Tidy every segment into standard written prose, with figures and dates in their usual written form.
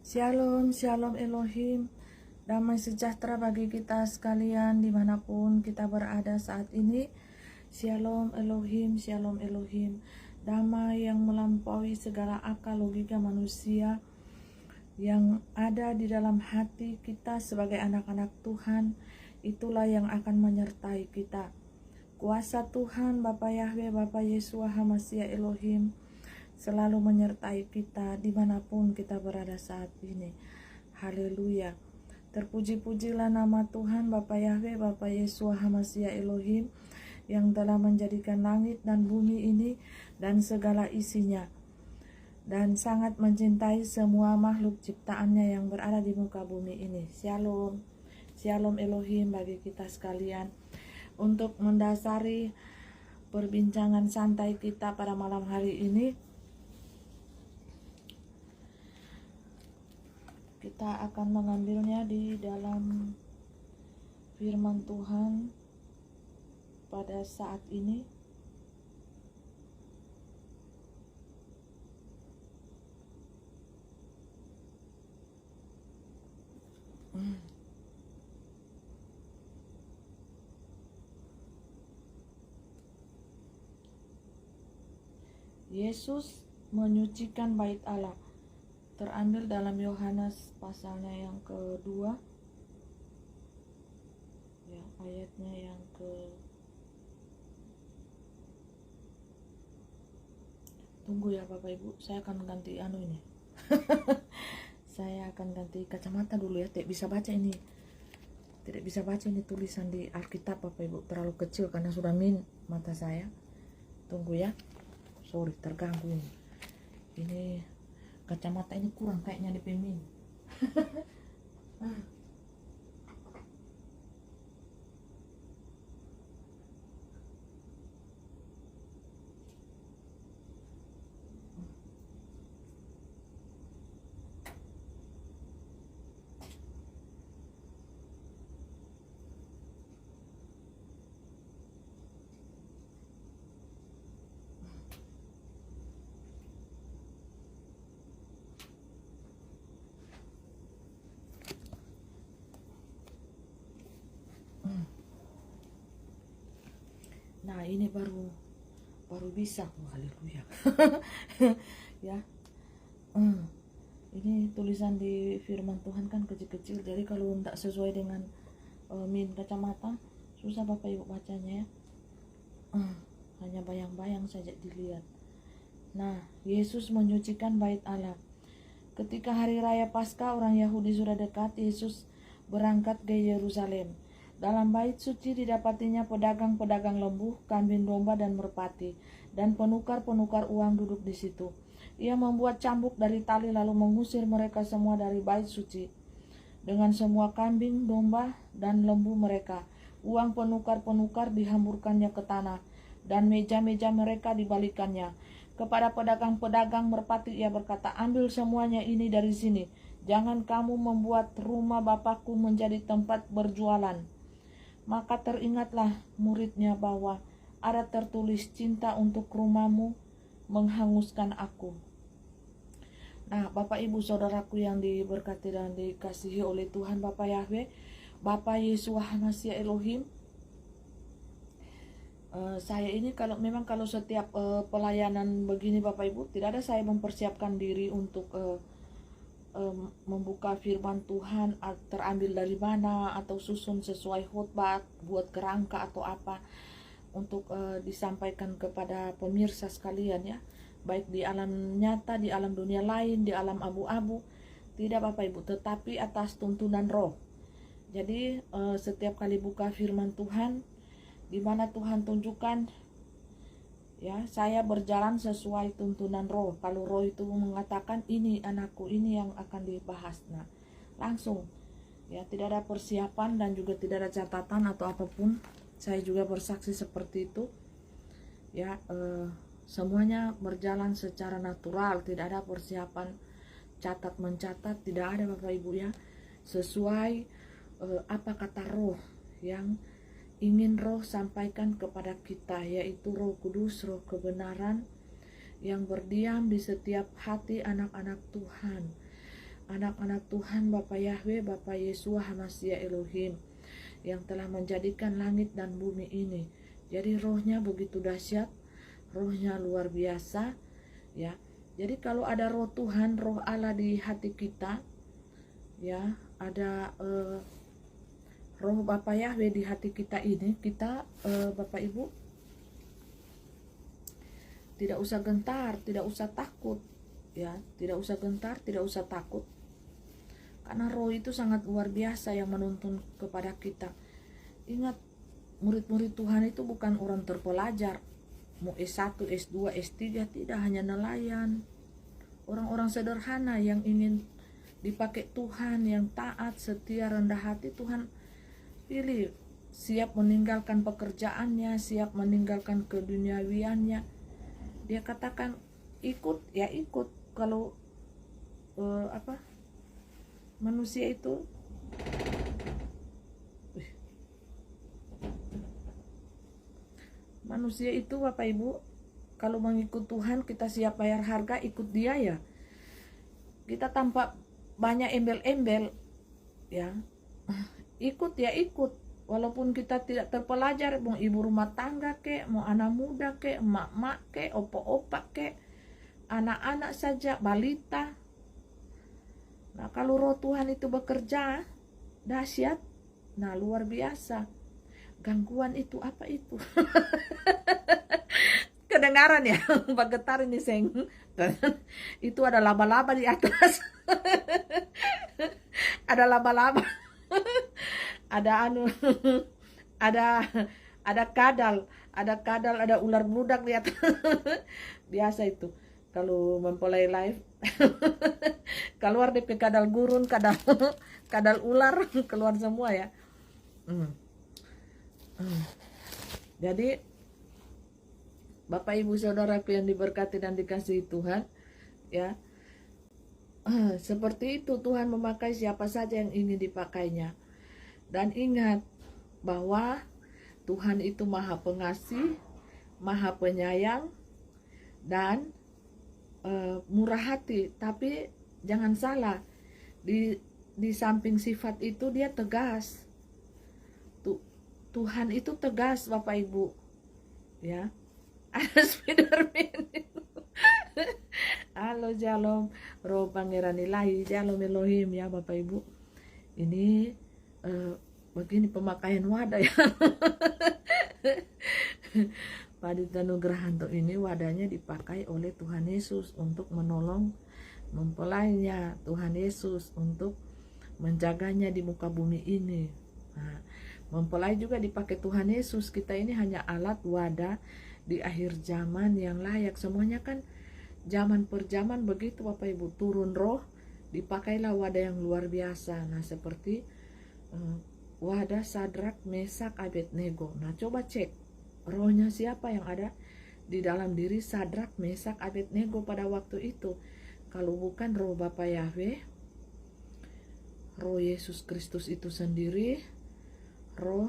Shalom, shalom Elohim. Damai sejahtera bagi kita sekalian dimanapun kita berada saat ini. Shalom Elohim, shalom Elohim. Damai yang melampaui segala akal logika manusia, yang ada di dalam hati kita sebagai anak-anak Tuhan, itulah yang akan menyertai kita. Kuasa Tuhan Bapa Yahweh, Bapa Yeshua HaMashiach Elohim selalu menyertai kita dimanapun kita berada saat ini. Haleluya. Terpuji-pujilah nama Tuhan Bapa Yahweh, Bapa Yeshua HaMashiach Elohim yang telah menjadikan langit dan bumi ini dan segala isinya, dan sangat mencintai semua makhluk ciptaannya yang berada di muka bumi ini. Shalom, shalom Elohim bagi kita sekalian. Untuk mendasari perbincangan santai kita pada malam hari ini, kita akan mengambilnya di dalam firman Tuhan pada saat ini. Yesus menyucikan bait Allah, terambil dalam Yohanes pasalnya yang kedua, ya, ayatnya yang tunggu ya Bapak Ibu, saya akan ganti ini. Saya akan ganti kacamata dulu ya, tidak bisa baca ini tulisan di Alkitab Bapak Ibu, terlalu kecil karena sudah min mata saya. Tunggu ya, sorry terganggu ini kacamata ini kurang kayaknya di pemin. Nah ini baru bisa, haleluya. Ya, ini tulisan di firman Tuhan kan kecil-kecil, jadi kalau tidak sesuai dengan min kacamata susah Bapak Ibu bacanya ya. Hanya bayang-bayang saja dilihat. Nah, Yesus menyucikan bait Allah. Ketika hari raya Paskah orang Yahudi sudah dekat, Yesus berangkat ke Yerusalem. Dalam bait suci didapatinya pedagang-pedagang lembu, kambing domba dan merpati, dan penukar-penukar uang duduk di situ. Ia membuat cambuk dari tali lalu mengusir mereka semua dari bait suci, dengan semua kambing, domba, dan lembu mereka. Uang penukar-penukar dihamburkannya ke tanah, dan meja-meja mereka dibalikannya. Kepada pedagang-pedagang merpati ia berkata, "Ambil semuanya ini dari sini. Jangan kamu membuat rumah Bapakku menjadi tempat berjualan." Maka teringatlah muridnya bahwa ada tertulis, "Cinta untuk rumahmu menghanguskan aku." Nah, Bapak Ibu Saudaraku yang diberkati dan dikasihi oleh Tuhan Bapa Yahweh, Bapa Yeshua HaMashiach Elohim, saya ini kalau setiap pelayanan begini Bapak Ibu, tidak ada saya mempersiapkan diri untuk membuka firman Tuhan terambil dari mana atau susun sesuai khotbah, buat kerangka atau apa untuk disampaikan kepada pemirsa sekalian ya, baik di alam nyata, di alam dunia lain, di alam abu-abu, tidak Bapak Ibu, tetapi atas tuntunan roh. Jadi setiap kali buka firman Tuhan, di mana Tuhan tunjukkan, ya, saya berjalan sesuai tuntunan roh. Kalau roh itu mengatakan ini anakku, ini yang akan dibahas, nah langsung ya, tidak ada persiapan dan juga tidak ada catatan atau apapun. Saya juga bersaksi seperti itu ya, semuanya berjalan secara natural, tidak ada persiapan catat mencatat, tidak ada Bapak Ibu ya, sesuai apa kata roh yang ingin roh sampaikan kepada kita, yaitu Roh Kudus, Roh kebenaran yang berdiam di setiap hati anak-anak Tuhan. anak-anak Tuhan, Bapa Yahweh, Bapa Yesua Hamasia Elohim, yang telah menjadikan langit dan bumi ini. Jadi rohnya begitu dahsyat, rohnya luar biasa, ya. Jadi kalau ada roh Tuhan, roh Allah di hati kita, ya, ada roh Bapa Yahweh di hati kita ini, kita Bapak Ibu tidak usah gentar, tidak usah takut, ya, tidak usah gentar, tidak usah takut. Karena roh itu sangat luar biasa yang menuntun kepada kita. Ingat, murid-murid Tuhan itu bukan orang terpelajar, mau S1, S2, S3, tidak, hanya nelayan. Orang-orang sederhana yang ingin dipakai Tuhan, yang taat, setia, rendah hati, Tuhan pilih, siap meninggalkan pekerjaannya, siap meninggalkan keduniawiannya. Dia katakan ikut, ya ikut. Kalau manusia itu Bapak Ibu, kalau mengikut Tuhan, kita siap bayar harga, ikut dia, ya. Kita tanpa banyak embel-embel, ya, ikut, ya ikut. Walaupun kita tidak terpelajar, mau ibu rumah tangga kek, mau anak muda kek, emak-emak kek, opa-opa kek, anak-anak saja, balita. Nah, kalau roh Tuhan itu bekerja dahsyat, nah luar biasa. Gangguan itu apa itu? Kedengaran ya, Pak Getar ini seng. Itu ada laba-laba di atas. Ada laba-laba. Ada ada kadal, ada ular bludak di atas. Biasa itu kalau mempelai live. Keluar DP kadal gurun, kadal ular, keluar semua, ya. Jadi Bapak Ibu Saudaraku yang diberkati dan dikasihi Tuhan, ya, seperti itu Tuhan memakai siapa saja yang ingin dipakainya. Dan ingat bahwa Tuhan itu Maha Pengasih, Maha Penyayang, dan murah hati. Tapi jangan salah, di samping sifat itu dia tegas. Tuhan itu tegas, Bapak Ibu, ya. Ada Spiderman. Halo Shalom, roh pangeran ilahi, Shalom Elohim, ya Bapak Ibu. Ini begini pemakaian wadah, ya. Padita Nugrahanto ini wadahnya dipakai oleh Tuhan Yesus untuk menolong mempelainya, Tuhan Yesus untuk menjaganya di muka bumi ini. Nah, mempelai juga dipakai Tuhan Yesus. Kita ini hanya alat wadah di akhir zaman yang layak. Semuanya kan zaman per zaman begitu, Bapak Ibu. Turun roh, dipakailah wadah yang luar biasa. Nah, seperti wadah Sadrak, Mesak, Abednego. Nah, coba cek rohnya siapa yang ada di dalam diri Sadrak, Mesak, Abednego pada waktu itu. Kalau bukan roh Bapa Yahweh, roh Yesus Kristus itu sendiri, roh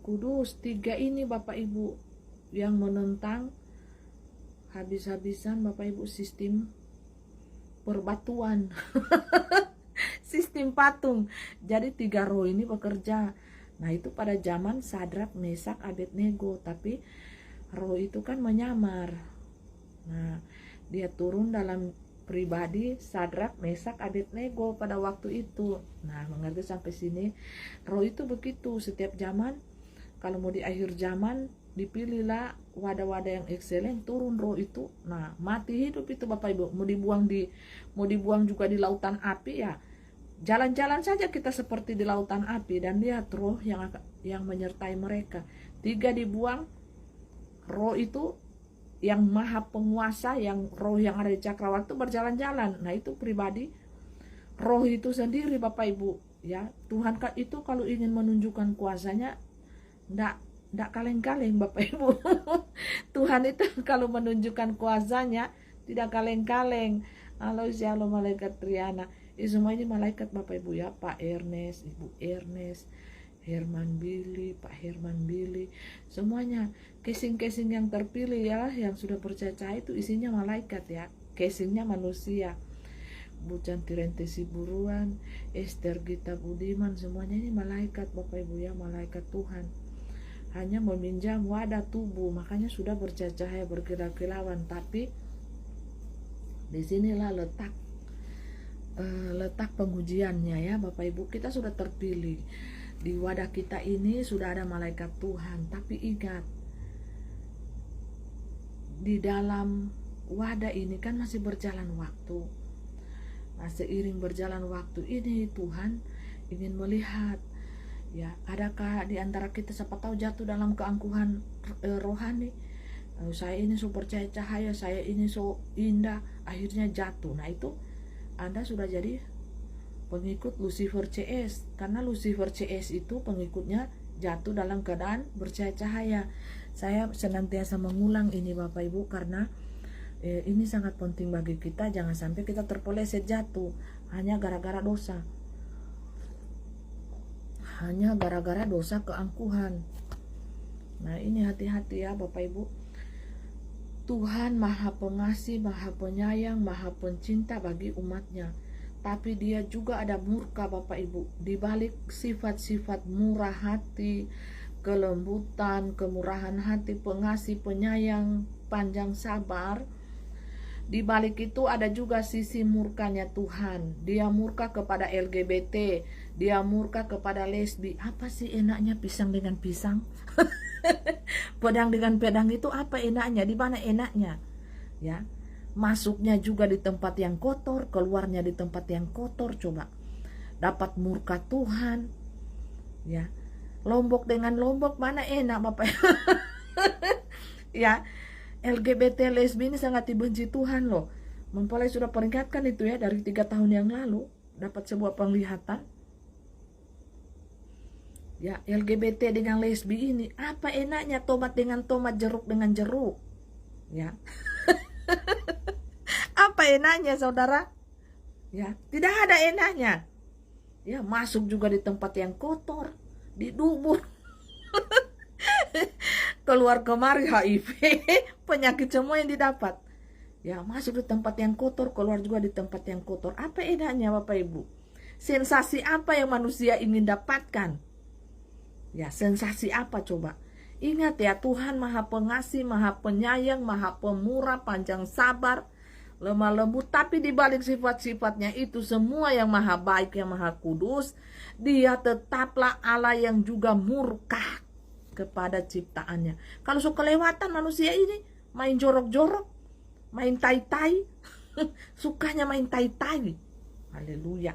Kudus, tiga ini Bapak Ibu yang menentang habis-habisan Bapak Ibu sistem perbatuan. Sistem patung. Jadi tiga roh ini bekerja. Nah, itu pada zaman Sadrak, Mesak, Abednego. Tapi roh itu kan menyamar. Nah, dia turun dalam pribadi Sadrak, Mesak, Abednego pada waktu itu. Nah, mengerti sampai sini? Roh itu begitu. Setiap zaman, kalau mau di akhir zaman, dipilihlah wadah-wadah yang excellent, turun roh itu. Nah, mati hidup itu Bapak Ibu. Mau dibuang juga di lautan api, ya. Jalan-jalan saja kita seperti di lautan api, dan lihat roh yang menyertai mereka. Tiga dibuang, roh itu yang maha penguasa, yang roh yang ada di cakrawala itu berjalan-jalan. Nah, itu pribadi roh itu sendiri Bapak Ibu, ya. Tuhan itu kalau ingin menunjukkan kuasanya, ndak kaleng-kaleng Bapak Ibu. Tuhan itu kalau menunjukkan kuasanya tidak kaleng-kaleng. Halo Shalom malaikat Triana. Semua ini malaikat Bapak Ibu, ya. Pak Ernest, Ibu Ernest, Herman Billy, Pak Herman Billy, semuanya casing-casing yang terpilih, ya, yang sudah percaya itu isinya malaikat, ya. Casingnya manusia. Bucan Tirente Siburuan, Esther Gita Budiman, semuanya ini malaikat Bapak Ibu ya, malaikat Tuhan. Hanya meminjam wadah tubuh, makanya sudah bercahaya berkilau-kilauan. Tapi disinilah letak pengujiannya ya Bapak Ibu. Kita sudah terpilih, di wadah kita ini sudah ada malaikat Tuhan. Tapi ingat, di dalam wadah ini kan masih berjalan waktu. Nah, seiring berjalan waktu ini Tuhan ingin melihat ya, adakah di antara kita siapa tahu jatuh dalam keangkuhan rohani. Saya ini so percaya cahaya, saya ini so indah, akhirnya jatuh. Nah, itu Anda sudah jadi pengikut Lucifer CS, karena Lucifer CS itu pengikutnya jatuh dalam keadaan bercahaya cahaya. Saya senantiasa mengulang ini Bapak Ibu, karena ini sangat penting bagi kita. Jangan sampai kita terpeleset jatuh hanya gara-gara dosa, hanya gara-gara dosa keangkuhan. Nah, ini hati-hati ya Bapak Ibu. Tuhan Maha Pengasih, Maha Penyayang, Maha Pencinta bagi umatnya. Tapi dia juga ada murka Bapak Ibu. Di balik sifat-sifat murah hati, kelembutan, kemurahan hati, pengasih, penyayang, panjang sabar, di balik itu ada juga sisi murkanya Tuhan. Dia murka kepada LGBT, dia murka kepada lesbi. Apa sih enaknya pisang dengan pisang? Pedang dengan pedang itu apa enaknya? Di mana enaknya? Ya, masuknya juga di tempat yang kotor, keluarnya di tempat yang kotor. Coba dapat murka Tuhan. Ya, Lombok dengan Lombok mana enak Bapak? Ya, LGBT lesbi ini sangat dibenci Tuhan loh. Mempelai sudah peringatkan itu ya dari 3 tahun yang lalu, dapat sebuah penglihatan. Ya, LGBT dengan lesbi ini apa enaknya? Tomat dengan tomat, jeruk dengan jeruk. Ya. Apa enaknya saudara? Ya, tidak ada enaknya. Ya, masuk juga di tempat yang kotor, di dubur. Keluar kemari HIV, penyakit semua yang didapat. Ya, masuk di tempat yang kotor, keluar juga di tempat yang kotor. Apa enaknya Bapak Ibu? Sensasi apa yang manusia ingin dapatkan? Ya, sensasi apa coba? Ingat ya, Tuhan Maha Pengasih, Maha Penyayang, Maha Pemurah, panjang sabar, lemah lembut. Tapi di balik sifat-sifatnya itu semua yang maha baik, yang maha kudus, dia tetaplah Allah yang juga murka kepada ciptaannya. Kalau so kelewatan manusia ini main jorok-jorok, main tai-tai, sukanya main tai-tai. Haleluya.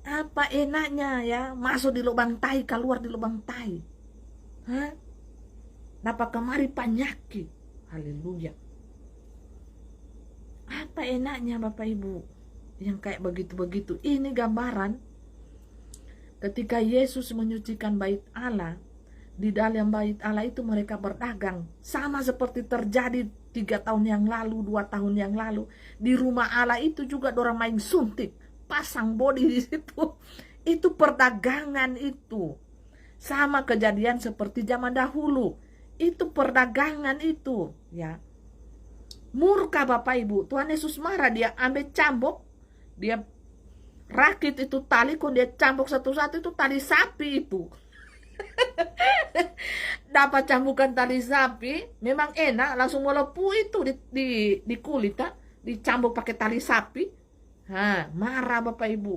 Apa enaknya ya, masuk di lubang tai, keluar di lubang tai. Hah? Dapat kemari penyakit. Haleluya. Apa enaknya Bapak Ibu yang kayak begitu-begitu? Ini gambaran ketika Yesus menyucikan bait Allah. Di dalam bait Allah itu mereka berdagang, sama seperti terjadi 3 tahun yang lalu, 2 tahun yang lalu. Di rumah Allah itu juga orang main suntik, pasang body di situ. Itu perdagangan itu. Sama kejadian seperti zaman dahulu. Itu perdagangan itu, ya. Murka Bapak Ibu. Tuhan Yesus marah, dia ambil cambuk, dia rakit itu tali, kok dia cambuk satu-satu, itu tali sapi itu. Dapat cambukan tali sapi, memang enak, langsung melepuh itu di kulit, dicambuk pakai tali sapi. Marah Bapak Ibu.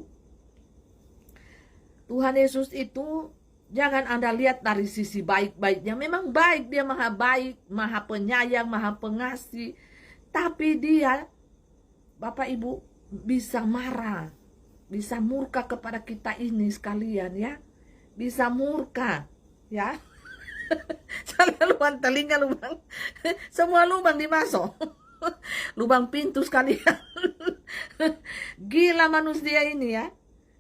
Tuhan Yesus itu jangan Anda lihat dari sisi baik-baiknya. Memang baik, dia maha baik, maha penyayang, maha pengasih. Tapi dia, Bapak Ibu, bisa marah, bisa murka kepada kita ini sekalian ya. Bisa murka, ya. Salah lubang telinga, lubang. Semua lubang dimasuk. Lubang pintu sekalian. Gila manusia ini ya.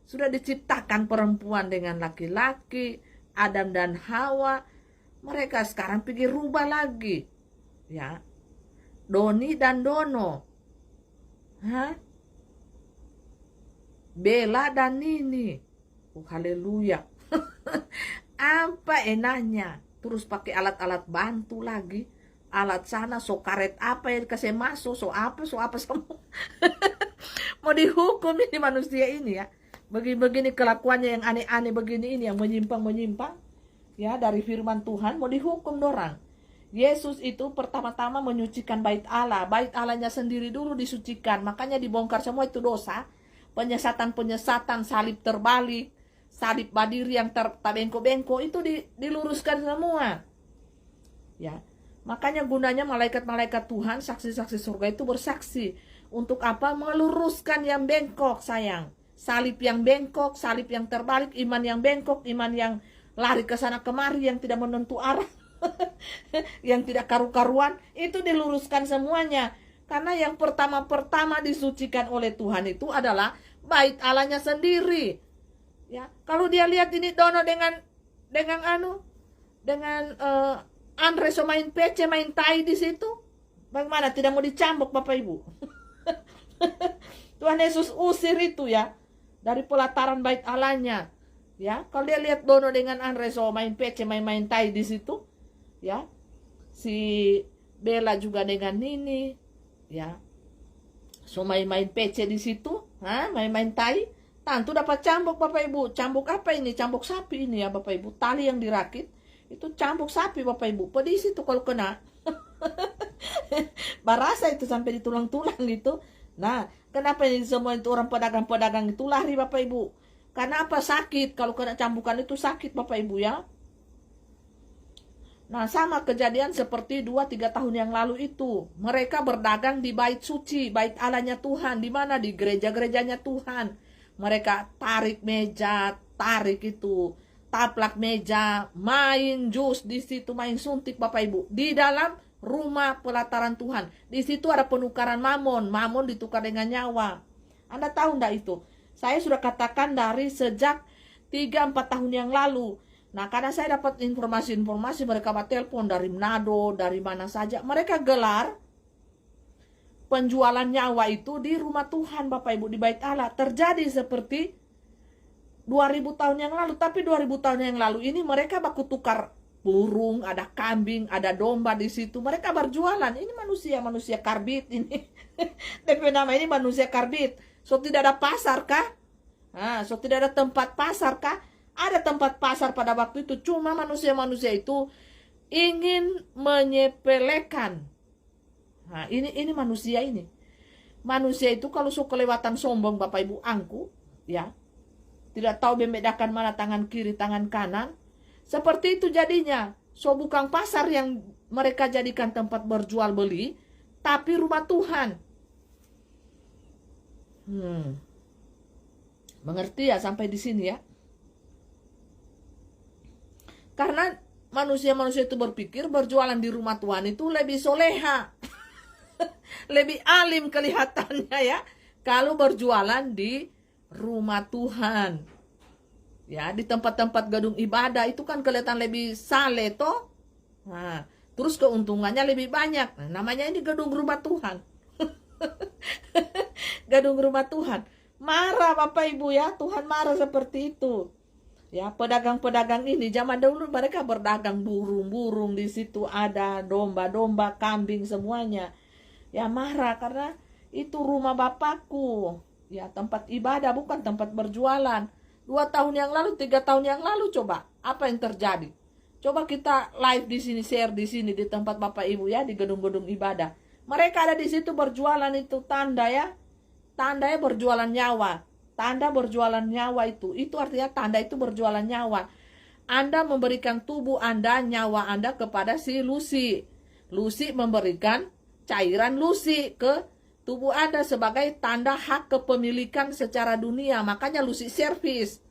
Sudah diciptakan perempuan dengan laki-laki, Adam dan Hawa. Mereka sekarang pikir rubah lagi. Ya. Doni dan Dono. Bella dan Nini. Haleluya. Apa enaknya? Terus pakai alat-alat bantu lagi. Alat sana, so karet apa yang dikasih masuk, so apa semua. Mau dihukum ini manusia ini ya. Begini-begini kelakuannya yang aneh-aneh begini ini, yang menyimpang-menyimpang ya dari firman Tuhan, mau dihukum dorang. Yesus itu pertama-tama menyucikan bait Allah. Bait Allahnya sendiri dulu disucikan. Makanya dibongkar semua itu dosa. Penyesatan-penyesatan, salib terbalik, salib badiri yang terbengko-bengko itu diluruskan semua. Ya. Makanya gunanya malaikat-malaikat Tuhan, saksi-saksi surga itu bersaksi. Untuk apa? Meluruskan yang bengkok, sayang. Salib yang bengkok, salib yang terbalik, iman yang bengkok, iman yang lari ke sana kemari, yang tidak menentu arah, yang tidak karu-karuan, itu diluruskan semuanya. Karena yang pertama-pertama disucikan oleh Tuhan itu adalah bait Allahnya sendiri. Ya, kalau dia lihat ini Dono dengan Andre so main PC, main tai di situ, bagaimana? Tidak mau dicambuk Bapak Ibu? Tuhan Yesus usir itu ya dari pelataran bait Allahnya. Ya, kalau dia lihat Dono dengan Andre so main PC, main tai di situ, ya, si Bella juga dengan Nini, ya, so main PC di situ, main tai, tentu dapat cambuk Bapak Ibu. Cambuk apa ini? Cambuk sapi ini ya Bapak Ibu. Tali yang dirakit itu cambuk sapi Bapak Ibu. Pedis itu kalau kena. Barasa itu sampai di tulang-tulang itu. Nah, kenapa ini semua itu orang pedagang-pedagang itu lari Bapak Ibu? Karena apa? Sakit. Kalau kena cambukan itu sakit Bapak Ibu ya. Nah, sama kejadian seperti 2-3 tahun yang lalu itu. Mereka berdagang di bait suci, bait Allahnya Tuhan. Di mana? Di gereja-gerejanya Tuhan. Mereka tarik meja, tarik itu, taplak meja, main jus di situ, main suntik Bapak Ibu. Di dalam rumah pelataran Tuhan. Di situ ada penukaran mamon. Mamon ditukar dengan nyawa. Anda tahu enggak itu? Saya sudah katakan dari sejak 3-4 tahun yang lalu. Nah, karena saya dapat informasi-informasi, mereka telepon dari Manado, dari mana saja. Mereka gelar penjualan nyawa itu di rumah Tuhan Bapak Ibu, di bait Allah. Terjadi seperti 2000 tahun yang lalu. Tapi 2000 tahun yang lalu ini mereka baku tukar burung, ada kambing, ada domba di situ. Mereka berjualan. Ini manusia karbit ini. DP nama ini manusia karbit. So tidak ada pasar kah? So tidak ada tempat pasar kah? Ada tempat pasar pada waktu itu. Cuma manusia-manusia itu ingin menyepelekan. Nah, ini manusia ini. Manusia itu kalau suka kelewatan sombong Bapak Ibu angku, ya. Tidak tahu membedakan mana tangan kiri, tangan kanan. Seperti itu jadinya. So bukan pasar yang mereka jadikan tempat berjual beli, tapi rumah Tuhan. Mengerti ya sampai di sini ya? Karena manusia-manusia itu berpikir berjualan di rumah Tuhan itu lebih soleha. Lebih alim kelihatannya ya. Kalau berjualan di rumah Tuhan. Ya, di tempat-tempat gedung ibadah itu kan kelihatan lebih saleh toh. Nah, terus keuntungannya lebih banyak. Nah, namanya ini gedung rumah Tuhan. Gedung rumah Tuhan. Marah Bapak Ibu ya, Tuhan marah seperti itu. Ya, pedagang-pedagang ini zaman dulu mereka berdagang burung-burung, di situ ada domba-domba, kambing semuanya. Ya marah karena itu rumah Bapakku. Ya, tempat ibadah bukan tempat berjualan. 2 tahun yang lalu, 3 tahun yang lalu coba apa yang terjadi? Coba kita live di sini, share di sini di tempat Bapak Ibu ya, di gedung-gedung ibadah. Mereka ada di situ berjualan itu tanda ya. Tandanya berjualan nyawa. Tanda berjualan nyawa itu artinya tanda itu berjualan nyawa. Anda memberikan tubuh Anda, nyawa Anda kepada si Lucy. Lucy memberikan cairan Lucy ke tubuh Anda sebagai tanda hak kepemilikan secara dunia. Makanya Lucy Service.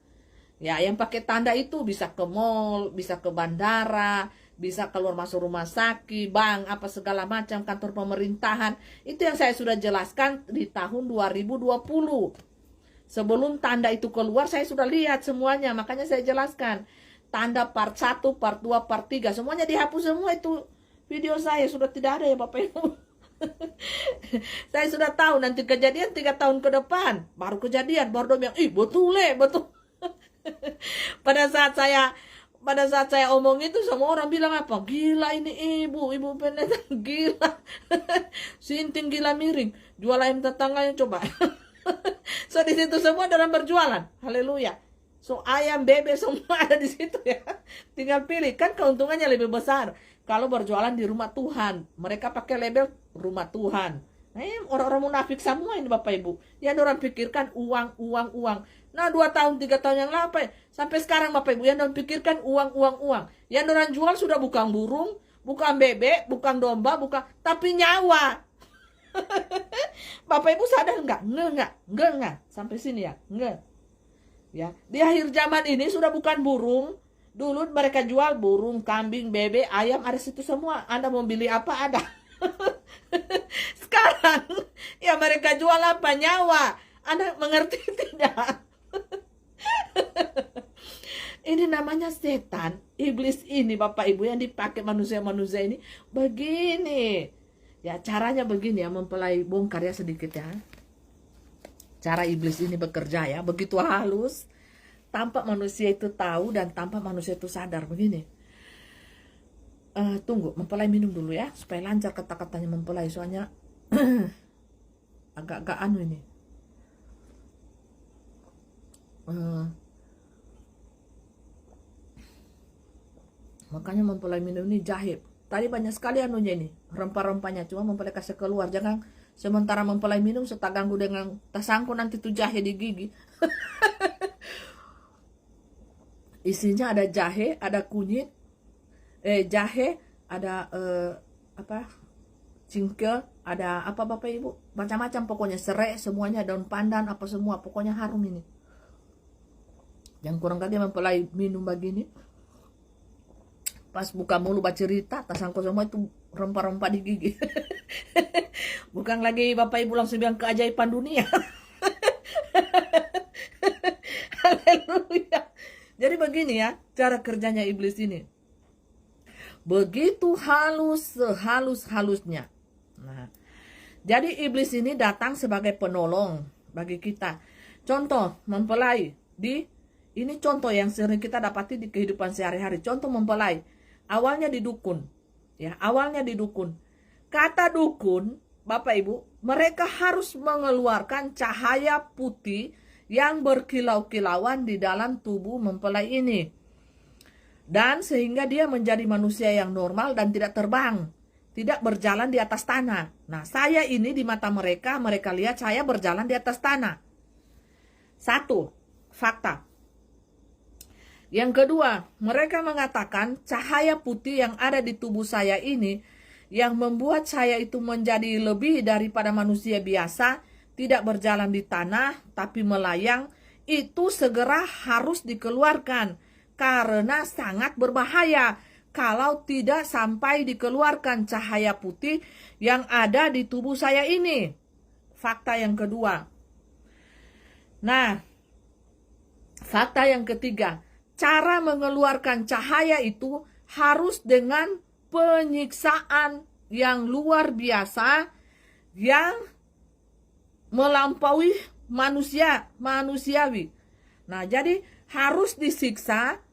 Ya, yang pakai tanda itu bisa ke mall, bisa ke bandara, bisa keluar masuk rumah sakit, bank, apa segala macam, kantor pemerintahan. Itu yang saya sudah jelaskan di tahun 2020. Sebelum tanda itu keluar, saya sudah lihat semuanya. Makanya saya jelaskan. Tanda part 1, part 2, part 3. Semuanya dihapus semua itu. Video saya sudah tidak ada ya Bapak Ibu. Saya sudah tahu nanti kejadian 3 tahun ke depan. Baru kejadian. Baru dong yang, betul. Pada saat saya omong itu, semua orang bilang apa? Gila ini ibu pendeta. Gila. Sinting gila miring. Jual ayam tetangganya coba. So di situ semua orang berjualan. Haleluya. So ayam, bebek semua ada di situ ya. Tinggal pilih, kan keuntungannya lebih besar kalau berjualan di rumah Tuhan. Mereka pakai label rumah Tuhan. Nah, ini orang-orang munafik semua ini Bapak Ibu. Yang orang pikirkan uang, uang, uang. Nah 2 tahun, 3 tahun yang lalu sampai sekarang Bapak Ibu yang orang pikirkan uang, uang, uang. Yang orang jual sudah bukan burung, bukan bebek, bukan domba, bukan, tapi nyawa. Bapak Ibu sadar nggak? Nggak. Sampai sini ya, nggak. Ya, di akhir zaman ini sudah bukan burung. Dulu mereka jual burung, kambing, bebek, ayam, ada situ semua. Anda mau beli apa ada. Sekarang ya mereka jual apa? Nyawa. Anda mengerti tidak? Ini namanya setan, iblis ini Bapak Ibu yang dipakai manusia-manusia ini begini. Ya caranya begini ya, mempelai bongkar ya sedikit ya. Cara iblis ini bekerja ya, begitu halus, tanpa manusia itu tahu dan tanpa manusia itu sadar begini. Tunggu, mempelai minum dulu ya, supaya lancar kata-katanya mempelai, soalnya agak-agak anu ini. Makanya mempelai minum ini jahe. Tadi banyak sekali anunya ini, rempah-rempahnya, cuma mempelai kasih keluar, jangan sementara mempelai minum serta ganggu dengan tasangku nanti tuh jahe di gigi. Isinya ada jahe, ada kunyit, jahe, ada cingkel, ada apa Bapak Ibu, macam-macam pokoknya, serai semuanya, daun pandan apa semua, pokoknya harum ini. Yang kurang kali mempelai minum begini, pas buka mulut bercerita, tasangku semua itu rempah-rempah di gigi. Bukan lagi Bapak Ibu langsung bilang keajaiban dunia. Haleluya. Jadi begini ya, cara kerjanya iblis ini. Begitu halus, sehalus-halusnya. Nah, jadi iblis ini datang sebagai penolong bagi kita. Contoh mempelai ini contoh yang sering kita dapati di kehidupan sehari-hari. Contoh mempelai, awalnya di dukun. Ya, awalnya di dukun. Kata dukun, Bapak Ibu, mereka harus mengeluarkan cahaya putih yang berkilau-kilauan di dalam tubuh mempelai ini. Dan sehingga dia menjadi manusia yang normal dan tidak terbang, tidak berjalan di atas tanah. Nah, saya ini di mata mereka, mereka lihat saya berjalan di atas tanah. Satu, fakta. Yang kedua, mereka mengatakan cahaya putih yang ada di tubuh saya ini yang membuat saya itu menjadi lebih daripada manusia biasa, tidak berjalan di tanah tapi melayang, itu segera harus dikeluarkan karena sangat berbahaya kalau tidak sampai dikeluarkan cahaya putih yang ada di tubuh saya ini. Fakta yang kedua. Nah, fakta yang ketiga, cara mengeluarkan cahaya itu harus dengan penyiksaan yang luar biasa yang melampaui manusiawi. Nah, jadi harus disiksa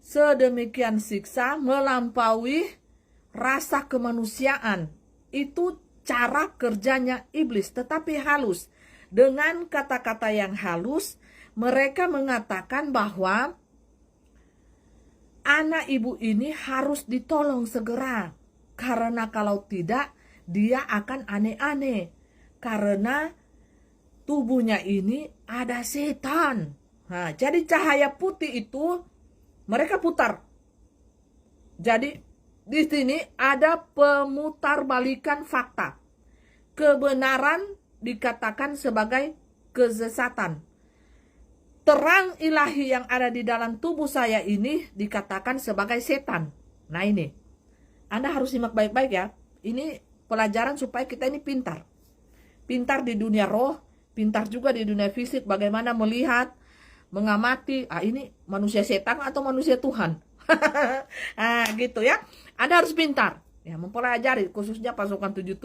sedemikian siksa melampaui rasa kemanusiaan. Itu cara kerjanya iblis, tetapi halus. Dengan kata-kata yang halus, mereka mengatakan bahwa anak ibu ini harus ditolong segera. Karena kalau tidak, dia akan aneh-aneh. Karena tubuhnya ini ada setan. Nah, jadi cahaya putih itu mereka putar. Jadi di sini ada pemutarbalikan fakta. Kebenaran dikatakan sebagai kesesatan. Terang ilahi yang ada di dalam tubuh saya ini dikatakan sebagai setan. Nah ini, Anda harus simak baik-baik ya. Ini pelajaran supaya kita ini pintar. Pintar di dunia roh, pintar juga di dunia fisik. Bagaimana melihat, mengamati, ini manusia setan atau manusia Tuhan. Gitu ya. Anda harus pintar. Ya, mempelajari khususnya pasukan 77,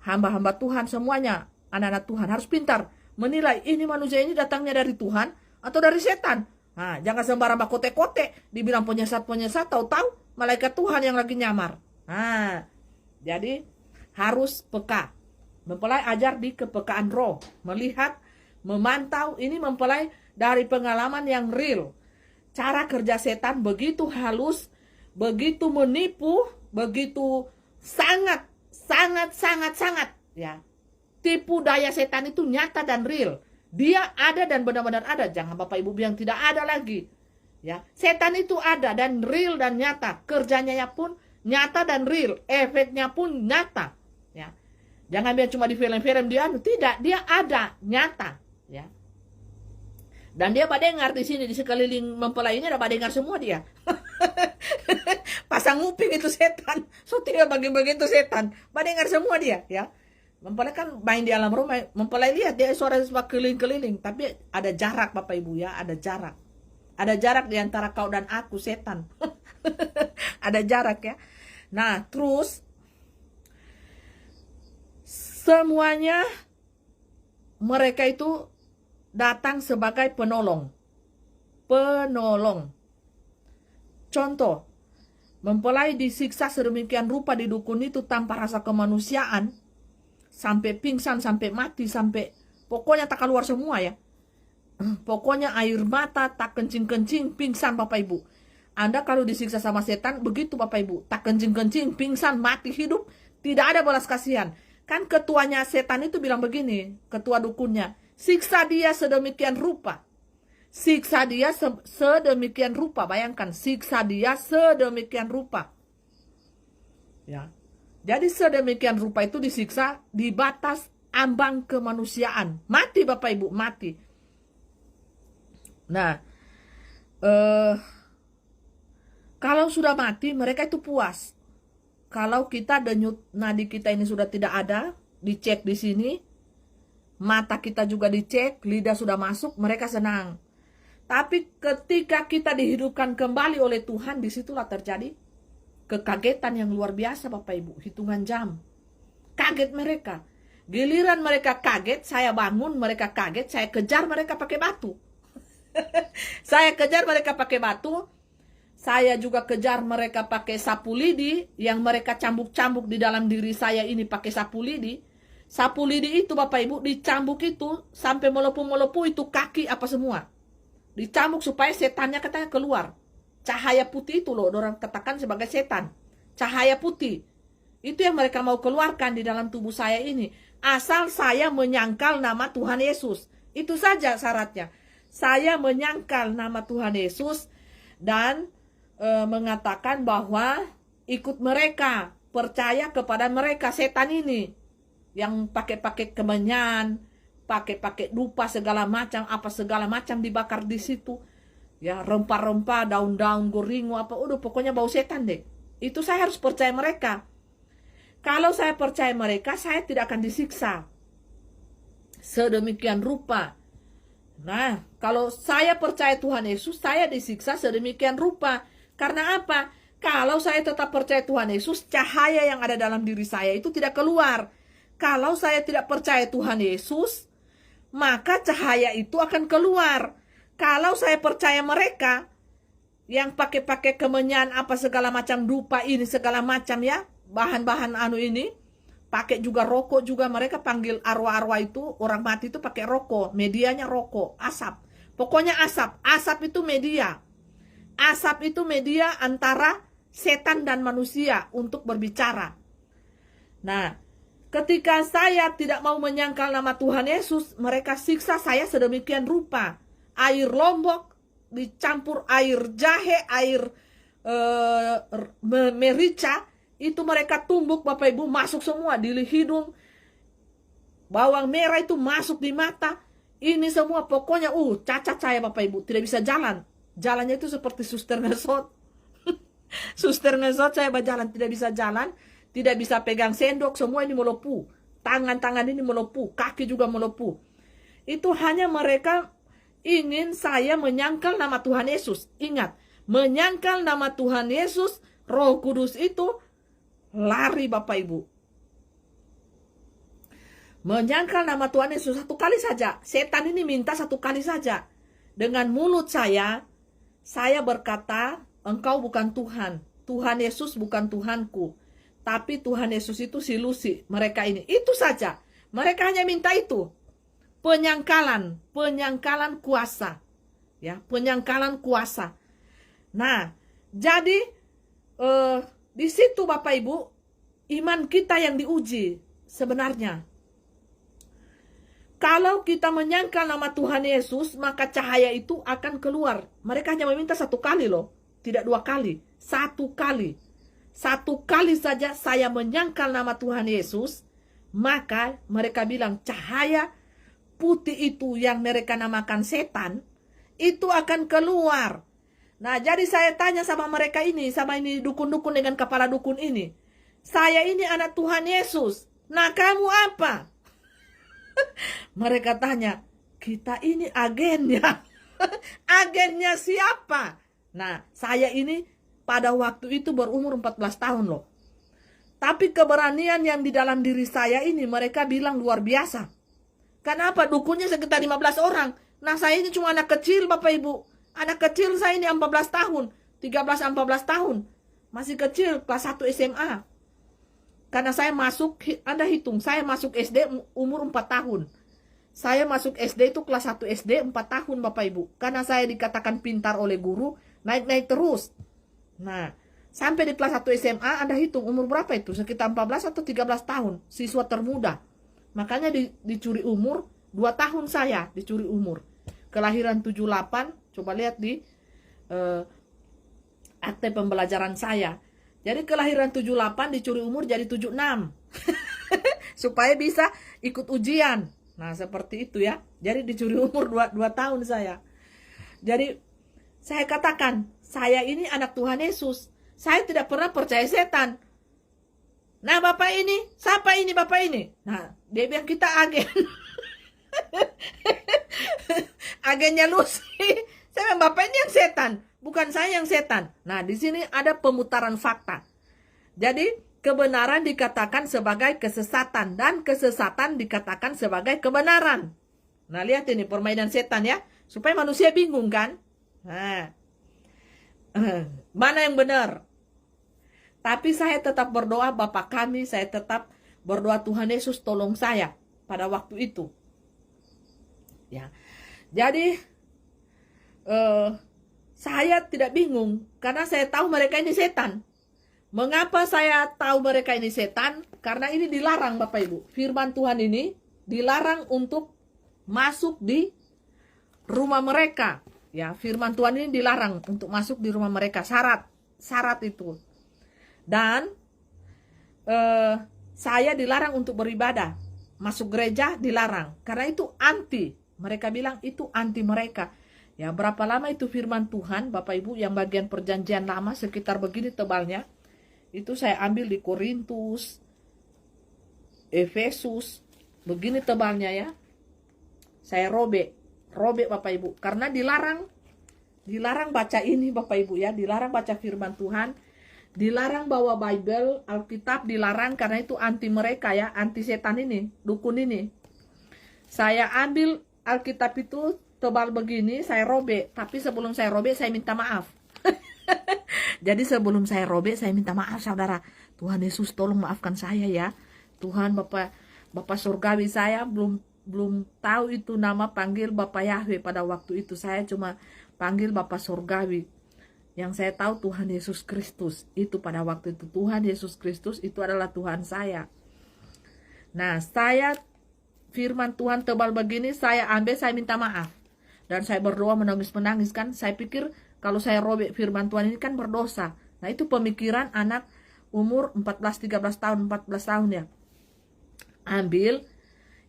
hamba-hamba Tuhan semuanya, anak-anak Tuhan harus pintar menilai ini manusia ini datangnya dari Tuhan atau dari setan. Nah, jangan sembarang kote-kote dibilang penyesat-penyesat, tahu-tahu malaikat Tuhan yang lagi nyamar. Nah, jadi harus peka. Mempelai ajar di kepekaan roh, melihat memantau, ini mempelai dari pengalaman yang real. Cara kerja setan begitu halus, begitu menipu, begitu sangat ya. Tipu daya setan itu nyata dan real. Dia ada dan benar-benar ada. Jangan Bapak Ibu bilang tidak ada lagi. Ya, setan itu ada dan real dan nyata. Kerjanya pun nyata dan real. Efeknya pun nyata. Ya. Jangan biar cuma di film-film dia tidak, dia ada, nyata, ya. Dan dia badengar di sini di sekeliling mempelai ini ada badengar semua dia. Pasang nguping itu setan. So tinggal bagi-bagi itu setan. Badengar semua dia, ya. Mempelai kan main di alam rumah, mempelai lihat dia suara keliling-keliling, tapi ada jarak Bapak Ibu ya, ada jarak. Ada jarak di antara kau dan aku setan. Ada jarak ya. Nah, terus semuanya mereka itu datang sebagai penolong. Penolong. Contoh, mempelai disiksa sedemikian rupa di dukun itu tanpa rasa kemanusiaan, sampai pingsan, sampai mati, sampai pokoknya tak keluar semua ya. Pokoknya air mata, tak kencing-kencing, pingsan Bapak Ibu. Anda kalau disiksa sama setan, begitu Bapak Ibu. Tak kencing-kencing, pingsan, mati, hidup, tidak ada balas kasihan. Kan ketuanya setan itu bilang begini, ketua dukunnya, siksa dia sedemikian rupa. Siksa dia sedemikian rupa, bayangkan, siksa dia sedemikian rupa. Ya. Jadi sedemikian rupa itu disiksa di batas ambang kemanusiaan. Mati Bapak Ibu, mati. Nah, kalau sudah mati mereka itu puas. Kalau kita denyut nadi kita ini sudah tidak ada, dicek di sini, mata kita juga dicek, lidah sudah masuk, mereka senang. Tapi ketika kita dihidupkan kembali oleh Tuhan, disitulah terjadi kekagetan yang luar biasa Bapak Ibu. Hitungan jam. Kaget mereka. Giliran mereka kaget, saya bangun, mereka kaget, saya kejar mereka pakai batu. Saya kejar mereka pakai batu. Saya juga kejar mereka pakai sapu lidi. Yang mereka cambuk-cambuk di dalam diri saya ini pakai sapu lidi. Sapu lidi itu Bapak Ibu dicambuk itu sampai melepuh-melepuh itu kaki apa semua. Dicambuk supaya setannya katanya keluar. Cahaya putih itu loh orang katakan sebagai setan. Cahaya putih. Itu yang mereka mau keluarkan di dalam tubuh saya ini. Asal saya menyangkal nama Tuhan Yesus. Itu saja syaratnya. Saya menyangkal nama Tuhan Yesus dan mengatakan bahwa ikut mereka. Percaya kepada mereka setan ini. Yang pakai-pakai kemenyan, pakai-pakai dupa segala macam, apa segala macam dibakar di situ. Ya, rempah-rempah, daun-daun, goringo, apa, udah pokoknya bau setan deh. Itu saya harus percaya mereka. Kalau saya percaya mereka, saya tidak akan disiksa sedemikian rupa. Nah, kalau saya percaya Tuhan Yesus, saya disiksa sedemikian rupa. Karena apa? Kalau saya tetap percaya Tuhan Yesus, cahaya yang ada dalam diri saya itu tidak keluar. Kalau saya tidak percaya Tuhan Yesus, maka cahaya itu akan keluar. Kalau saya percaya mereka yang pakai-pakai kemenyan apa segala macam dupa ini segala macam ya, bahan-bahan anu ini, pakai juga rokok juga, mereka panggil arwah-arwah itu, orang mati itu pakai rokok, medianya rokok, asap. Pokoknya asap, asap itu media. Asap itu media antara setan dan manusia untuk berbicara. Nah, ketika saya tidak mau menyangkal nama Tuhan Yesus, mereka siksa saya sedemikian rupa. Air lombok dicampur air jahe, air merica, itu mereka tumbuk Bapak Ibu, masuk semua di hidung. Bawang merah itu masuk di mata. Ini semua pokoknya cacat saya Bapak Ibu, tidak bisa jalan. Jalannya itu seperti suster ngesot. Suster ngesot saya berjalan, tidak bisa jalan, tidak bisa pegang sendok, semua ini melepuh. Tangan-tangan ini melepuh, kaki juga melepuh. Itu hanya mereka ingin saya menyangkal nama Tuhan Yesus. Ingat, menyangkal nama Tuhan Yesus, Roh Kudus itu lari Bapak Ibu. Menyangkal nama Tuhan Yesus satu kali saja. Setan ini minta satu kali saja. Dengan mulut saya berkata, engkau bukan Tuhan. Tuhan Yesus bukan Tuhanku. Tapi Tuhan Yesus itu si Lucy. Mereka ini. Itu saja. Mereka hanya minta itu. penyangkalan kuasa. Ya, penyangkalan kuasa. Nah, jadi di situ Bapak Ibu, iman kita yang diuji sebenarnya. Kalau kita menyangkal nama Tuhan Yesus, maka cahaya itu akan keluar. Mereka hanya meminta 1 kali loh, tidak 2 kali, 1 kali. 1 kali saja saya menyangkal nama Tuhan Yesus, maka mereka bilang cahaya putih itu yang mereka namakan setan, itu akan keluar. Nah, jadi saya tanya sama mereka ini, sama ini dukun-dukun dengan kepala dukun ini. Saya ini anak Tuhan Yesus. Nah, kamu apa? Mereka tanya, kita ini agennya. Agennya siapa? Nah, saya ini pada waktu itu berumur 14 tahun loh. Tapi keberanian yang di dalam diri saya ini mereka bilang luar biasa. Kenapa? Dukunnya sekitar 15 orang. Nah, saya ini cuma anak kecil Bapak Ibu. Anak kecil saya ini 14 tahun. 13-14 tahun. Masih kecil, kelas 1 SMA. Karena saya masuk, Anda hitung, saya masuk SD umur 4 tahun. Saya masuk SD itu kelas 1 SD 4 tahun Bapak Ibu. Karena saya dikatakan pintar oleh guru, naik-naik terus. Nah, sampai di kelas 1 SMA Anda hitung umur berapa itu? Sekitar 14 atau 13 tahun. Siswa termuda. Makanya dicuri umur, 2 tahun saya dicuri umur. Kelahiran 78, coba lihat di akte pembelajaran saya. Jadi kelahiran 78 dicuri umur jadi 76. Supaya bisa ikut ujian. Nah, seperti itu ya. Jadi dicuri umur 2 tahun saya. Jadi saya katakan, saya ini anak Tuhan Yesus. Saya tidak pernah percaya setan. Nah, Bapak ini, siapa ini Bapak ini? Nah, dia bilang kita agen. Agennya Lucy. Saya bilang, Bapak ini yang setan, bukan saya yang setan. Nah, di sini ada pemutaran fakta. Jadi, kebenaran dikatakan sebagai kesesatan dan kesesatan dikatakan sebagai kebenaran. Nah, lihat ini permainan setan ya, supaya manusia bingung kan? Nah, mana yang benar? Tapi saya tetap berdoa, Bapa kami, saya tetap berdoa Tuhan Yesus tolong saya pada waktu itu. Ya, jadi saya tidak bingung karena saya tahu mereka ini setan. Mengapa saya tahu mereka ini setan? Karena ini dilarang Bapak Ibu. Firman Tuhan ini dilarang untuk masuk di rumah mereka. Ya, firman Tuhan ini dilarang untuk masuk di rumah mereka. Syarat itu. Dan saya dilarang untuk beribadah. Masuk gereja dilarang. Karena itu anti. Mereka bilang itu anti mereka. Ya, berapa lama itu firman Tuhan, Bapak Ibu, yang bagian perjanjian lama sekitar begini tebalnya. Itu saya ambil di Korintus, Efesus, begini tebalnya ya. Saya robek Bapak Ibu. Karena dilarang baca ini Bapak Ibu ya. Dilarang baca firman Tuhan. Dilarang bawa Bible, Alkitab dilarang karena itu anti mereka ya. Anti setan ini, dukun ini. Saya ambil Alkitab itu tebal begini, saya robek. Tapi sebelum saya robek, saya minta maaf. Jadi sebelum saya robek, saya minta maaf saudara. Tuhan Yesus tolong maafkan saya ya. Tuhan Bapak surgawi, saya belum tahu itu nama panggil Bapak Yahweh pada waktu itu. Saya cuma panggil Bapak surgawi. Yang saya tahu Tuhan Yesus Kristus. Itu pada waktu itu Tuhan Yesus Kristus itu adalah Tuhan saya. Nah, saya firman Tuhan tebal begini, saya ambil, saya minta maaf. Dan saya berdoa menangis-menangis kan. Saya pikir kalau saya robek firman Tuhan ini kan berdosa. Nah, itu pemikiran anak umur 14-13 tahun, 14 tahun ya. Ambil,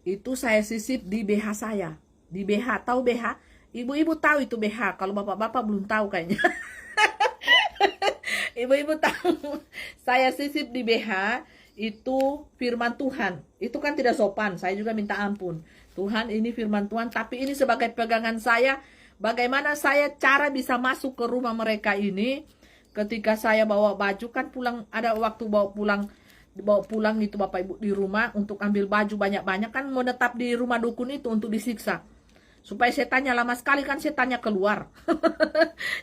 itu saya sisip di BH saya. Di BH, tahu BH? Ibu-ibu tahu itu BH, kalau bapak-bapak belum tahu kayaknya. Ibu-ibu tahu. Saya sisip di BH, itu firman Tuhan. Itu kan tidak sopan, saya juga minta ampun. Tuhan, ini firman Tuhan, tapi ini sebagai pegangan saya, bagaimana saya cara bisa masuk ke rumah mereka ini. Ketika saya bawa baju, kan pulang, ada waktu bawa pulang itu Bapak Ibu di rumah untuk ambil baju banyak-banyak, kan menetap di rumah dukun itu untuk disiksa. Supaya setannya lama sekali kan setannya keluar.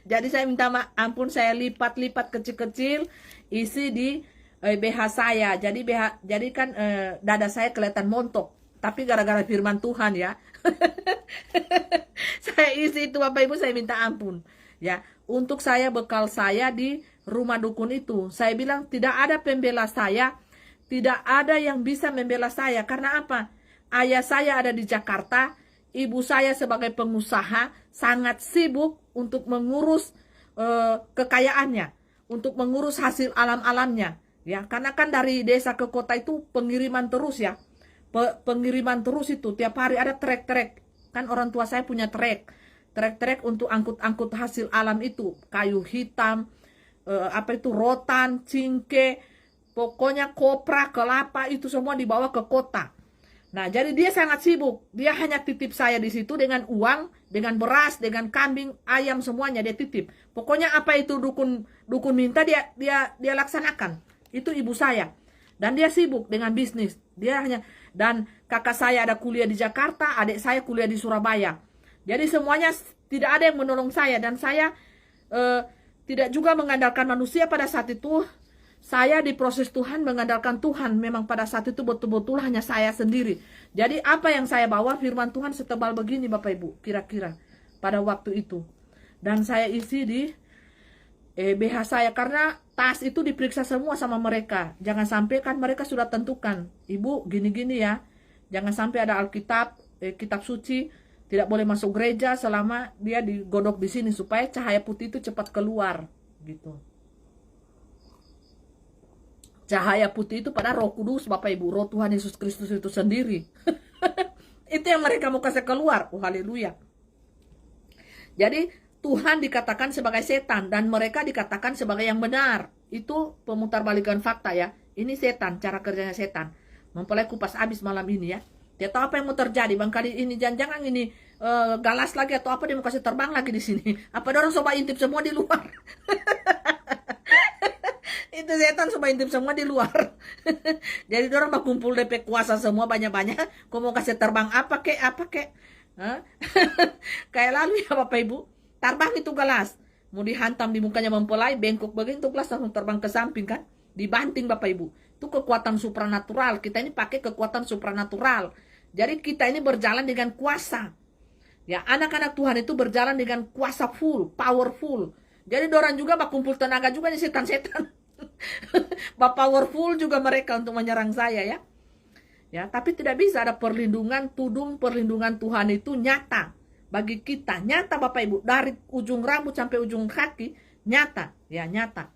Jadi saya minta ampun, saya lipat-lipat kecil-kecil, isi di BH saya. Jadi kan dada saya kelihatan montok. tapi gara-gara firman Tuhan ya. Saya isi itu Bapak Ibu, saya minta ampun. Ya, untuk saya bekal saya di rumah dukun itu. Saya bilang tidak ada pembela saya, tidak ada yang bisa membela saya. Karena apa? Ayah saya ada di Jakarta, ibu saya sebagai pengusaha sangat sibuk untuk mengurus kekayaannya, untuk mengurus hasil alam-alamnya. Ya, karena kan dari desa ke kota itu pengiriman terus ya. Pengiriman terus itu tiap hari ada trek-trek. Kan orang tua saya punya trek untuk angkut-angkut hasil alam itu, kayu hitam, rotan, cingke, pokoknya kopra, kelapa itu semua dibawa ke kota. Nah, jadi dia sangat sibuk. Dia hanya titip saya di situ dengan uang, dengan beras, dengan kambing, ayam semuanya dia titip. Pokoknya apa itu dukun minta dia laksanakan. Itu ibu saya. Dan dia sibuk dengan bisnis. Dan kakak saya ada kuliah di Jakarta, adik saya kuliah di Surabaya. Jadi semuanya tidak ada yang menolong saya, dan saya tidak juga mengandalkan manusia pada saat itu. Saya di proses Tuhan mengandalkan Tuhan. Memang pada saat itu betul-betul hanya saya sendiri. Jadi apa yang saya bawa firman Tuhan setebal begini Bapak Ibu, kira-kira pada waktu itu. Dan saya isi di BH saya, karena tas itu diperiksa semua sama mereka. Jangan sampai, kan mereka sudah tentukan, ibu gini-gini ya. Jangan sampai ada Alkitab, kitab suci, tidak boleh masuk gereja selama dia digodok di sini, supaya cahaya putih itu cepat keluar gitu. Cahaya putih itu pada Roh Kudus Bapak Ibu, Roh Tuhan Yesus Kristus itu sendiri. Itu yang mereka mau kasih keluar. Oh haleluya. Jadi Tuhan dikatakan sebagai setan dan mereka dikatakan sebagai yang benar. Itu pemutarbalikan fakta ya. Ini setan, cara kerjanya setan. Mempelai kupas habis malam ini ya. Dia tahu apa yang mau terjadi. Bang kali ini jangan ini galas lagi atau apa, dia mau kasih terbang lagi di sini. Apa dia orang coba intip semua di luar? Itu setan coba intip semua di luar. Jadi orang mau kumpul DP kuasa semua banyak-banyak. Kau mau kasih terbang apa kek? Kayak lalu ya Bapak Ibu. Terbang itu gelas. Mau dihantam di mukanya mempelai, bengkok begitu gelas langsung terbang ke samping kan. Dibanting Bapak Ibu. Itu kekuatan supranatural. Kita ini pakai kekuatan supranatural. Jadi kita ini berjalan dengan kuasa. Ya, anak-anak Tuhan itu berjalan dengan kuasa full, powerful. Jadi orang juga kumpul tenaga juga nih setan-setan. Powerful juga mereka untuk menyerang saya ya. Ya, tapi tidak bisa, ada perlindungan, perlindungan Tuhan itu nyata bagi kita. Nyata Bapak Ibu, dari ujung rambut sampai ujung kaki, nyata, ya nyata.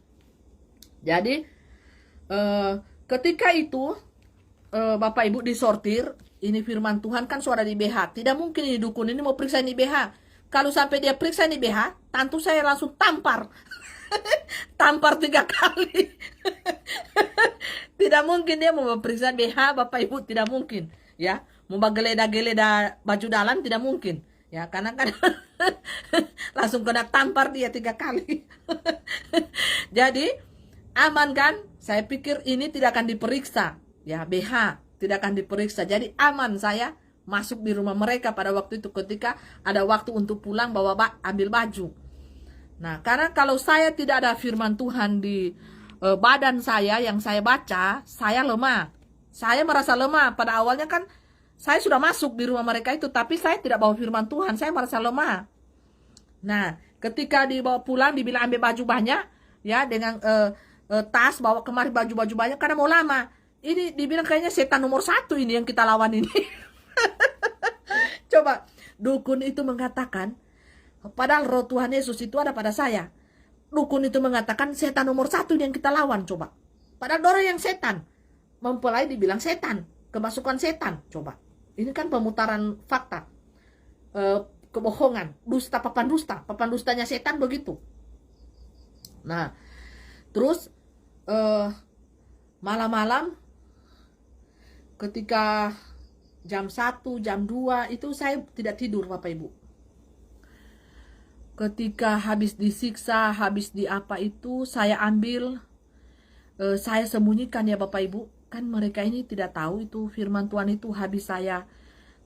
Jadi ketika itu Bapak Ibu disortir, ini firman Tuhan kan suara di BH. Tidak mungkin ini dukun ini mau periksa ini BH. Kalau sampai dia periksa ini BH, tentu saya langsung tampar. Tampar 3 kali. Tidak mungkin dia mau periksa BH Bapak Ibu, tidak mungkin. Ya, mau geleda-geleda baju dalam tidak mungkin. Ya, karena kan langsung kena tampar dia 3 kali. Jadi, aman kan? Saya pikir ini tidak akan diperiksa. Ya, BH tidak akan diperiksa. Jadi aman saya masuk di rumah mereka pada waktu itu ketika ada waktu untuk pulang bawa ambil baju. Nah, karena kalau saya tidak ada firman Tuhan di badan saya yang saya baca, saya lemah. Saya merasa lemah. Pada awalnya kan saya sudah masuk di rumah mereka itu, tapi saya tidak bawa firman Tuhan. Saya merasa lemah. Nah, ketika dibawa pulang dibilang ambil baju banyak, ya dengan tas bawa kemari baju-baju banyak karena mau lama. Ini dibilang kayaknya setan nomor 1 ini yang kita lawan ini. Coba, dukun itu mengatakan, padahal roh Tuhan Yesus itu ada pada saya. Dukun itu mengatakan setan nomor 1 ini yang kita lawan, coba. Padahal orang yang setan. Mempelai dibilang setan, kemasukan setan, coba. Ini kan pemutaran fakta. Kebohongan, dusta, papan dustanya setan begitu. Nah, terus malam-malam ketika jam 1, jam 2 itu saya tidak tidur Bapak Ibu. Ketika habis disiksa, habis di apa itu saya ambil, saya sembunyikan ya Bapak Ibu. Kan mereka ini tidak tahu itu firman Tuhan itu, habis saya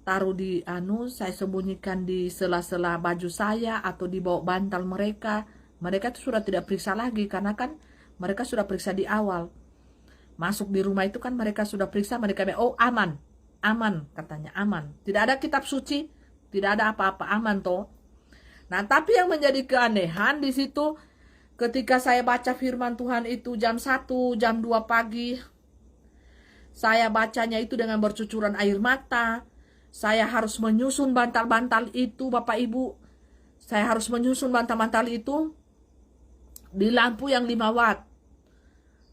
taruh di saya sembunyikan di sela-sela baju saya atau di bawah bantal mereka. Mereka itu sudah tidak periksa lagi karena kan mereka sudah periksa di awal. Masuk di rumah itu kan mereka sudah periksa, mereka bilang, oh aman. aman, katanya aman. Tidak ada kitab suci, tidak ada apa-apa, aman toh. Nah, tapi yang menjadi keanehan di situ ketika saya baca firman Tuhan itu jam 1, jam 2 pagi, saya bacanya itu dengan bercucuran air mata. Saya harus menyusun bantal-bantal itu, Bapak Ibu. Saya harus menyusun bantal-bantal itu di lampu yang 5 watt.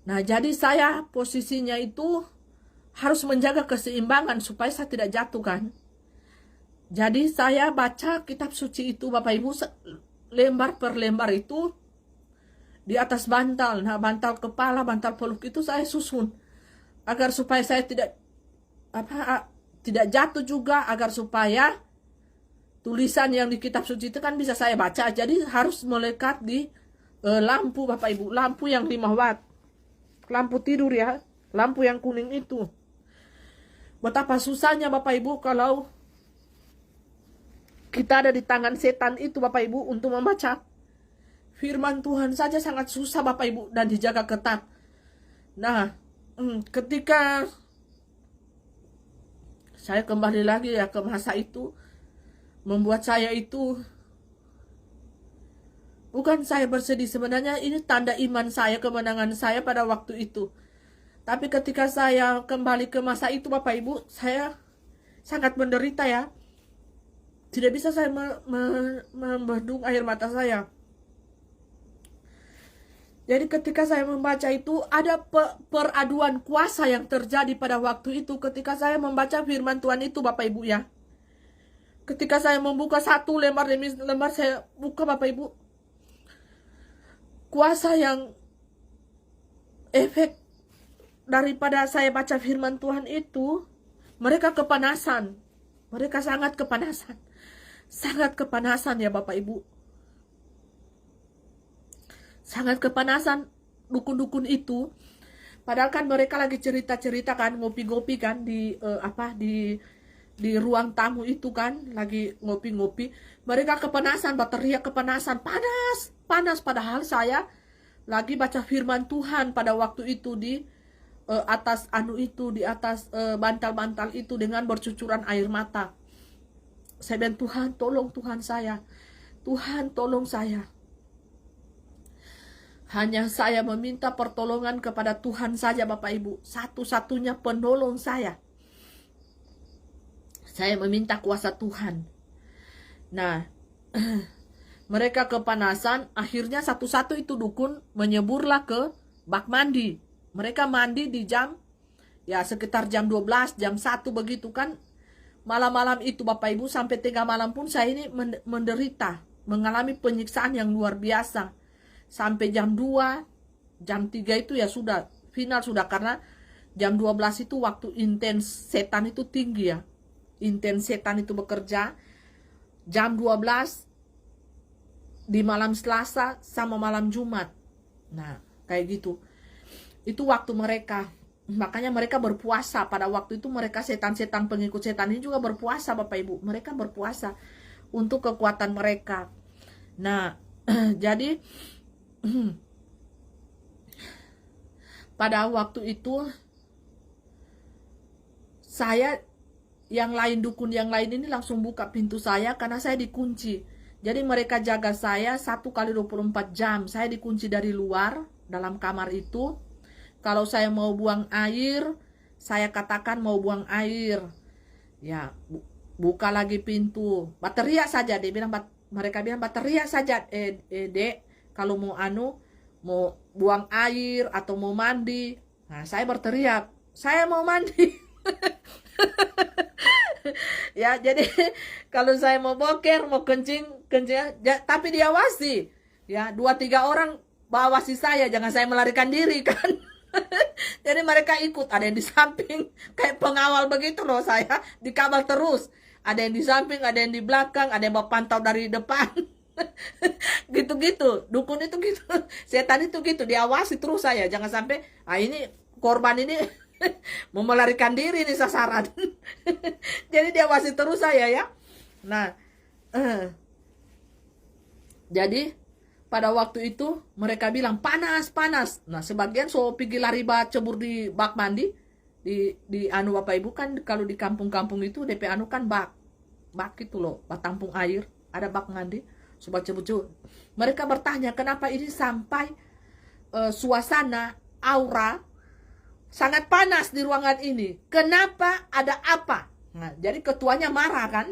Nah, jadi saya posisinya itu harus menjaga keseimbangan supaya saya tidak jatuh kan. Jadi saya baca kitab suci itu, Bapak Ibu, lembar per lembar itu di atas bantal. Nah, bantal kepala, bantal peluk itu saya susun agar supaya saya tidak jatuh juga, agar supaya tulisan yang di kitab suci itu kan bisa saya baca. Jadi harus melekat di lampu, Bapak Ibu, lampu yang 5 watt. Lampu tidur ya, lampu yang kuning itu. Betapa susahnya Bapak Ibu kalau kita ada di tangan setan itu, Bapak Ibu, untuk membaca firman Tuhan saja sangat susah, Bapak Ibu, dan dijaga ketat. Nah, ketika saya kembali lagi ya ke masa itu, membuat saya itu, bukan saya bersedih, sebenarnya ini tanda iman saya, kemenangan saya pada waktu itu. Tapi ketika saya kembali ke masa itu, Bapak Ibu, saya sangat menderita ya. Tidak bisa saya membendung air mata saya. Jadi ketika saya membaca itu, ada peraduan kuasa yang terjadi pada waktu itu ketika saya membaca firman Tuhan itu, Bapak Ibu ya. Ketika saya membuka satu lembar demi lembar, saya buka, Bapak Ibu, kuasa yang efek daripada saya baca firman Tuhan itu, mereka kepanasan. Mereka sangat kepanasan. Sangat kepanasan ya Bapak Ibu. Sangat kepanasan dukun-dukun itu. Padahal kan mereka lagi cerita-cerita kan, ngopi-ngopi kan di di ruang tamu itu kan, lagi ngopi-ngopi. Mereka kepanasan, berteriak kepanasan, panas, panas. Padahal saya lagi baca firman Tuhan pada waktu itu di atas di atas bantal-bantal itu dengan bercucuran air mata. Saya bilang, Tuhan tolong Tuhan saya. Tuhan tolong saya. Hanya saya meminta pertolongan kepada Tuhan saja Bapak Ibu. Satu-satunya penolong saya. Saya meminta kuasa Tuhan. Nah, mereka kepanasan. Akhirnya satu-satu itu dukun menyeburlah ke bak mandi. Mereka mandi di jam, ya sekitar jam 12, jam 1 begitu kan. Malam-malam itu Bapak Ibu, sampai tengah malam pun saya ini menderita. Mengalami penyiksaan yang luar biasa. Sampai jam 2, jam 3 itu ya sudah, final sudah. Karena jam 12 itu waktu intens setan itu tinggi ya. Intens setan itu bekerja. Jam 12 di malam Selasa sama malam Jumat. Nah, kayak gitu. Itu waktu mereka. Makanya mereka berpuasa. Pada waktu itu mereka setan-setan, pengikut setan ini juga berpuasa Bapak Ibu. Mereka berpuasa untuk kekuatan mereka. Nah, jadi pada waktu itu saya, yang lain, dukun yang lain ini langsung buka pintu saya karena saya dikunci. Jadi mereka jaga saya 1 kali 24 jam. Saya dikunci dari luar dalam kamar itu. Kalau saya mau buang air, saya katakan mau buang air. Ya, buka lagi pintu. Bateria saja, dia bilang, mereka bilang bateria saja, Dek, kalau mau mau buang air atau mau mandi. Nah, saya berteriak, saya mau mandi. Ya, jadi kalau saya mau boker, mau kencing ya, tapi diawasi. Ya, 2-3 orang bawasi saya, jangan saya melarikan diri kan. Jadi mereka ikut, ada yang di samping, kayak pengawal begitu loh, saya dikawal terus. Ada yang di samping, ada yang di belakang, ada yang bawa pantau dari depan. Gitu-gitu, dukun itu gitu, setan itu gitu, diawasi terus saya, jangan sampai ini korban ini mau melarikan diri nih sasaran. Jadi diawasi terus saya ya. Nah, jadi pada waktu itu mereka bilang panas, panas. Nah, sebagian so pergi lari cebur di bak mandi. di anu Bapak Ibu kan kalau di kampung-kampung itu DP anu kan bak itu loh, bak tampung air, ada bak mandi. Sobat cebucu, mereka bertanya kenapa ini sampai suasana aura sangat panas di ruangan ini, kenapa, ada apa? Nah, jadi ketuanya marah kan.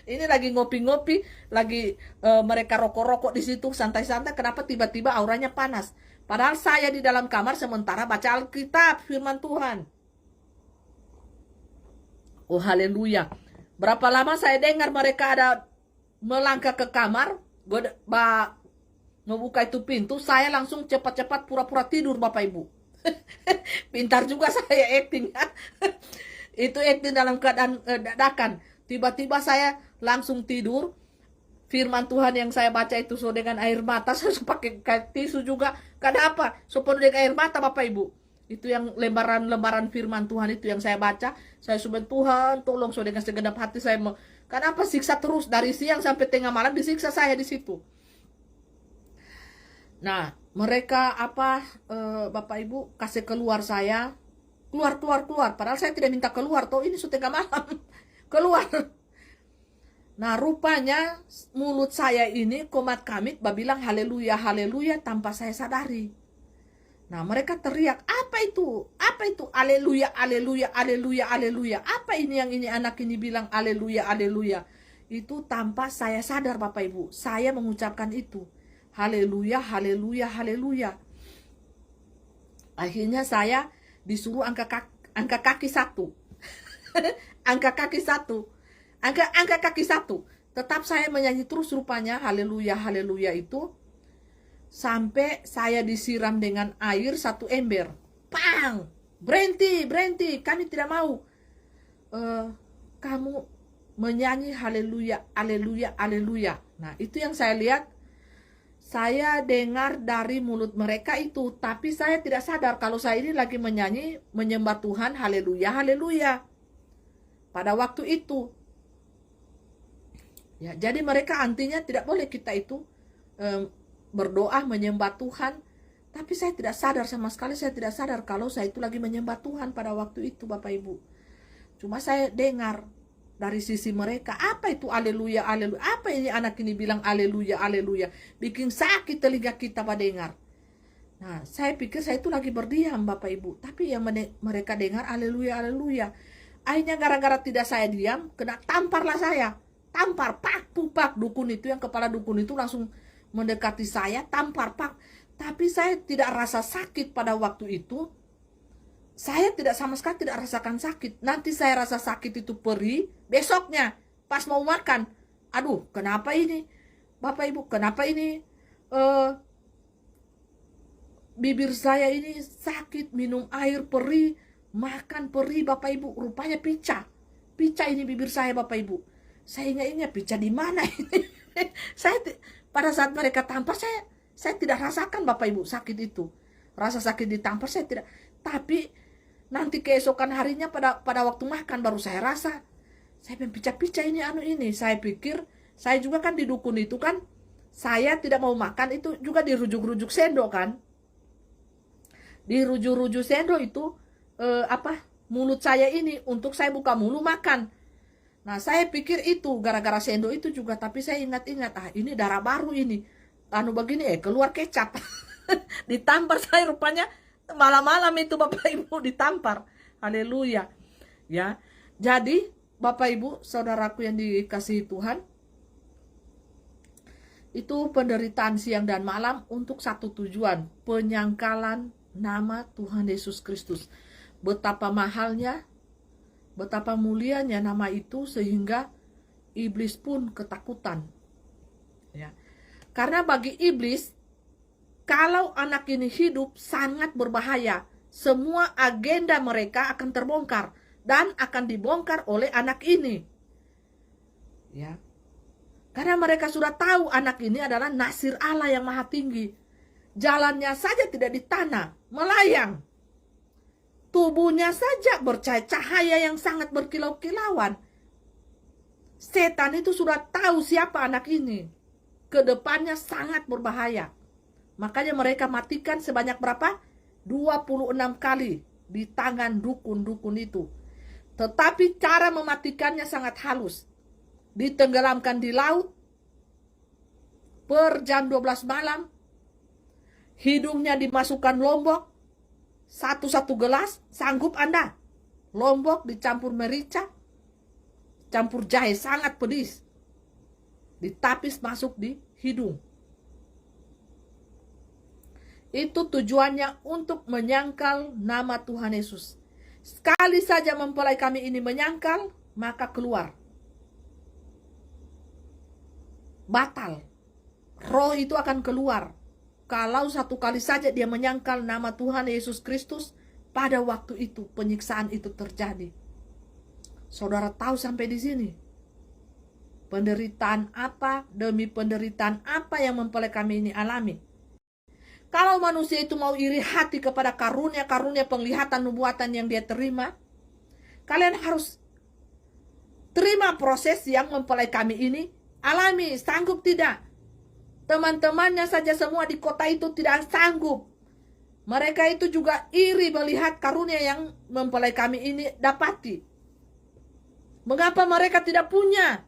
Ini lagi ngopi-ngopi, lagi mereka rokok-rokok di situ santai-santai, kenapa tiba-tiba auranya panas? Padahal saya di dalam kamar sementara baca Alkitab, firman Tuhan. Oh haleluya. Berapa lama saya dengar mereka ada melangkah ke kamar, membuka itu pintu, saya langsung cepat-cepat pura-pura tidur Bapak Ibu. Pintar juga saya acting. Itu acting dalam keadaan dadakan. Tiba-tiba saya langsung tidur. Firman Tuhan yang saya baca itu so dengan air mata, saya pakai tisu juga. Kenapa? So penuh dengan air mata Bapak Ibu. Itu yang lembaran-lembaran firman Tuhan itu yang saya baca. Saya sumpah Tuhan, tolong so dengan segenap hati saya kenapa siksa terus dari siang sampai tengah malam disiksa saya di situ. Nah, mereka Bapak Ibu kasih keluar saya. Keluar. Padahal saya tidak minta keluar. Toh ini sudah tengah malam. Keluar. Nah, rupanya mulut saya ini komat kamit bilang haleluya, haleluya tanpa saya sadari. Nah, mereka teriak, apa itu? Apa itu? Haleluya, haleluya, haleluya, haleluya. Apa ini yang ini anak ini bilang haleluya, haleluya? Itu tanpa saya sadar Bapak Ibu. Saya mengucapkan itu. Haleluya, haleluya, haleluya. Akhirnya saya disuruh angkat kaki satu. Angkat kaki satu. Angkat kaki satu. Tetap saya menyanyi terus rupanya haleluya, haleluya itu. Sampai saya disiram dengan air 1 ember. Pang! Berhenti, kami tidak mau. Kamu menyanyi haleluya, haleluya, haleluya. Nah, itu yang saya lihat. Saya dengar dari mulut mereka itu. Tapi saya tidak sadar kalau saya ini lagi menyanyi, menyembah Tuhan, haleluya, haleluya. Pada waktu itu. Ya, jadi mereka artinya tidak boleh kita itu berdoa menyembah Tuhan, tapi saya tidak sadar sama sekali, saya tidak sadar kalau saya itu lagi menyembah Tuhan pada waktu itu Bapak Ibu. Cuma saya dengar dari sisi mereka, apa itu haleluya, haleluya, apa ini anak ini bilang haleluya, haleluya, bikin sakit telinga kita pada dengar. Nah, saya pikir saya itu lagi berdiam Bapak Ibu, tapi yang mereka dengar haleluya, haleluya. Akhirnya gara-gara tidak saya diam, kena tamparlah saya, tampar, pak, dukun itu, yang kepala dukun itu langsung mendekati saya, tampar, pak. Tapi saya tidak rasa sakit pada waktu itu. Saya tidak sama sekali tidak rasakan sakit. Nanti saya rasa sakit itu perih besoknya pas mau makan. Aduh, kenapa ini? Bapak Ibu, kenapa ini bibir saya ini sakit, minum air perih, makan perih Bapak Ibu. Rupanya pica ini bibir saya Bapak Ibu. Saya ingat pica di mana ini? Pada saat mereka tampar saya tidak rasakan Bapak Ibu sakit itu. Rasa sakit ditampar saya tidak. Tapi nanti keesokan harinya pada waktu makan baru saya rasa. Saya pica-pica ini ini. Saya pikir, saya juga kan di dukun itu kan. Saya tidak mau makan itu juga dirujuk-rujuk sendok kan. Dirujuk-rujuk sendok itu mulut saya ini untuk saya buka mulut makan. Nah, saya pikir itu gara-gara sendok itu juga, tapi saya ingat-ingat, ini darah baru ini. Begini keluar kecap. Ditampar saya rupanya malam-malam itu Bapak Ibu ditampar. Haleluya. Ya. Jadi, Bapak Ibu, saudaraku yang dikasihi Tuhan, itu penderitaan siang dan malam untuk satu tujuan, penyangkalan nama Tuhan Yesus Kristus. Betapa mahalnya, betapa mulianya nama itu sehingga iblis pun ketakutan. Ya. Karena bagi iblis, kalau anak ini hidup sangat berbahaya. Semua agenda mereka akan terbongkar dan akan dibongkar oleh anak ini. Ya. Karena mereka sudah tahu anak ini adalah Nasir Allah yang Maha Tinggi. Jalannya saja tidak di tanah, melayang. Tubuhnya saja bercahaya yang sangat berkilau-kilauan. Setan itu sudah tahu siapa anak ini. Kedepannya sangat berbahaya. Makanya mereka matikan sebanyak berapa? 26 kali. di tangan dukun-dukun itu. Tetapi cara mematikannya sangat halus. Ditenggelamkan di laut per jam 12 malam. Hidungnya dimasukkan lombok. Satu-satu gelas, sanggup Anda? Lombok dicampur merica, campur jahe sangat pedis. Ditapis masuk di hidung. Itu tujuannya untuk menyangkal nama Tuhan Yesus. Sekali saja mempelai kami ini menyangkal, maka keluar. Batal. Roh itu akan keluar. Kalau satu kali saja dia menyangkal nama Tuhan Yesus Kristus, pada waktu itu penyiksaan itu terjadi. Saudara tahu sampai di sini. Penderitaan apa demi penderitaan apa yang mempelai kami ini alami. Kalau manusia itu mau iri hati kepada karunia-karunia penglihatan nubuatan yang dia terima, kalian harus terima proses yang mempelai kami ini alami. Sanggup tidak? Teman-temannya saja semua di kota itu tidak sanggup. Mereka itu juga iri melihat karunia yang mempelai kami ini dapati. Mengapa mereka tidak punya?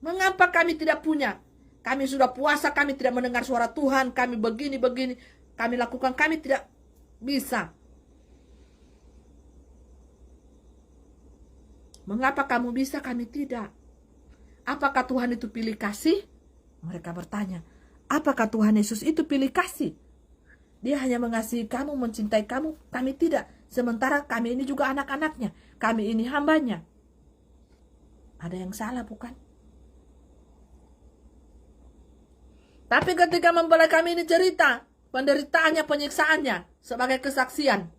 Mengapa kami tidak punya? Kami sudah puasa, kami tidak mendengar suara Tuhan, kami begini-begini, kami lakukan, kami tidak bisa. Mengapa kamu bisa, kami tidak? Apakah Tuhan itu pilih kasih? Mereka bertanya, apakah Tuhan Yesus itu pilih kasih? Dia hanya mengasihi kamu, mencintai kamu, kami tidak. Sementara kami ini juga anak-anaknya, kami ini hambanya. Ada yang salah bukan? Tapi ketika mempelai kami ini cerita penderitaannya, penyiksaannya sebagai kesaksian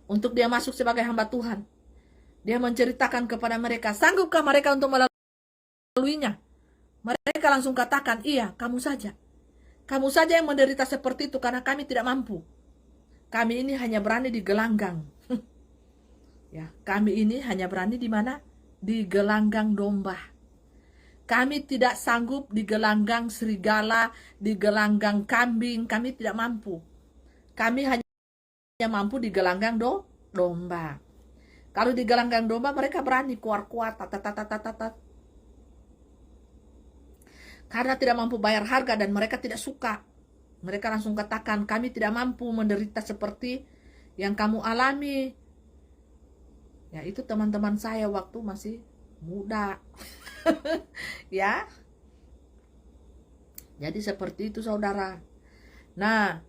untuk dia masuk sebagai hamba Tuhan, dia menceritakan kepada mereka, sanggupkah mereka untuk melaluinya? Mereka langsung katakan, iya, kamu saja. Kamu saja yang menderita seperti itu karena kami tidak mampu. Kami ini hanya berani di gelanggang. Ya, kami ini hanya berani di mana? Di gelanggang domba. Kami tidak sanggup di gelanggang serigala, di gelanggang kambing. Kami tidak mampu. Kami hanya mampu di gelanggang domba. Kalau di gelanggang domba mereka berani kuat-kuat, karena tidak mampu bayar harga dan mereka tidak suka. Mereka langsung katakan, kami tidak mampu menderita seperti yang kamu alami. Ya, itu teman-teman saya waktu masih muda. Ya. Jadi seperti itu saudara. Nah,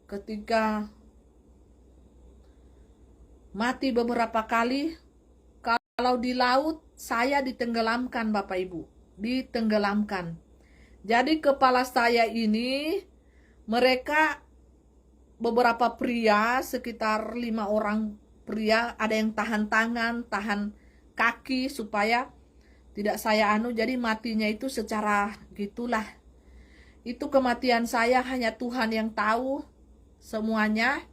ketika mati beberapa kali, kalau di laut saya ditenggelamkan Bapak Ibu. Ditenggelamkan. Jadi kepala saya ini, mereka beberapa pria, sekitar 5 orang pria, ada yang tahan tangan, tahan kaki supaya tidak saya jadi matinya itu secara gitulah. Itu kematian saya hanya Tuhan yang tahu semuanya.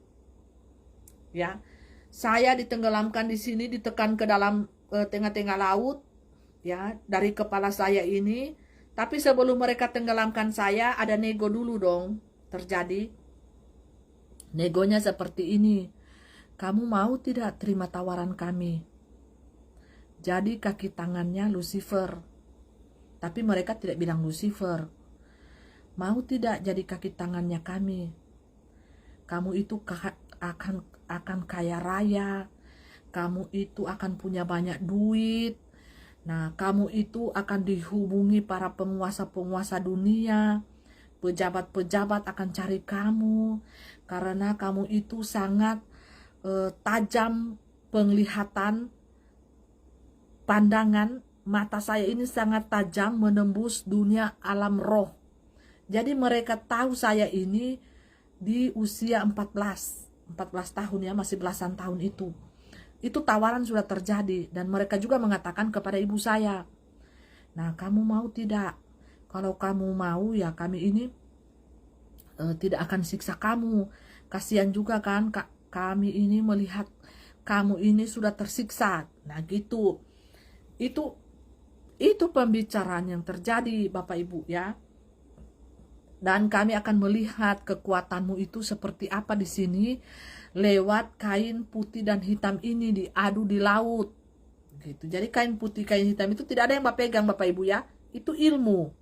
Ya. Saya ditenggelamkan di sini, ditekan ke dalam tengah-tengah laut, ya, dari kepala saya ini. Tapi sebelum mereka tenggelamkan saya, ada nego dulu dong terjadi. Negonya seperti ini. Kamu mau tidak terima tawaran kami? Jadi kaki tangannya Lucifer. Tapi mereka tidak bilang Lucifer. Mau tidak jadi kaki tangannya kami? Kamu itu akan kaya raya. Kamu itu akan punya banyak duit. Nah, kamu itu akan dihubungi para penguasa-penguasa dunia. Pejabat-pejabat akan cari kamu. Karena kamu itu sangat tajam penglihatan, pandangan. Mata saya ini sangat tajam menembus dunia alam roh. Jadi mereka tahu saya ini di usia 14 tahun ya, masih belasan tahun itu. Itu tawaran sudah terjadi dan mereka juga mengatakan kepada ibu saya, nah kamu mau tidak? Kalau kamu mau ya kami ini tidak akan siksa kamu. Kasihan juga kan kami ini melihat kamu ini sudah tersiksa. Nah gitu. Itu pembicaraan yang terjadi Bapak Ibu ya. Dan kami akan melihat kekuatanmu itu seperti apa di sini lewat kain putih dan hitam ini diadu di laut. Gitu. Jadi kain putih, kain hitam itu tidak ada yang Bapak pegang Bapak Ibu ya. Itu ilmu.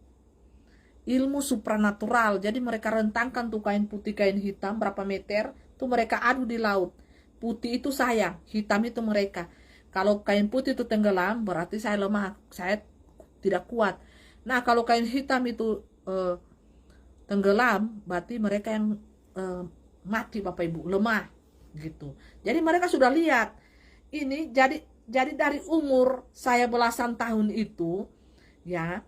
Ilmu supranatural. Jadi mereka rentangkan tuh kain putih, kain hitam berapa meter, tuh mereka adu di laut. Putih itu saya, hitam itu mereka. Kalau kain putih itu tenggelam, berarti saya lemah, saya tidak kuat. Nah, kalau kain hitam itu tenggelam, berarti mereka yang mati Bapak Ibu, lemah gitu. Jadi mereka sudah lihat. Ini jadi dari umur saya belasan tahun itu, ya,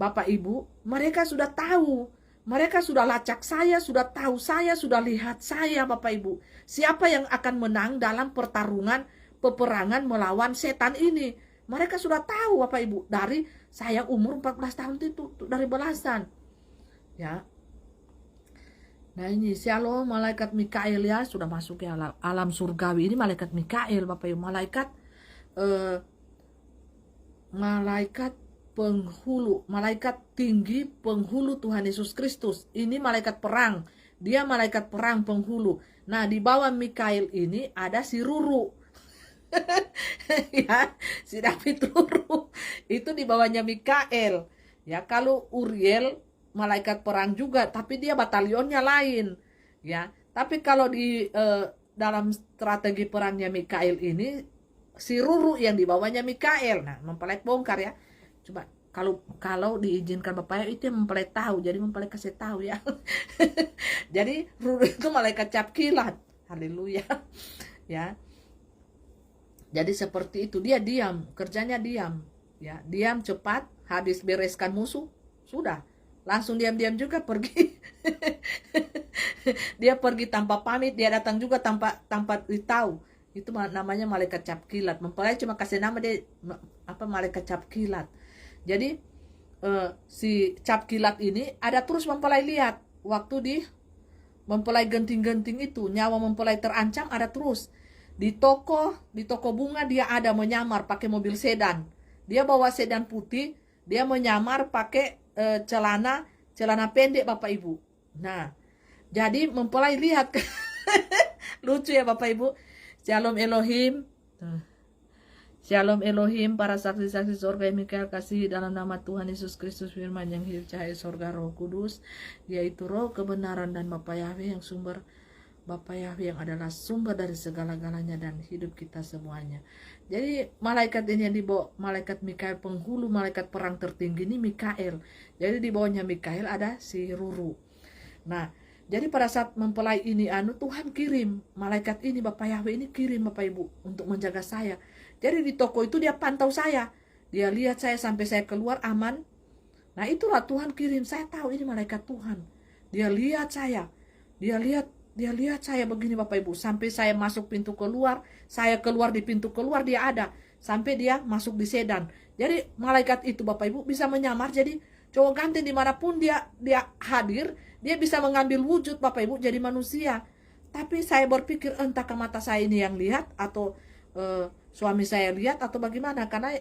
Bapak Ibu, mereka sudah tahu. Mereka sudah lacak saya, sudah tahu saya, sudah lihat saya, Bapak Ibu. Siapa yang akan menang dalam peperangan melawan setan ini. Mereka sudah tahu, Bapak Ibu. Dari saya umur 14 tahun itu, dari belasan. Ya. Nah ini, shalom malaikat Mikael ya, sudah masuk ya alam surgawi. Ini malaikat Mikael, Bapak Ibu. Malaikat penghulu, malaikat tinggi penghulu Tuhan Yesus Kristus. Ini malaikat perang. Dia malaikat perang penghulu. Nah, di bawah Mikael ini ada si Ruru. Ya, si David Ruru. Itu di bawahnya Mikael. Ya, kalau Uriel malaikat perang juga, tapi dia batalionnya lain. Ya, tapi kalau di dalam strategi perangnya Mikael ini si Ruru yang di bawahnya Mikael. Nah, mempelai bongkar ya. Coba kalau diizinkan Bapak itu yang mempelai tahu, jadi mempelai kasih tahu ya. Jadi Ruru itu malaikat cap kilat. Haleluya. Ya. Jadi seperti itu, dia diam, kerjanya diam. Ya, diam cepat, habis bereskan musuh, sudah. Langsung diam-diam juga pergi. Dia pergi tanpa pamit, dia datang juga tanpa tahu. Itu namanya malaikat cap kilat. Mempelai cuma kasih nama dia malaikat cap kilat. Jadi si cap kilat ini ada terus mempelai lihat waktu di mempelai genting-genting itu, nyawa mempelai terancam ada terus. Di toko bunga dia ada menyamar pakai mobil sedan. Dia bawa sedan putih, dia menyamar pakai celana pendek Bapak Ibu. Nah, jadi mempelai lihat. Lucu ya Bapak Ibu. Shalom Elohim. Shalom Elohim, para saksi-saksi sorga yang Mikael kasih dalam nama Tuhan Yesus Kristus firman yang hidup cahaya sorga Roh Kudus, yaitu roh kebenaran dan Bapa Yahweh yang sumber, Bapa Yahweh yang adalah sumber dari segala-galanya dan hidup kita semuanya. Jadi malaikat ini yang dibawa malaikat Mikael penghulu, malaikat perang tertinggi ini Mikael. Jadi di bawahnya Mikael ada si Ruru. Nah, jadi pada saat mempelai ini Tuhan kirim malaikat ini, Bapak Yahweh ini kirim Bapak Ibu untuk menjaga saya. Jadi di toko itu dia pantau saya. Dia lihat saya sampai saya keluar aman. Nah itulah Tuhan kirim. Saya tahu ini malaikat Tuhan. Dia lihat saya. Dia lihat saya begini Bapak Ibu. Sampai saya masuk pintu keluar. Saya keluar di pintu keluar dia ada. Sampai dia masuk di sedan. Jadi malaikat itu Bapak Ibu bisa menyamar. Jadi cowok ganteng dimanapun dia hadir. Dia bisa mengambil wujud Bapak Ibu jadi manusia. Tapi saya berpikir entah mata saya ini yang lihat atau suami saya lihat atau bagaimana, karena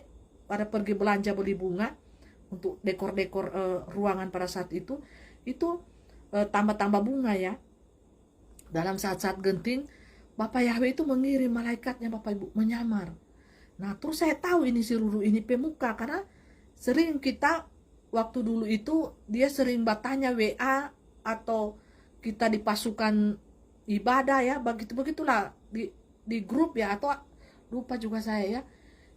pada pergi belanja beli bunga untuk dekor-dekor ruangan pada saat itu tambah-tambah bunga ya. Dalam saat-saat genting Bapak Yahweh itu mengirim malaikatnya Bapak Ibu menyamar. Nah terus saya tahu ini si Ruru ini pemuka, karena sering kita waktu dulu itu dia sering bertanya WA atau kita di pasukan ibadah ya, begitulah di grup ya, atau lupa juga saya ya.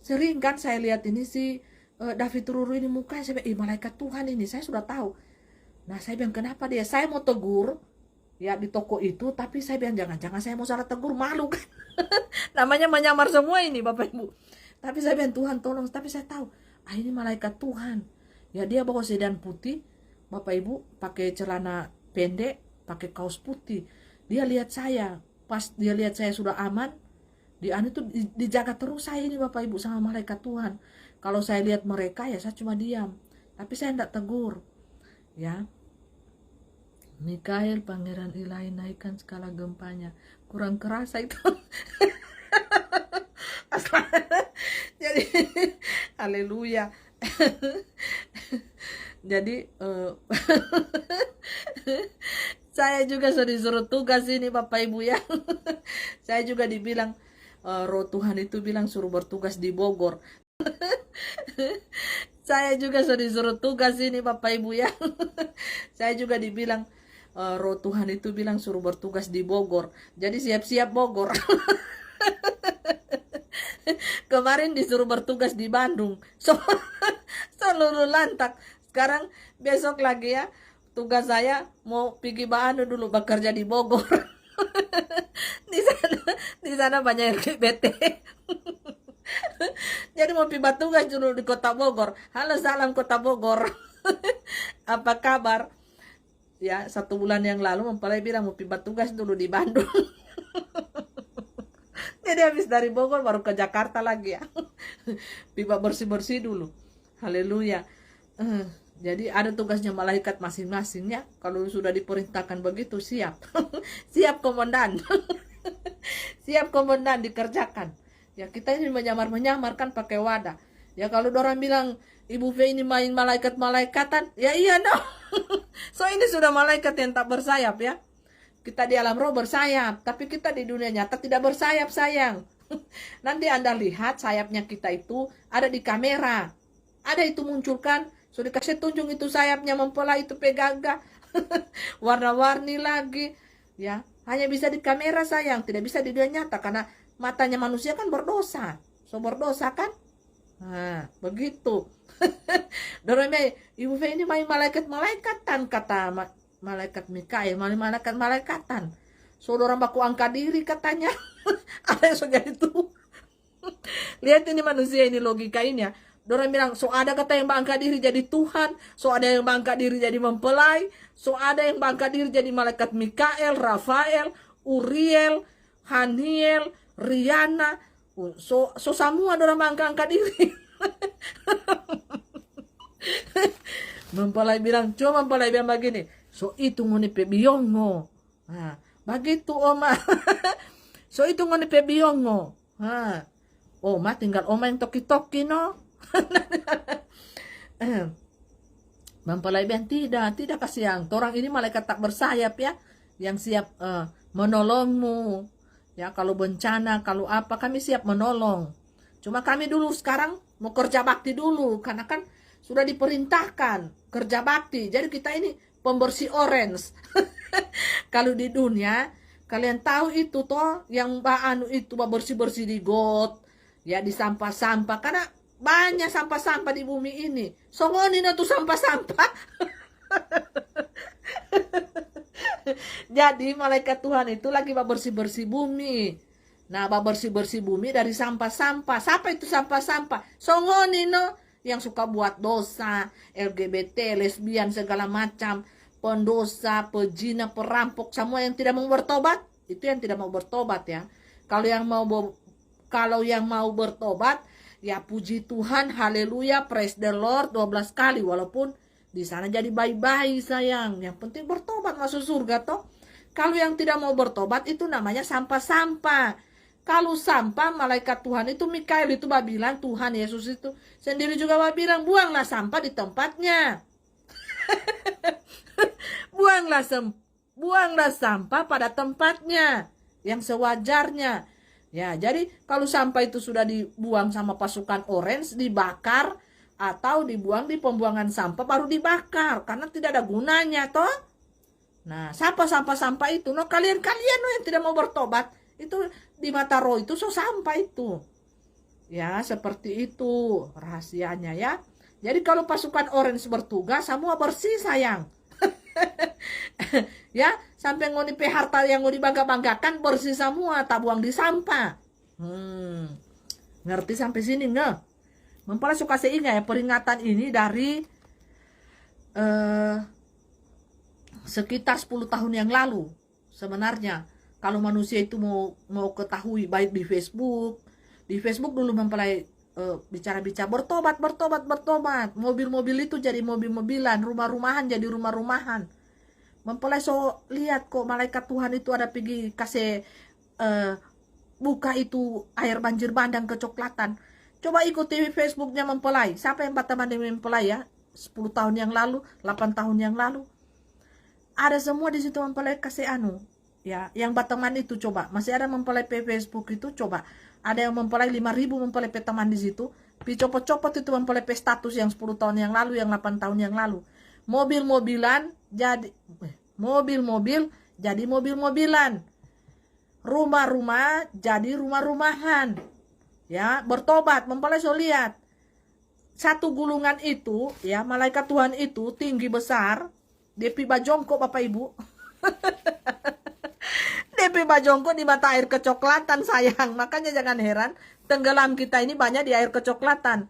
Sering kan saya lihat ini si David Ruru ini mukanya, saya bilang, malaikat Tuhan ini, saya sudah tahu. Nah saya bilang kenapa dia, saya mau tegur ya di toko itu, tapi saya bilang jangan saya mau salah tegur, malu kan. Namanya menyamar semua ini Bapak Ibu. Tapi saya bilang Tuhan tolong, tapi saya tahu ini malaikat Tuhan. Ya dia bawa sedan putih Bapak Ibu, pakai celana pendek, pakai kaos putih. Dia lihat saya, pas dia lihat saya sudah aman, itu dijaga terus saya ini Bapak Ibu sama malaikat Tuhan. Kalau saya lihat mereka ya saya cuma diam, tapi saya tidak tegur ya. Mikael pangeran ilahi naikkan skala gempanya, kurang kerasa itu. Jadi haleluya. Jadi saya juga sudah disuruh tugas ini Bapak Ibu ya. Saya juga dibilang roh Tuhan itu bilang suruh bertugas di Bogor. Saya juga sudah disuruh tugas ini Bapak Ibu ya. Saya juga dibilang roh Tuhan itu bilang suruh bertugas di Bogor. Jadi siap-siap Bogor. Kemarin disuruh bertugas di Bandung. Seluruh lantak. Sekarang besok lagi ya. Tugas saya mau pergi Bandung dulu bekerja di Bogor. di sana banyak LGBT. Jadi mau pergi tugas dulu di Kota Bogor. Halo, salam Kota Bogor. Apa kabar? Ya, 1 bulan yang lalu mempelai bilang mau pergi tugas dulu di Bandung. Jadi habis dari Bogor baru ke Jakarta lagi ya. Piba bersih-bersih dulu. Haleluya. Jadi ada tugasnya malaikat masing-masing ya. Kalau sudah diperintahkan begitu siap. Siap komandan. Siap komandan dikerjakan. Ya kita ini menyamar-menyamar kan pakai wadah. Ya kalau orang bilang Ibu V ini main malaikat-malaikatan, ya iya dong. So ini sudah malaikat yang tak bersayap ya. Kita di alam roh bersayap, tapi kita di dunia nyata tidak bersayap sayang. Nanti Anda lihat sayapnya kita itu ada di kamera. Ada itu munculkan, sudah kasih tunjuk itu sayapnya mempelai itu pegagah. Warna-warni lagi. Ya, hanya bisa di kamera sayang, tidak bisa di dunia nyata karena matanya manusia kan berdosa. So berdosa kan? Nah, begitu. Dorongnya Ibu V ini main malaikat-malaikatan kata malaikat Mikael, malaikat-malaikatan. Saudara baku angkat diri katanya. Ada yang sudah itu. Lihat ini manusia ini logika ini ya. Dorang bilang, so ada kata yang bangkat diri jadi Tuhan, so ada yang bangkat diri jadi mempelai, so ada yang bangkat diri jadi malaikat Mikael, Rafael, Uriel, Haniel, Riana. So semua dorang bangkat diri. Mempelai bilang, coba mempelai bilang begini, so itu ngoni pebiongo. Nah, begitu Oma. So itu ngoni pebiongo. Nah, Oma tinggal Oma yang toki-toki no. Mempelai bilang tidak kasihan. Orang ini malaikat tak bersayap ya, yang siap menolongmu. Ya kalau bencana, kalau apa kami siap menolong. Cuma kami dulu sekarang mau kerja bakti dulu karena kan sudah diperintahkan kerja bakti. Jadi kita ini pembersih orange. Kalau di dunia kalian tahu itu toh yang anu itu bersih-bersih di got, ya di sampah-sampah karena banyak sampah-sampah di bumi ini. Songonin tuh sampah-sampah. Jadi malaikat Tuhan itu lagi bersih-bersih bumi. Nah, bersih-bersih bumi dari sampah-sampah. Siapa itu sampah-sampah? Songonin yang suka buat dosa, LGBT, lesbian, segala macam, pendosa, pezina, perampok, semua yang tidak mau bertobat, itu yang tidak mau bertobat ya. Kalau yang mau bertobat, ya puji Tuhan, haleluya, praise the Lord 12 kali walaupun di sana jadi bayi-bayi sayang. Yang penting bertobat masuk surga toh. Kalau yang tidak mau bertobat itu namanya sampah-sampah. Kalau sampah malaikat Tuhan itu Mikael itu bilang Tuhan Yesus itu sendiri juga bilang buanglah sampah di tempatnya. buanglah sampah pada tempatnya yang sewajarnya. Ya, jadi kalau sampah itu sudah dibuang sama pasukan orange, dibakar atau dibuang di pembuangan sampah baru dibakar karena tidak ada gunanya toh. Nah, sampah-sampah itu kalian yang tidak mau bertobat itu di mata roh itu sampah itu. Ya, seperti itu rahasianya ya. Jadi kalau pasukan orange bertugas semua bersih sayang. Ya, sampai ngoni harta yang ngoni bangga-banggakan bersih semua, tak buang di sampah. Ngerti sampai sini nggak? Mempelai suka seingat ya peringatan ini dari sekitar 10 tahun yang lalu. Sebenarnya kalau manusia itu mau ketahui baik di Facebook dulu mempelai bicara-bicara bertobat. Mobil-mobil itu jadi mobil-mobilan, rumah-rumahan jadi rumah-rumahan. Mempelai so lihat kok malaikat Tuhan itu ada pergi kasih buka itu air banjir bandang kecoklatan. Coba ikuti Facebooknya mempelai. Siapa yang teman dengan mempelai ya? 10 tahun yang lalu, 8 tahun yang lalu. Ada semua di situ mempelai kasih anu. Ya, yang teman itu coba. Masih ada mempelai Facebook itu coba. Ada yang mempelai 5.000 mempelai teman di situ. Pi copot-copot itu mempelai status yang 10 tahun yang lalu, yang 8 tahun yang lalu. Mobil-mobilan jadi mobil-mobil jadi mobil-mobilan. Rumah-rumah jadi rumah-rumahan. Ya, bertobat, mempelai so lihat. Satu gulungan itu, ya, malaikat Tuhan itu tinggi besar. Depi bajongko Bapak Ibu. Depi bajongko di mata air kecoklatan sayang. Makanya jangan heran tenggelam kita ini banyak di air kecoklatan.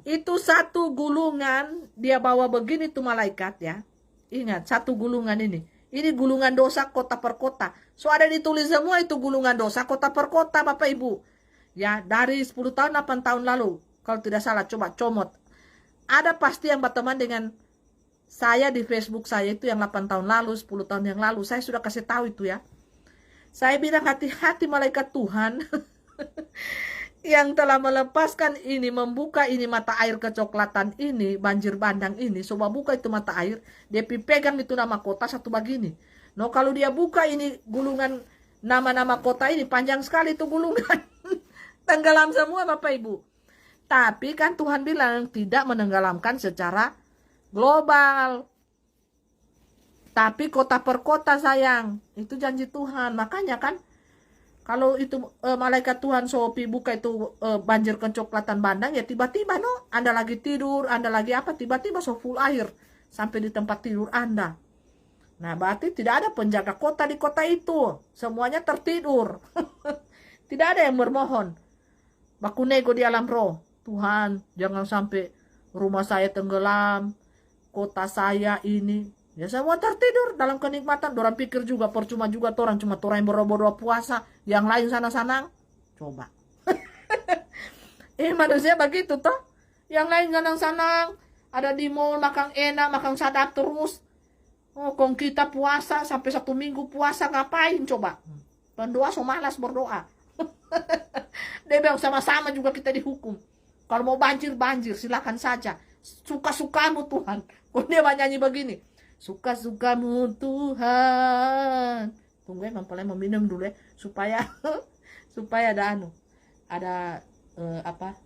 Itu satu gulungan dia bawa begini tuh malaikat ya. Ingat satu gulungan ini. Ini gulungan dosa kota per kota. So ada ditulis semua itu gulungan dosa kota per kota Bapak Ibu. Ya dari 10 tahun 8 tahun lalu. Kalau tidak salah coba comot. Ada pasti yang berteman dengan saya di Facebook saya itu yang 8 tahun lalu, 10 tahun yang lalu. Saya sudah kasih tahu itu ya. Saya bilang hati-hati malaikat Tuhan. Yang telah melepaskan ini, membuka ini mata air kecoklatan ini, banjir bandang ini, coba buka itu mata air, dia pegang itu nama kota satu begini. No kalau dia buka ini gulungan nama-nama kota ini, panjang sekali itu gulungan. Tenggelam semua Bapak Ibu. Tapi kan Tuhan bilang tidak menenggelamkan secara global. Tapi kota per kota sayang, itu janji Tuhan. Makanya kan, kalau itu malaikat Tuhan Sopi buka itu banjir kecoklatan bandang ya tiba-tiba no Anda lagi tidur, Anda lagi apa tiba-tiba so full air sampai di tempat tidur Anda. Nah, berarti tidak ada penjaga kota di kota itu. Semuanya tertidur. Tidak ada yang bermohon. Baku nego di alam roh. Tuhan, jangan sampai rumah saya tenggelam, kota saya ini. Ya semua tertidur dalam kenikmatan. Dorang pikir juga percuma juga orang cuma orang yang berdoa puasa, yang lain sana-sana. Coba. Manusia begitu toh. Yang lain senang-senang, ada di mall makan enak, makan sadap terus. Oh, kong kita puasa sampai 1 minggu puasa ngapain coba? Pendoa so malas berdoa. Dia bilang sama-sama juga kita dihukum. Kalau mau banjir silakan saja. Suka-sukamu Tuhan. Kok dia nyanyi begini? Suka-sukamu Tuhan. Tunggu ya, mempelai mau minum dulu ya, supaya supaya ada apa?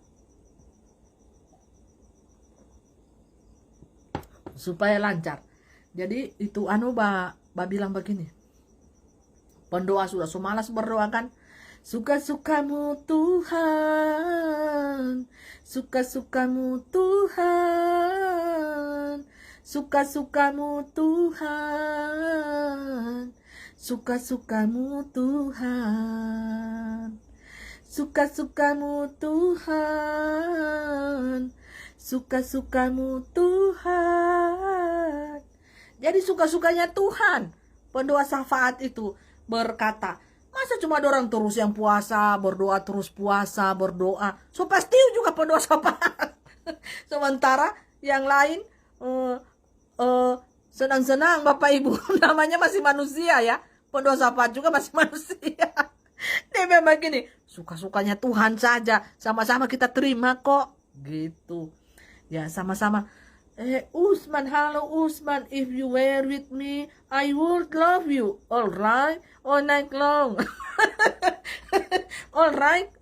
Supaya lancar. Jadi itu ba bilang begini. Pendoa sudah semalas berdoa kan? Suka-sukamu Tuhan. Suka-sukamu Tuhan. Suka-sukamu Tuhan. Suka-sukamu Tuhan. Suka-sukamu Tuhan. Suka-sukamu Tuhan. Jadi suka-sukanya Tuhan. Pendoa syafaat itu berkata, masa cuma ada orang terus yang puasa, berdoa terus puasa, berdoa. So pasti juga pendoa syafaat. Sementara yang lain senang-senang Bapak Ibu. Namanya masih manusia ya. Pendoa syafaat juga masih manusia. Dia memang gini, suka-sukanya Tuhan saja. Sama-sama kita terima kok. Gitu. Ya sama-sama. Usman, halo Usman. If you were with me, I would love you. Alright, all night long. Alright.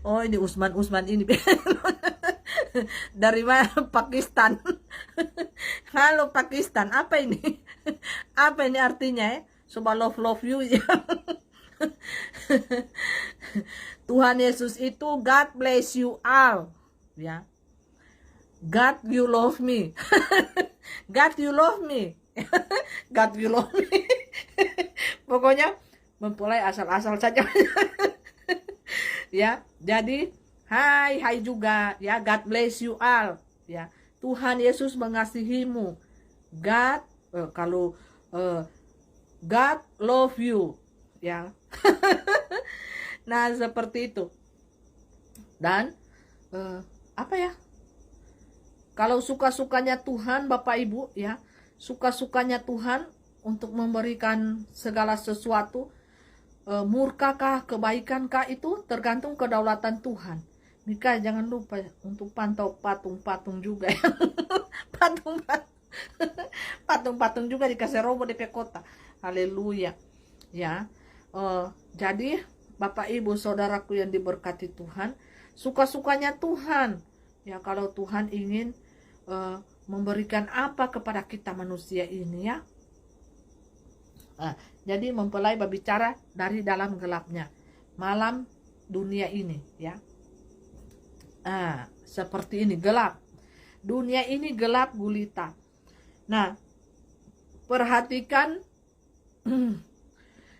Oh ini Usman ini. Dari mana? Pakistan. Halo Pakistan. Apa ini? Apa ini artinya ya? Coba love you ya. Tuhan Yesus itu God bless you all. Ya. God you love me. God you love me. God you love me. Pokoknya mempelai asal-asal saja. Ya, jadi hai juga ya, God bless you all ya. Tuhan Yesus mengasihimu. God God love you ya. Nah, seperti itu. Dan apa ya? Kalau suka-sukanya Tuhan Bapak Ibu ya, suka-sukanya Tuhan untuk memberikan segala sesuatu, murkakah, kebaikankah itu tergantung kedaulatan Tuhan. Mikael jangan lupa untuk pantau patung-patung juga ya. Patung-patung juga dikasih robo di kota. Haleluya. Ya. Jadi Bapak Ibu saudaraku yang diberkati Tuhan, suka-sukanya Tuhan. Ya, kalau Tuhan ingin memberikan apa kepada kita manusia ini ya. Jadi mempelai berbicara dari dalam gelapnya malam dunia ini ya. Seperti ini, gelap. Dunia ini gelap gulita. Nah, perhatikan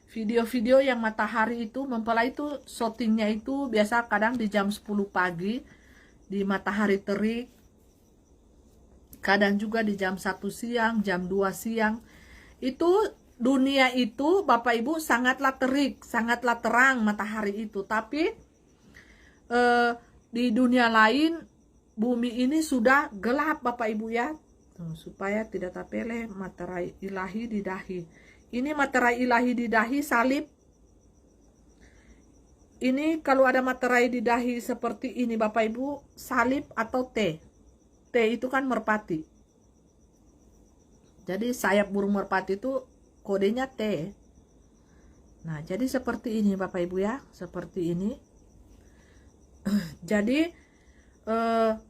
video-video yang matahari itu, mempelai itu syutingnya itu biasa kadang di jam 10 pagi di matahari terik, kadang juga di jam 1 siang, jam 2 siang. Itu dunia itu Bapak Ibu sangatlah terik, sangatlah terang matahari itu. Tapi di dunia lain bumi ini sudah gelap Bapak Ibu ya. Supaya tidak terpeleh materai ilahi di dahi. Ini materai ilahi di dahi salib. Ini kalau ada materai di dahi seperti ini Bapak Ibu, salib atau T. T itu kan merpati. Jadi sayap burung merpati itu kodenya T. Nah, jadi seperti ini Bapak Ibu ya, seperti ini. Jadi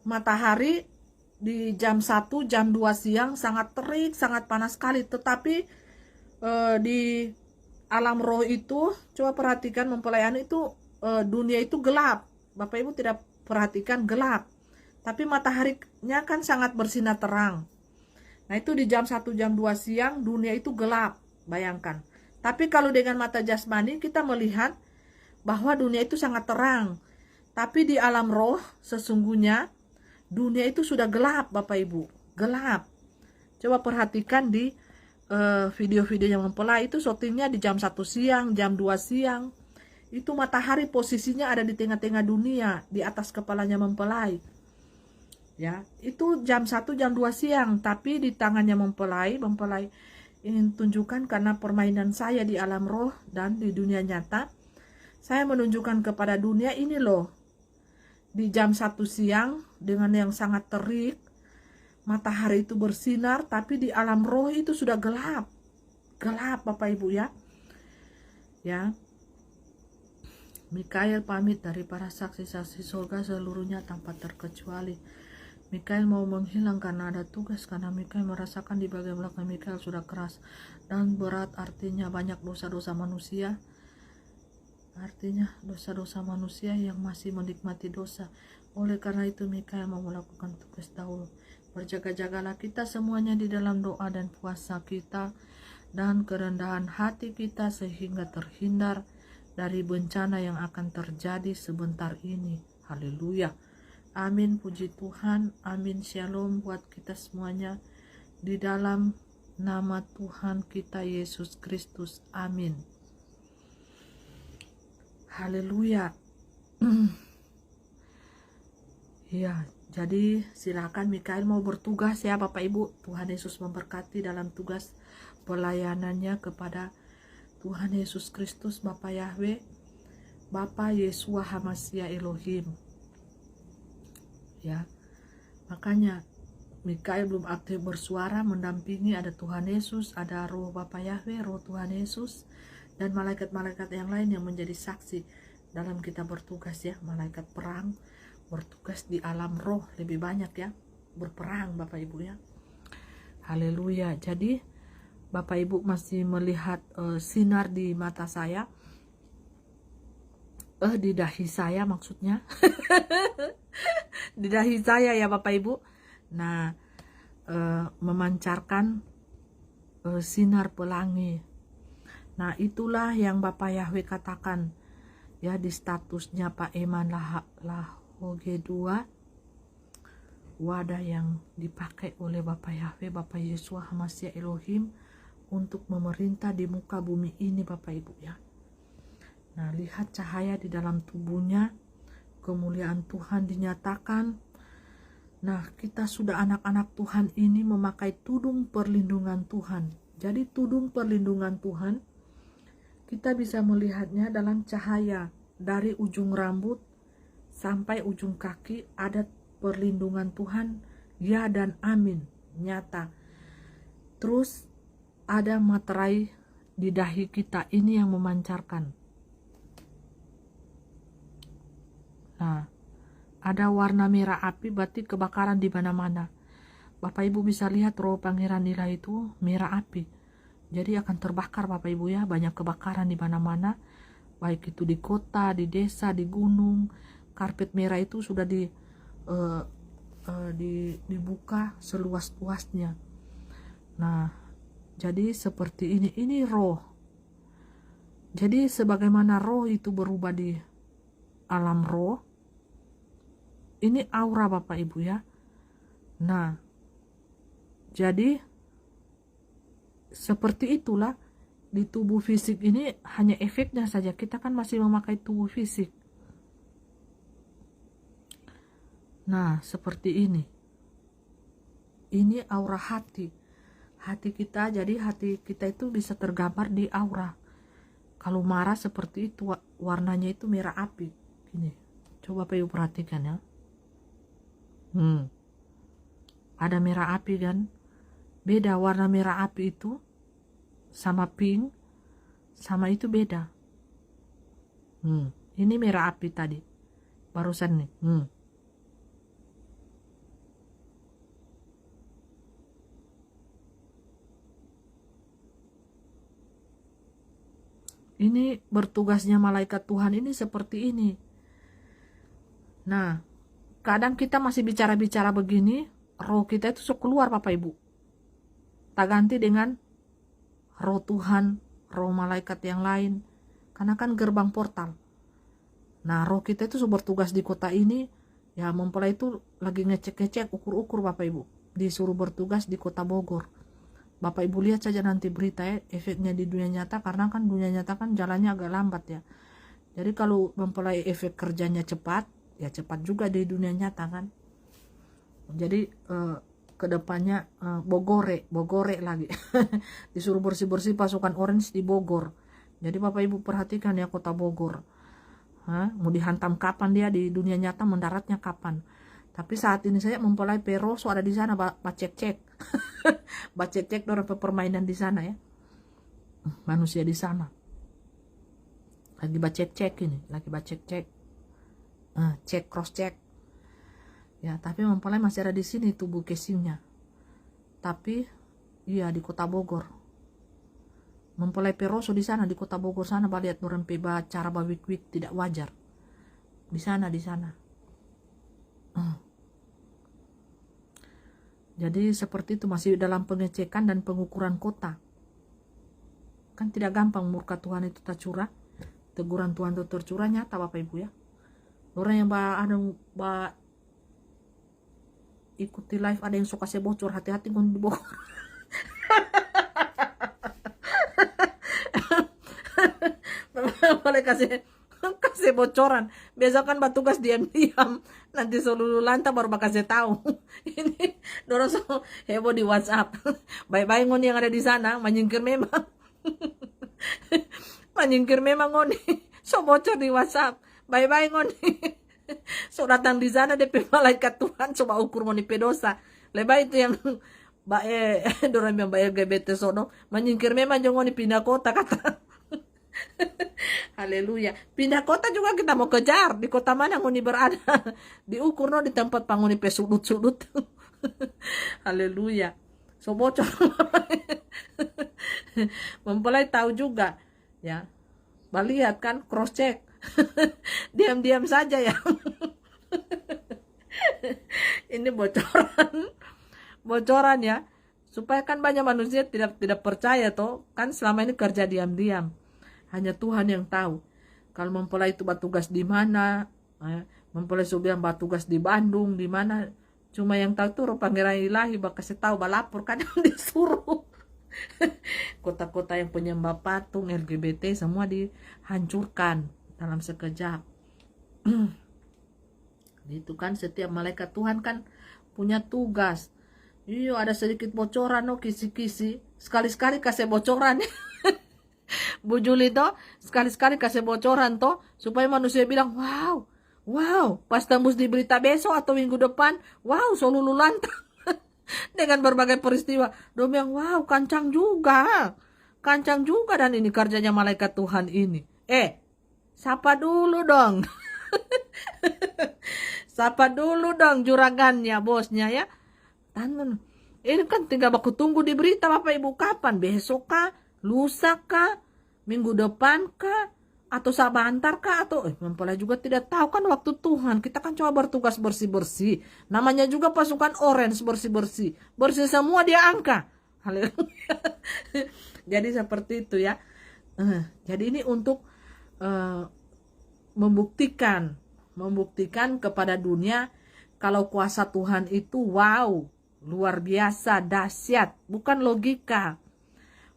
matahari di jam 1, jam 2 siang sangat terik, sangat panas sekali. Tetapi di alam roh itu, coba perhatikan mempelai itu dunia itu gelap. Bapak Ibu tidak perhatikan gelap. Tapi mataharinya kan sangat bersinar terang. Nah itu di jam 1, jam 2 siang dunia itu gelap. Bayangkan. Tapi kalau dengan mata jasmani kita melihat bahwa dunia itu sangat terang. Tapi di alam roh sesungguhnya dunia itu sudah gelap Bapak Ibu. Gelap. Coba perhatikan di video-video yang mempelai itu syutingnya di jam 1 siang, jam 2 siang. Itu matahari posisinya ada di tengah-tengah dunia, di atas kepalanya mempelai. Ya, itu jam 1, jam 2 siang, tapi di tangannya mempelai ingin tunjukkan karena permainan saya di alam roh dan di dunia nyata. Saya menunjukkan kepada dunia ini loh. Di jam 1 siang dengan yang sangat terik, matahari itu bersinar, tapi di alam roh itu sudah gelap. Gelap Bapak Ibu ya. Ya. Mikael pamit dari para saksi-saksi surga seluruhnya tanpa terkecuali. Mikael mau menghilang karena ada tugas, karena Mikael merasakan di bagian belakang Mikael sudah keras dan berat, artinya banyak dosa-dosa manusia. Artinya dosa-dosa manusia yang masih menikmati dosa. Oleh karena itu Mikael mau melakukan tugas dahulu. Berjaga-jagalah kita semuanya di dalam doa dan puasa kita dan kerendahan hati kita sehingga terhindar dari bencana yang akan terjadi sebentar ini. Haleluya. Amin, puji Tuhan. Amin, shalom buat kita semuanya di dalam nama Tuhan kita Yesus Kristus. Amin. Haleluya. Ya, jadi silakan Mikael mau bertugas ya Bapak Ibu. Tuhan Yesus memberkati dalam tugas pelayanannya kepada Tuhan Yesus Kristus, Bapa Yahweh, Bapa Yeshua Hamasya Elohim. Ya, makanya Mikael belum aktif bersuara, mendampingi ada Tuhan Yesus, ada roh Bapa Yahweh, roh Tuhan Yesus, dan malaikat-malaikat yang lain yang menjadi saksi dalam kita bertugas ya. Malaikat perang bertugas di alam roh lebih banyak ya, berperang Bapak Ibu ya. Haleluya. Jadi Bapak Ibu masih melihat sinar di mata saya, di dahi saya maksudnya. Di dahi saya ya Bapak Ibu. Nah, memancarkan sinar pelangi. Nah, itulah yang Bapak Yahweh katakan ya di statusnya Pak Eman Lahoge 2, wadah yang dipakai oleh Bapak Yahweh, Bapak Yeshua Hamasya Elohim untuk memerintah di muka bumi ini Bapak Ibu ya. Nah, lihat cahaya di dalam tubuhnya, kemuliaan Tuhan dinyatakan. Nah, kita sudah anak-anak Tuhan ini memakai tudung perlindungan Tuhan. Jadi tudung perlindungan Tuhan, kita bisa melihatnya dalam cahaya dari ujung rambut sampai ujung kaki ada perlindungan Tuhan, ya dan amin, nyata. Terus ada materai di dahi kita ini yang memancarkan. Nah, ada warna merah api, berarti kebakaran di mana-mana. Bapak Ibu bisa lihat roh Pangeran Nila itu merah api. Jadi akan terbakar Bapak Ibu ya, banyak kebakaran di mana-mana. Baik itu di kota, di desa, di gunung. Karpet merah itu sudah dibuka seluas-luasnya. Nah, jadi seperti ini roh. Jadi sebagaimana roh itu berubah di alam roh, ini aura Bapak Ibu ya. Nah, jadi seperti itulah di tubuh fisik ini, hanya efeknya saja. Kita kan masih memakai tubuh fisik. Nah, seperti ini. Ini aura hati. Hati kita, jadi hati kita itu bisa tergambar di aura. Kalau marah seperti itu, warnanya itu merah api. Ini, coba Bapak Ibu perhatikan ya. Ada merah api kan? Beda warna merah api itu sama pink, sama itu beda. Ini merah api tadi, barusan nih. Ini bertugasnya malaikat Tuhan ini seperti ini. Nah, kadang kita masih bicara-bicara begini, roh kita itu suka keluar Bapak Ibu. Tak ganti dengan roh Tuhan, roh malaikat yang lain. Karena kan gerbang portal. Nah, roh kita itu sudah bertugas di kota ini. Ya, mempelai itu lagi ngecek-ngecek, ukur-ukur Bapak Ibu. Disuruh bertugas di kota Bogor. Bapak Ibu lihat saja nanti berita ya, efeknya di dunia nyata. Karena kan dunia nyata kan jalannya agak lambat ya. Jadi kalau mempelai efek kerjanya cepat, ya cepat juga di dunia nyata kan. Jadi kedepannya Bogore lagi. Disuruh bersih-bersih pasukan orange di Bogor. Jadi Bapak Ibu perhatikan ya kota Bogor. Mau dihantam kapan dia di dunia nyata, mendaratnya kapan. Tapi saat ini saya mempelai Peroso ada di sana, bacek-cek. Bacek-cek orang permainan di sana ya. Manusia di sana. Lagi bacek-cek ini, lagi bacek-cek. Cek, cross check. Ya, tapi mempelai masih ada di sini tubuh casingnya. Tapi iya di kota Bogor. Mempelai Peroso di sana di kota Bogor sana, lihat orang peba cara bawik-wik tidak wajar. Di sana. Jadi seperti itu, masih dalam pengecekan dan pengukuran kota. Kan tidak gampang murka Tuhan itu tercurah. Teguran Tuhan itu tercurah nyata Bapak Ibu ya. Orang yang ikuti live ada yang suka saya bocor, hati-hati kon di Bogor. Boleh kasih bocoran. Biasa kan batugas diam-diam, nanti seluruh lantai baru bakal saya tahu. Ini dorong so heboh di WhatsApp. Bye-bye ngoni yang ada di sana, menyingkir memang. Menyingkir memang ngoni. So bocor di WhatsApp. Bye-bye ngoni. So datang di sana DP malaikat Tuhan coba ukur ngoni pedosa. Lebay itu yang dorong yang LGBT sono, menyingkir memang jangan ngoni pindah kota kata. Haleluya. Pindah kota juga kita mau kejar. Di kota mana ngoni berada. Diukur no di tempat panguni pesudut-sudut. Haleluya. So bocor. Mempelai tahu juga. Ya. Lihat kan cross check. Diam-diam saja ya. Ini bocoran ya. Supaya kan banyak manusia tidak percaya toh. Kan selama ini kerja diam-diam. Hanya Tuhan yang tahu. Kalau mempelai itu bertugas di mana, mempelai sudah bertugas di Bandung, di mana. Cuma yang tahu tuh Pangeran Ilahi bakal kasih tahu, balapor kadang disuruh. Kota-kota yang penyembah patung LGBT semua dihancurkan dalam sekejap. Itu kan setiap malaikat Tuhan kan punya tugas. Iya ada sedikit bocoran kisi-kisi. Sekali-sekali kasih bocoran. Bu Juli toh sekali-sekali kasih bocoran toh supaya manusia bilang wow Wow, pas tembus di berita besok atau minggu depan, wow, selulu lantang. Dengan berbagai peristiwa. Dia bilang, wow, kancang juga dan ini kerjanya malaikat Tuhan ini. Sapa dulu dong. Sapa dulu dong juragannya, bosnya ya. Tangan. Ini kan tinggal aku tunggu di berita Bapak Ibu kapan? Besok kah? Lusa kah? Minggu depan kah? Atau sabantar kah? Atau mempelai juga tidak tahu kan waktu Tuhan. Kita kan cuma bertugas bersih-bersih. Namanya juga pasukan orange bersih-bersih. Bersih semua dia angka. Haleluya. Jadi seperti itu ya. Jadi ini untuk membuktikan kepada dunia kalau kuasa Tuhan itu wow, luar biasa, dahsyat, bukan logika,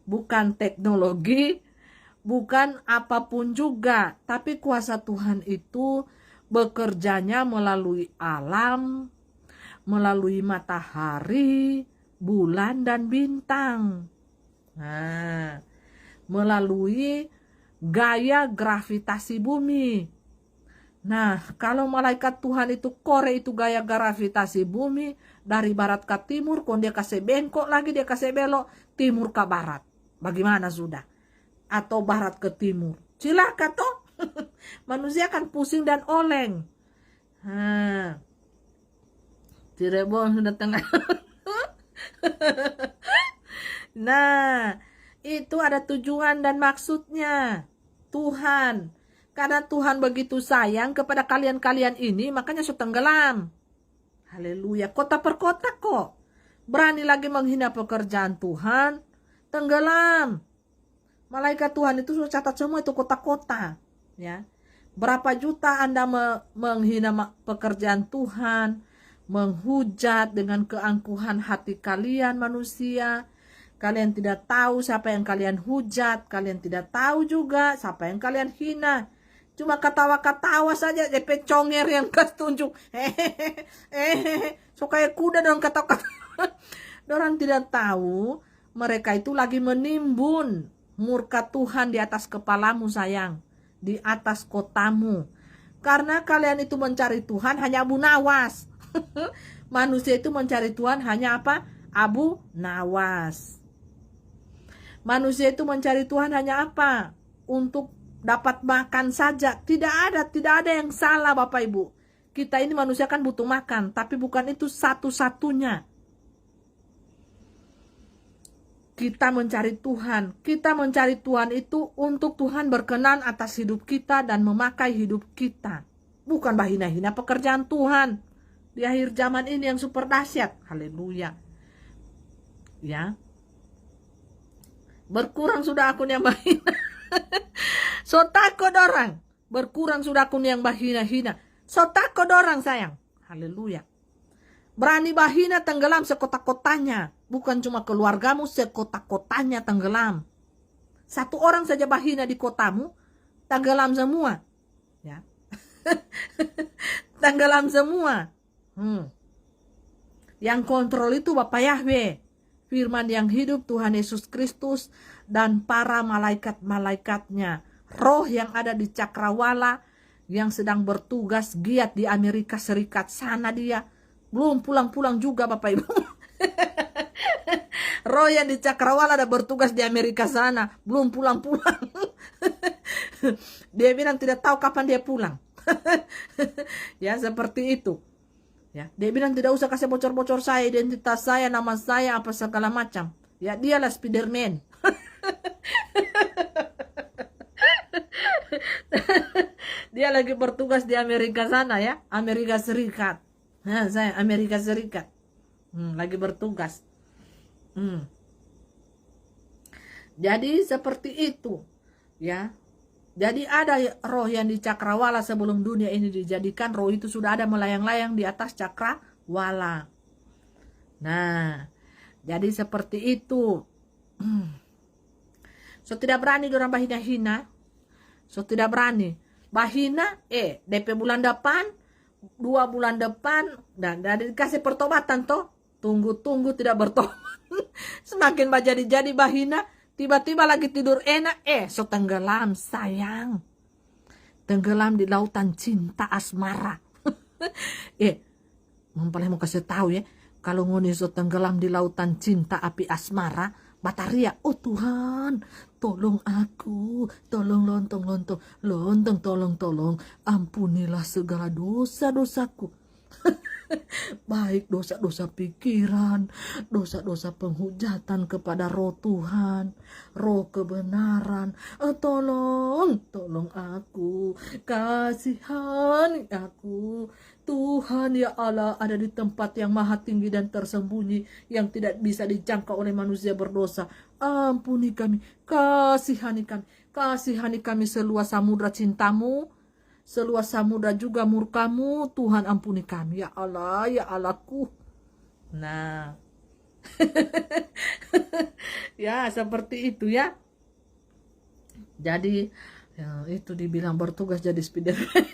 bukan teknologi, bukan apapun juga, tapi kuasa Tuhan itu bekerjanya melalui alam, melalui matahari, bulan dan bintang. Nah, melalui gaya gravitasi bumi. Nah, kalau malaikat Tuhan itu kore itu gaya gravitasi bumi dari barat ke timur, kalau dia kasih bengkok lagi, dia kasih belok, timur ke barat. Bagaimana sudah? Atau barat ke timur. Silakan toh. Manusia kan pusing dan oleng. Cirebon sudah tengah. Nah, itu ada tujuan dan maksudnya. Tuhan. Karena Tuhan begitu sayang kepada kalian-kalian ini, makanya tenggelam. Haleluya. Kota per kota kok. Berani lagi menghina pekerjaan Tuhan, tenggelam. Malaikat Tuhan itu sudah catat semua itu kota-kota. Ya. Berapa juta Anda menghina pekerjaan Tuhan, menghujat dengan keangkuhan hati kalian manusia. Kalian tidak tahu siapa yang kalian hujat, kalian tidak tahu juga siapa yang kalian hina. Cuma ketawa-ketawa saja, DP conger yang kas tunjuk. So kayak kuda dong kata-kata. Orang tidak tahu, mereka itu lagi menimbun murka Tuhan di atas kepalamu sayang. Di atas kotamu. Karena kalian itu mencari Tuhan hanya Abu Nawas. Manusia itu mencari Tuhan hanya apa? Abu Nawas. Manusia itu mencari Tuhan hanya apa? Untuk dapat makan saja. Tidak ada yang salah Bapak Ibu. Kita ini manusia kan butuh makan, tapi bukan itu satu-satunya. Kita mencari Tuhan. Kita mencari Tuhan itu untuk Tuhan berkenan atas hidup kita dan memakai hidup kita. Bukan bahina-hina pekerjaan Tuhan. Di akhir zaman ini yang super dahsyat. Haleluya. Ya. Berkurang sudah akun yang bahina. So takut orang. Berkurang sudah akun yang bahina-hina. So takut orang sayang. Haleluya. Berani bahina tenggelam sekota-kotanya. Bukan cuma keluargamu, sekota-kotanya tenggelam. Satu orang saja bahina di kotamu, tenggelam semua. Ya. Tenggelam semua. Yang kontrol itu Bapak Yahweh. Firman yang hidup Tuhan Yesus Kristus dan para malaikat-malaikatnya. Roh yang ada di Cakrawala yang sedang bertugas giat di Amerika Serikat. Sana dia. Belum pulang-pulang juga Bapak Ibu. Roh yang di Cakrawala ada bertugas di Amerika sana. Belum pulang-pulang. Dia bilang tidak tahu kapan dia pulang. Ya seperti itu. Ya, dia bilang tidak usah kasih bocor-bocor saya, identitas saya, nama saya, apa segala macam. Ya, dialah Spiderman. Dia lagi bertugas di Amerika sana ya, Amerika Serikat. Nah, saya Amerika Serikat. Lagi bertugas. Jadi seperti itu, ya. Jadi ada roh yang di Cakrawala sebelum dunia ini dijadikan, roh itu sudah ada melayang-layang di atas Cakrawala. Nah, jadi seperti itu. So tidak berani orang bahina-hina. So tidak berani. Bahina, DP bulan depan, 2 bulan depan, dan dikasih pertobatan toh. Tunggu-tunggu tidak bertobat. Semakin jadi bahina. Tiba-tiba lagi tidur enak, so tenggelam sayang. tenggelam di lautan cinta asmara. Mempelai mau kasih tahu ya, kalau ngoni so tenggelam di lautan cinta api asmara, bataria, oh Tuhan, tolong aku, tolong lontong, tolong, ampunilah segala dosa-dosaku. Baik dosa-dosa pikiran, dosa-dosa penghujatan kepada roh Tuhan, roh kebenaran. Tolong aku, kasihani aku. Tuhan ya Allah ada di tempat yang maha tinggi dan tersembunyi, yang tidak bisa dijangkau oleh manusia berdosa. Ampuni kami, kasihani kami seluas samudra cintamu, seluas samudra juga murkamu. Tuhan ampuni kami ya Allah, ya Allahku. Nah ya seperti itu ya. Jadi ya, itu dibilang bertugas jadi Spiderman.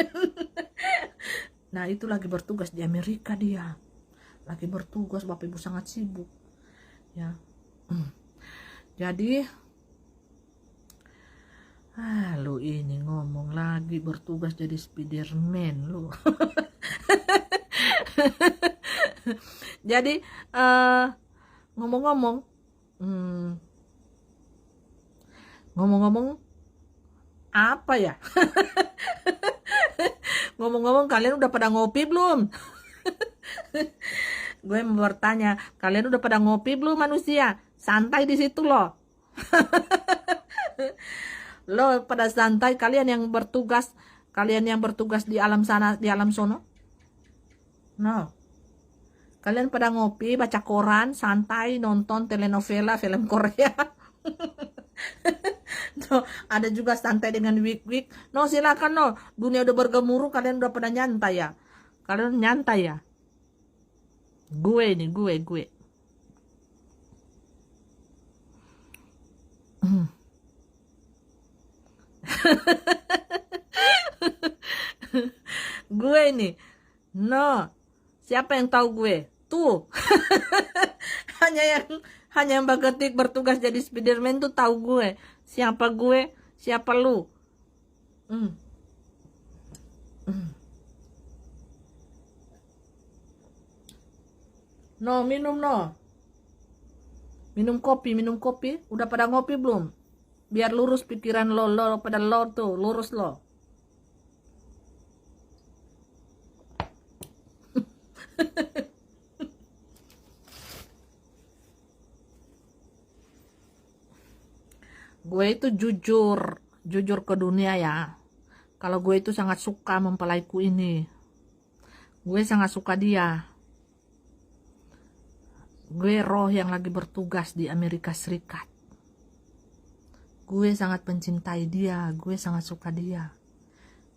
Nah itu lagi bertugas di Amerika, dia lagi bertugas, Bapak Ibu sangat sibuk ya. Jadi lu ini ngomong lagi bertugas jadi Spiderman lu. Jadi ngomong-ngomong apa ya? Ngomong-ngomong, kalian udah pada ngopi belum? Gue mau bertanya, kalian udah pada ngopi belum manusia? Santai di situ loh. Lo pada santai, kalian yang bertugas di alam sana, di alam sono. No. Kalian pada ngopi, baca koran, santai, nonton telenovela, film Korea. No, ada juga santai dengan week. No, silakan no. Dunia udah bergemuruh, kalian udah pada nyantai ya. Kalian nyantai ya. Gue. Gue nih. No. Siapa yang tahu gue? Tuh. hanya yang Bagetik bertugas jadi Spiderman tuh tahu gue. Siapa gue? Siapa lu? No, minum no. Minum kopi. Udah pada ngopi belum? Biar lurus pikiran lo pada lo tuh, lurus lo. Gue itu jujur ke dunia ya. Kalau gue itu sangat suka mempelaiku ini. Gue sangat suka dia. Gue roh yang lagi bertugas di Amerika Serikat. Gue sangat mencintai dia. Gue sangat suka dia.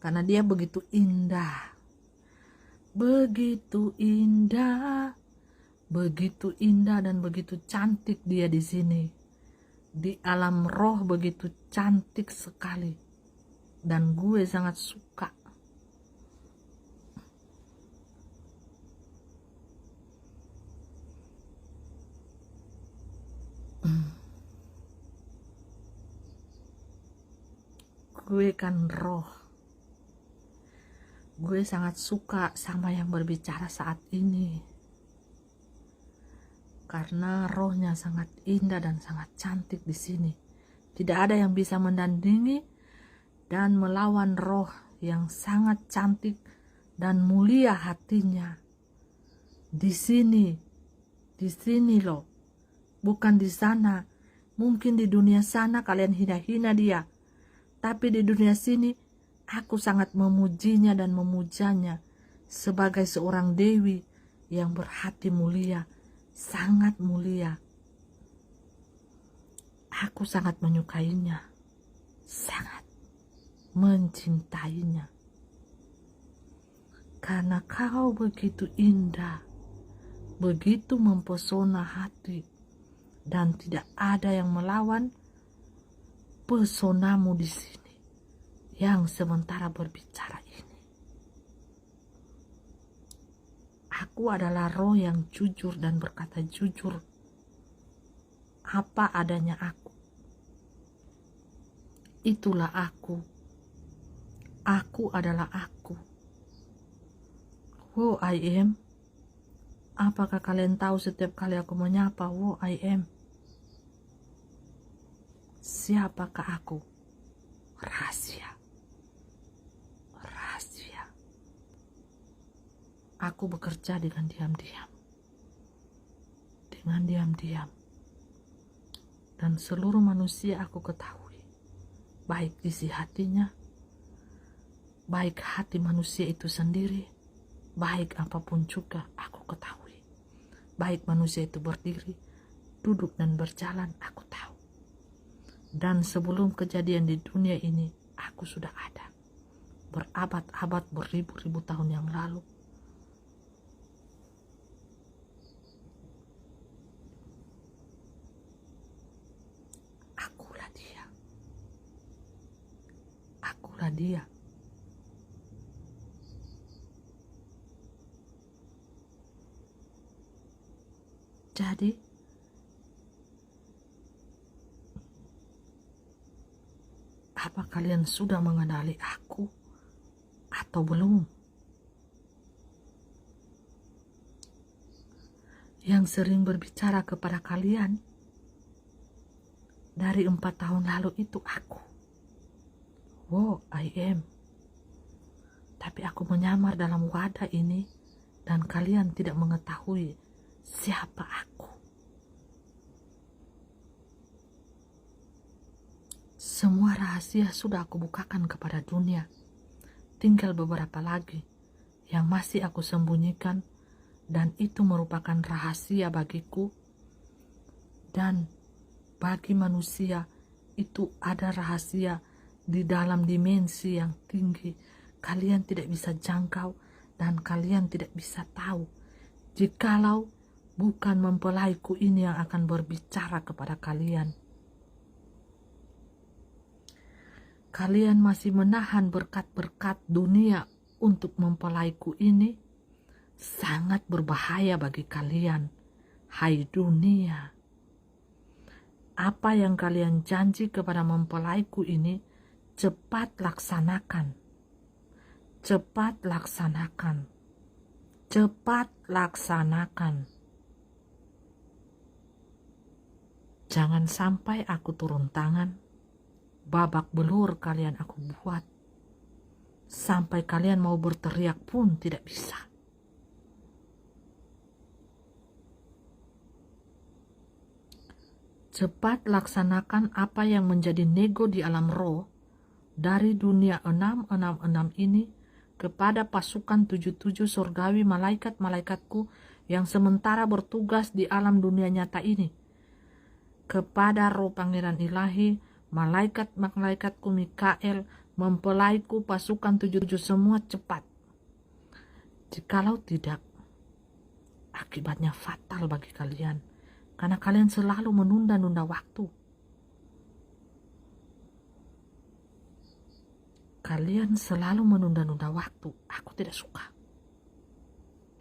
Karena dia begitu indah. Begitu indah dan begitu cantik dia di sini. Di alam roh begitu cantik sekali. Dan gue sangat suka. Gue kan roh. Gue sangat suka sama yang berbicara saat ini. Karena rohnya sangat indah dan sangat cantik di sini. Tidak ada yang bisa mendandingi dan melawan roh yang sangat cantik dan mulia hatinya. Di sini loh. Bukan di sana. Mungkin di dunia sana kalian hina-hina dia. Tapi di dunia sini, aku sangat memujinya dan memujanya sebagai seorang dewi yang berhati mulia, sangat mulia. Aku sangat menyukainya, sangat mencintainya. Karena kau begitu indah, begitu mempesona hati, dan tidak ada yang melawan pesonamu di sini yang sementara berbicara ini. Aku adalah roh yang jujur dan berkata jujur apa adanya aku. Itulah aku. Aku adalah aku. Who I am. Apakah kalian tahu setiap kali aku menyapa who I am? Siapakah aku? Rahasia. Rahasia. Aku bekerja dengan diam-diam. Dengan diam-diam. Dan seluruh manusia aku ketahui. Baik isi hatinya, baik hati manusia itu sendiri, baik apapun juga aku ketahui. Baik manusia itu berdiri, duduk dan berjalan, aku tahu. Dan sebelum kejadian di dunia ini, aku sudah ada. Berabad-abad, beribu-ribu tahun yang lalu. Akulah dia. Akulah dia. Jadi, apa kalian sudah mengenali aku atau belum? Yang sering berbicara kepada kalian dari 4 tahun lalu itu aku. Wow, I am. Tapi aku menyamar dalam wadah ini dan kalian tidak mengetahui siapa aku. Semua rahasia sudah aku bukakan kepada dunia. Tinggal beberapa lagi yang masih aku sembunyikan, dan itu merupakan rahasia bagiku. Dan bagi manusia itu ada rahasia di dalam dimensi yang tinggi. Kalian tidak bisa jangkau dan kalian tidak bisa tahu. Jikalau bukan mempelaiku ini yang akan berbicara kepada kalian. Kalian masih menahan berkat-berkat dunia untuk mempelaiku ini, sangat berbahaya bagi kalian. Hai dunia, apa yang kalian janji kepada mempelaiku ini, cepat laksanakan. Cepat laksanakan. Cepat laksanakan. Jangan sampai aku turun tangan. Babak belur kalian aku buat. Sampai kalian mau berteriak pun tidak bisa. Cepat laksanakan apa yang menjadi nego di alam roh dari dunia 666 ini kepada pasukan 77 surgawi malaikat-malaikatku yang sementara bertugas di alam dunia nyata ini. Kepada roh pangeran ilahi, malaikat-malaikatku Mikael, mempelaiku, pasukan 77 semua cepat. Jikalau tidak, akibatnya fatal bagi kalian. Karena kalian selalu menunda-nunda waktu. Kalian selalu menunda-nunda waktu. Aku tidak suka.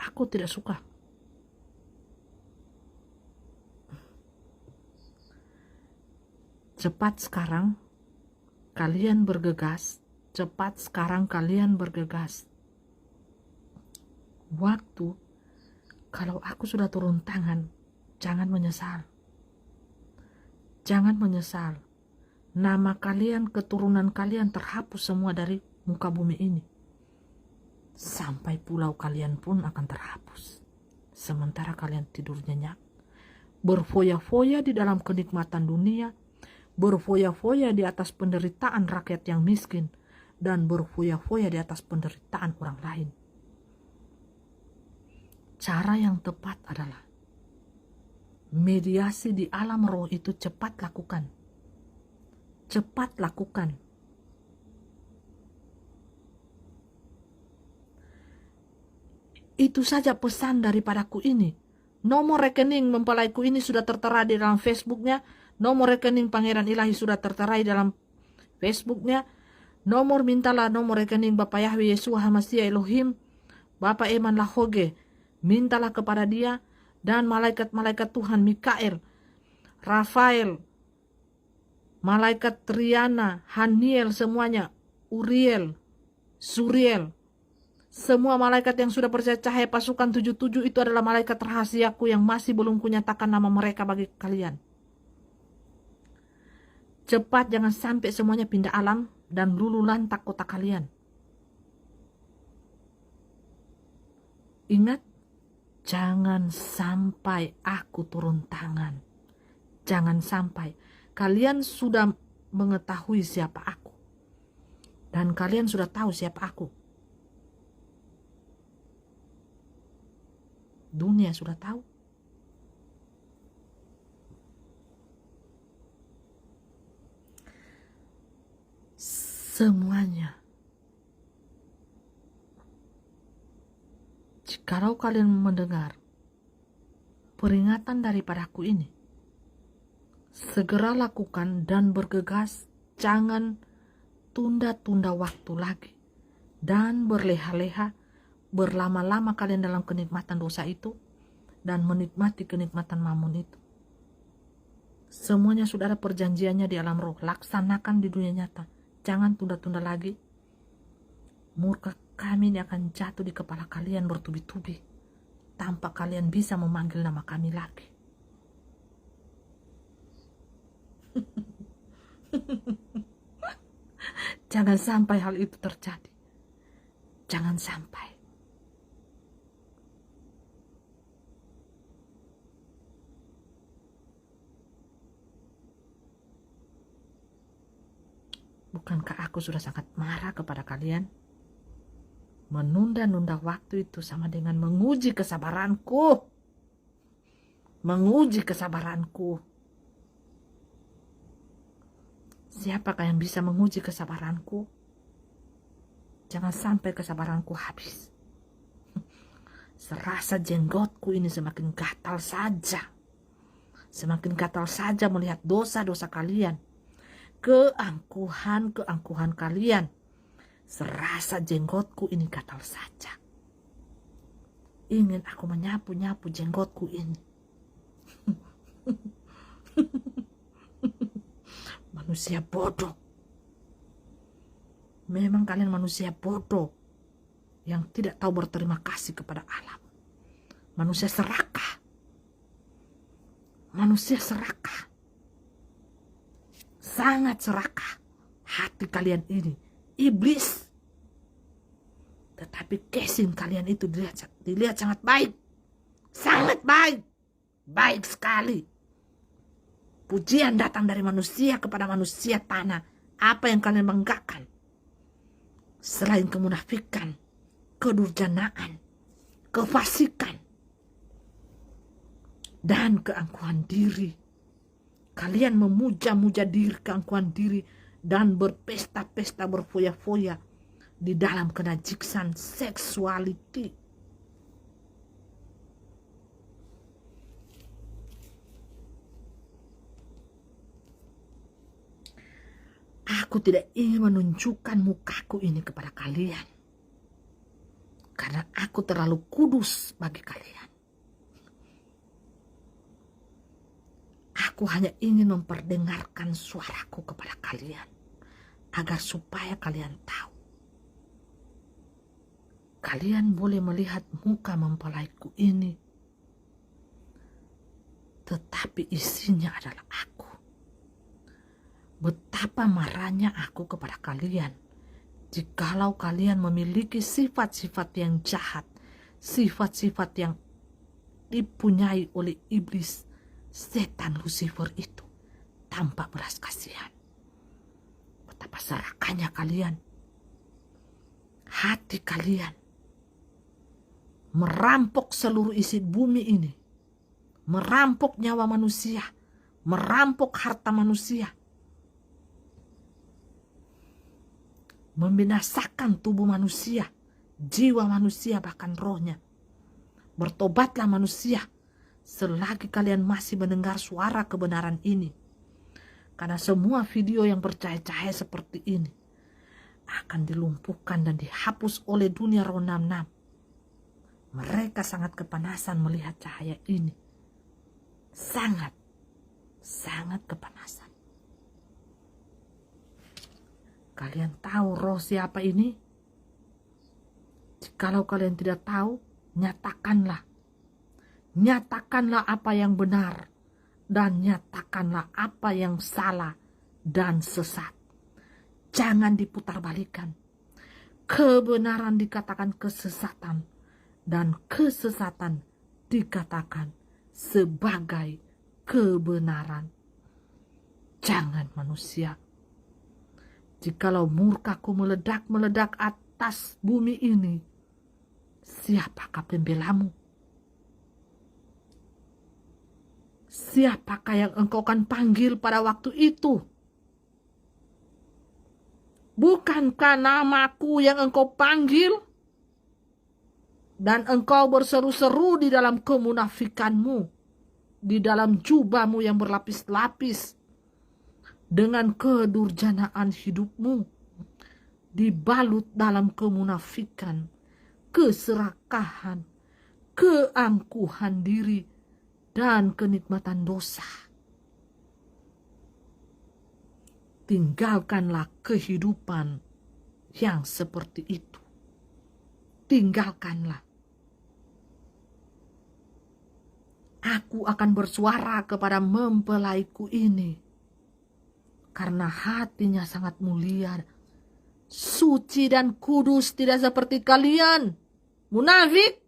Aku tidak suka. Cepat sekarang kalian bergegas. Cepat sekarang kalian bergegas. Waktu, kalau aku sudah turun tangan, jangan menyesal. Jangan menyesal. Nama kalian, keturunan kalian terhapus semua dari muka bumi ini. Sampai pulau kalian pun akan terhapus. Sementara kalian tidur nyenyak. Berfoya-foya di dalam kenikmatan dunia. Berfoya-foya di atas penderitaan rakyat yang miskin, dan berfoya-foya di atas penderitaan orang lain. Cara yang tepat adalah mediasi di alam roh itu cepat lakukan. Cepat lakukan. Itu saja pesan daripadaku ini. Nomor rekening mempelaiku ini sudah tertera di dalam Facebooknya. Nomor rekening Pangeran Ilahi sudah tertera di dalam Facebooknya. Mintalah nomor rekening Bapak Yahweh Yeshua HaMashiach Elohim, Bapak Eman Lahoge. Mintalah kepada dia dan malaikat-malaikat Tuhan Mikael, Rafael, malaikat Triana, Haniel semuanya, Uriel, Suriel. Semua malaikat yang sudah percaya cahaya pasukan 77 itu adalah malaikat rahasiaku yang masih belum kunyatakan nama mereka bagi kalian. Cepat, jangan sampai semuanya pindah alam dan luluh lantak kota kalian. Ingat, jangan sampai aku turun tangan. Jangan sampai. Kalian sudah mengetahui siapa aku. Dan kalian sudah tahu siapa aku. Dunia sudah tahu. Semuanya. Jikalau kalian mendengar peringatan daripadaku ini, segera lakukan dan bergegas, jangan tunda-tunda waktu lagi. Dan berleha-leha, berlama-lama kalian dalam kenikmatan dosa itu dan menikmati kenikmatan mamun itu. Semuanya sudah ada perjanjiannya di alam roh. Laksanakan di dunia nyata. Jangan tunda-tunda lagi. Murka kami ini akan jatuh di kepala kalian bertubi-tubi tanpa kalian bisa memanggil nama kami lagi. Jangan sampai hal itu terjadi. Jangan sampai. Bukankah aku sudah sangat marah kepada kalian? Menunda-nunda waktu itu sama dengan menguji kesabaranku. Menguji kesabaranku. Siapakah yang bisa menguji kesabaranku? Jangan sampai kesabaranku habis. Serasa jenggotku ini semakin gatal saja. Semakin gatal saja melihat dosa-dosa kalian. Keangkuhan kalian. Serasa jenggotku ini gatal saja. Ingin aku menyapu-nyapu jenggotku ini. Manusia bodoh. Memang kalian manusia bodoh yang tidak tahu berterima kasih kepada alam. Manusia serakah. Manusia serakah. Sangat serakah hati kalian ini. Iblis. Tetapi casing kalian itu dilihat sangat baik. Sangat baik. Baik sekali. Pujian datang dari manusia kepada manusia tanah. Apa yang kalian banggakan? Selain kemunafikan, kedurjanaan, kefasikan, dan keangkuhan diri. Kalian memuja-muja diri, keangkuhan diri, dan berpesta-pesta berfoya-foya di dalam kenajisan seksualiti. Aku tidak ingin menunjukkan mukaku ini kepada kalian. Karena aku terlalu kudus bagi kalian. Aku hanya ingin memperdengarkan suaraku kepada kalian. Agar supaya kalian tahu. Kalian boleh melihat muka mempelaiku ini. Tetapi isinya adalah aku. Betapa marahnya aku kepada kalian. Jikalau kalian memiliki sifat-sifat yang jahat. Sifat-sifat yang dipunyai oleh iblis. Setan Lucifer itu tanpa belas kasihan. Betapa serakahnya kalian. Hati kalian merampok seluruh isi bumi ini. Merampok nyawa manusia. Merampok harta manusia. Membinasakan tubuh manusia. Jiwa manusia bahkan rohnya. Bertobatlah manusia. Selagi kalian masih mendengar suara kebenaran ini. Karena semua video yang bercahaya-cahaya seperti ini akan dilumpuhkan dan dihapus oleh dunia roh 66. Mereka sangat kepanasan melihat cahaya ini. Sangat kepanasan. Kalian tahu roh siapa ini? Jikalau kalian tidak tahu, nyatakanlah. Nyatakanlah apa yang benar dan nyatakanlah apa yang salah dan sesat. Jangan diputarbalikan. Kebenaran dikatakan kesesatan dan kesesatan dikatakan sebagai kebenaran. Jangan manusia. Jikalau murkaku meledak-meledak atas bumi ini, siapakah pembelamu? Siapakah yang engkau akan panggil pada waktu itu? Bukankah namaku yang engkau panggil? Dan engkau berseru-seru di dalam kemunafikanmu, di dalam jubahmu yang berlapis-lapis, dengan kedurjanaan hidupmu, dibalut dalam kemunafikan, keserakahan, keangkuhan diri, dan kenikmatan dosa. Tinggalkanlah kehidupan yang seperti itu. Tinggalkanlah. Aku akan bersuara kepada mempelaiku ini, karena hatinya sangat mulia, suci dan kudus, tidak seperti kalian, munafik.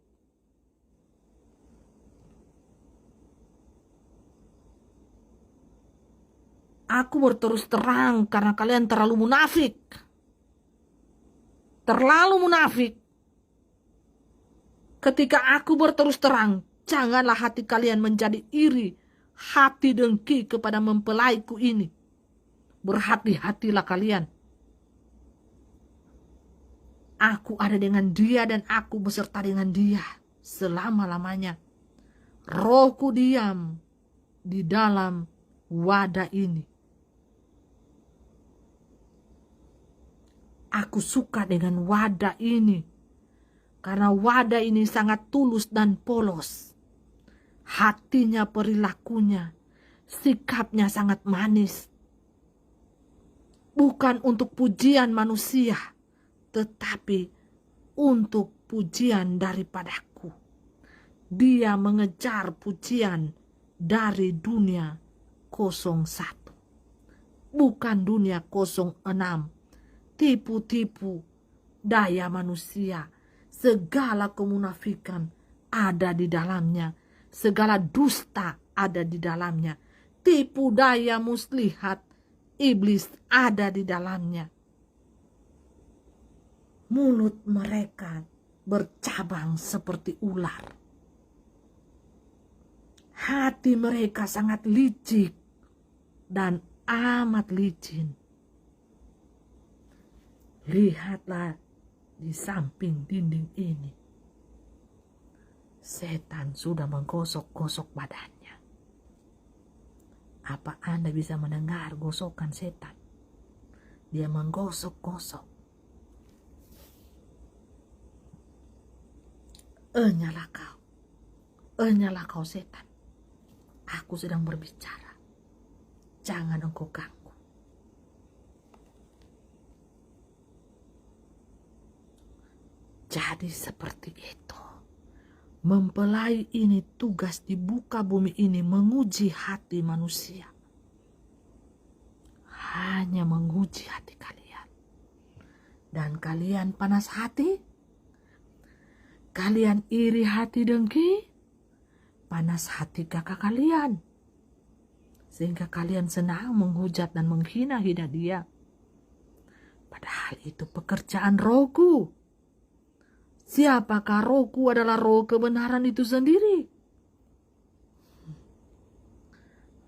Aku berterus terang karena kalian terlalu munafik. Terlalu munafik. Ketika aku berterus terang, janganlah hati kalian menjadi iri, hati dengki kepada mempelaiku ini. Berhati-hatilah kalian. Aku ada dengan dia dan aku beserta dengan dia selama-lamanya. Rohku diam di dalam wadah ini. Aku suka dengan wadah ini karena wadah ini sangat tulus dan polos. Hatinya, perilakunya, sikapnya sangat manis. Bukan untuk pujian manusia, tetapi untuk pujian daripadaku. Dia mengejar pujian dari dunia 01, bukan dunia 06. Tipu-tipu, daya manusia, segala kemunafikan ada di dalamnya, segala dusta ada di dalamnya, tipu daya muslihat, iblis ada di dalamnya. Mulut mereka bercabang seperti ular. Hati mereka sangat licik dan amat licin. Lihatlah di samping dinding ini. Setan sudah menggosok-gosok badannya. Apa Anda bisa mendengar gosokan setan? Dia menggosok-gosok. Enyalah kau. Enyalah kau setan. Aku sedang berbicara. Jangan engkau ganggu. Jadi seperti itu. Mempelai ini tugas di muka bumi ini menguji hati manusia. Hanya menguji hati kalian. Dan kalian panas hati? Kalian iri hati dengki? Panas hati kakak kalian. Sehingga kalian senang menghujat dan menghina-hina dia. Padahal itu pekerjaan rohku. Siapakah rohku adalah roh kebenaran itu sendiri.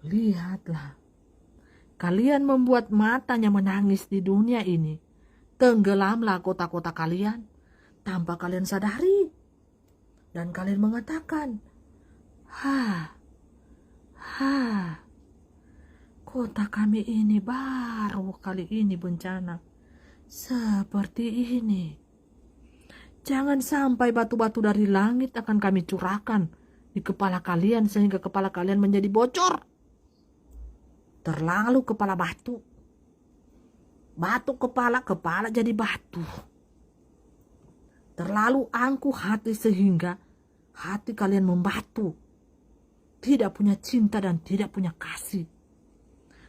Lihatlah. Kalian membuat matanya menangis di dunia ini. Tenggelamlah kota-kota kalian tanpa kalian sadari. Dan kalian mengatakan, kota kami ini baru kali ini bencana. Seperti ini. Jangan sampai batu-batu dari langit akan kami curahkan di kepala kalian sehingga kepala kalian menjadi bocor. Terlalu kepala batu. Batu kepala, kepala jadi batu. Terlalu angkuh hati sehingga hati kalian membatu. Tidak punya cinta dan tidak punya kasih.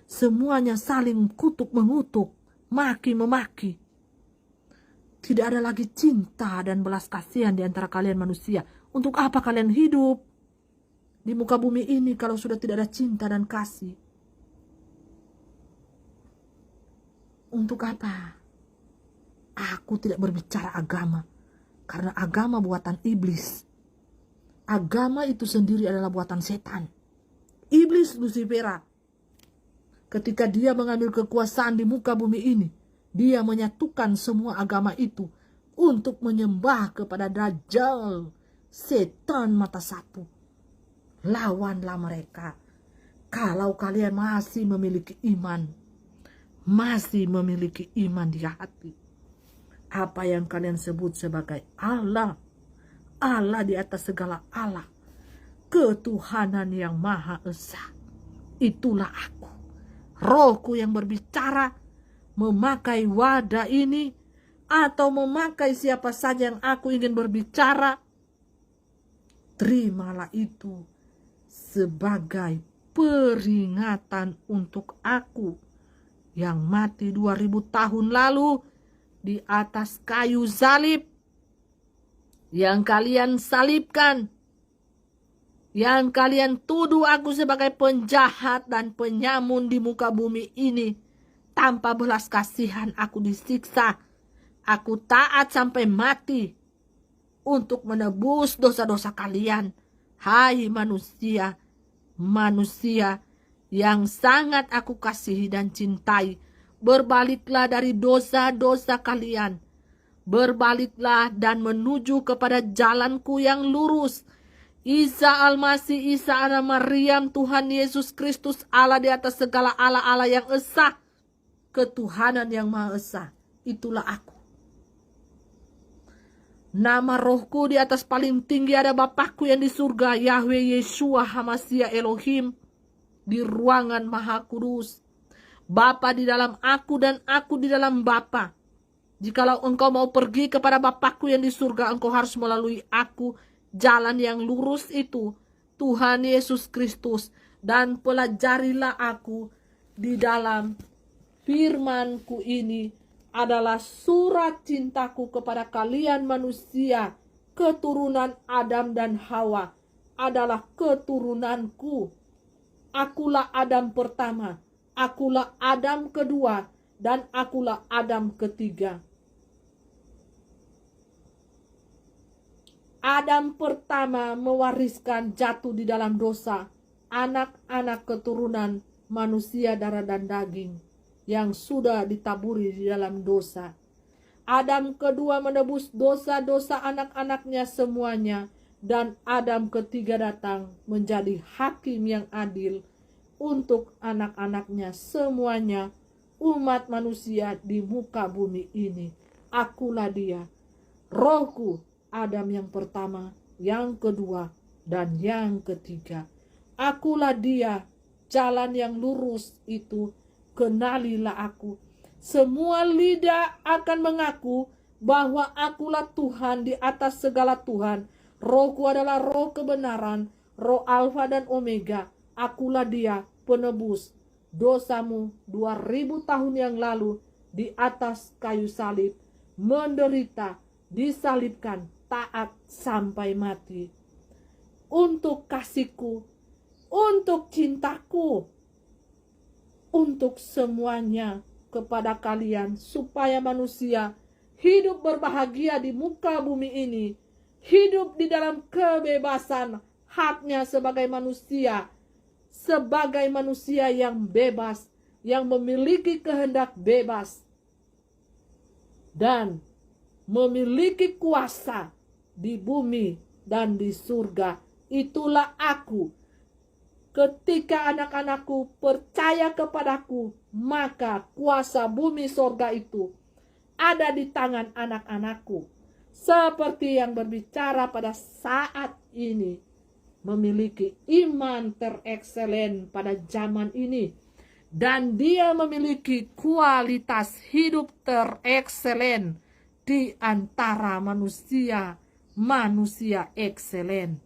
Semuanya saling kutuk mengutuk, maki memaki. Tidak ada lagi cinta dan belas kasihan di antara kalian manusia. Untuk apa kalian hidup di muka bumi ini kalau sudah tidak ada cinta dan kasih? Untuk apa? Aku tidak berbicara agama, karena agama buatan iblis. Agama itu sendiri adalah buatan setan. Iblis Lucifera, ketika dia mengambil kekuasaan di muka bumi ini, dia menyatukan semua agama itu untuk menyembah kepada Dajjal, setan mata satu. Lawanlah mereka. Kalau kalian masih memiliki iman, di hati, apa yang kalian sebut sebagai Allah, Allah di atas segala Allah, ketuhanan yang Maha Esa, itulah aku. Rohku yang berbicara, memakai wadah ini, atau memakai siapa saja yang aku ingin berbicara, terimalah itu sebagai peringatan untuk aku yang mati 2000 tahun lalu di atas kayu salib, yang kalian salibkan, yang kalian tuduh aku sebagai penjahat dan penyamun di muka bumi ini. Tanpa belas kasihan aku disiksa, aku taat sampai mati untuk menebus dosa-dosa kalian. Hai manusia, manusia yang sangat aku kasihi dan cintai, berbaliklah dari dosa-dosa kalian. Berbaliklah dan menuju kepada jalanku yang lurus. Isa Al-Masih, Isa anak Maryam, Tuhan Yesus Kristus, Allah di atas segala Allah-Allah yang esa, ketuhanan yang Maha Esa, itulah aku. Nama rohku di atas paling tinggi ada Bapakku yang di surga, Yahweh Yeshua Hamashiach Elohim, di ruangan Maha Kudus. Bapa di dalam aku dan aku di dalam Bapa. Jikalau engkau mau pergi kepada Bapakku yang di surga, engkau harus melalui aku. Jalan yang lurus itu Tuhan Yesus Kristus. Dan pelajarilah aku di dalam firmanku ini adalah surat cintaku kepada kalian manusia, keturunan Adam dan Hawa, adalah keturunanku. Akulah Adam pertama, akulah Adam kedua, dan akulah Adam ketiga. Adam pertama mewariskan jatuh di dalam dosa, anak-anak keturunan manusia darah dan daging yang sudah ditaburi di dalam dosa. Adam kedua menebus dosa-dosa anak-anaknya semuanya, dan Adam ketiga datang menjadi hakim yang adil untuk anak-anaknya semuanya, umat manusia di muka bumi ini. Akulah dia, rohku, Adam yang pertama, yang kedua, dan yang ketiga. Akulah dia, jalan yang lurus itu, kenalilah aku. Semua lidah akan mengaku bahwa akulah Tuhan di atas segala Tuhan. Rohku adalah roh kebenaran, roh Alfa dan Omega. Akulah dia, penebus dosamu 2000 tahun yang lalu di atas kayu salib, menderita, disalibkan, taat sampai mati. Untuk kasihku, untuk cintaku, untuk semuanya kepada kalian, supaya manusia hidup berbahagia di muka bumi ini, hidup di dalam kebebasan haknya sebagai manusia yang bebas, yang memiliki kehendak bebas, dan memiliki kuasa di bumi dan di surga. Itulah aku. Ketika anak-anakku percaya kepadaku, maka kuasa bumi surga itu ada di tangan anak-anakku. Seperti yang berbicara pada saat ini, memiliki iman terekselen pada zaman ini, dan dia memiliki kualitas hidup terekselen, di antara manusia ekselen.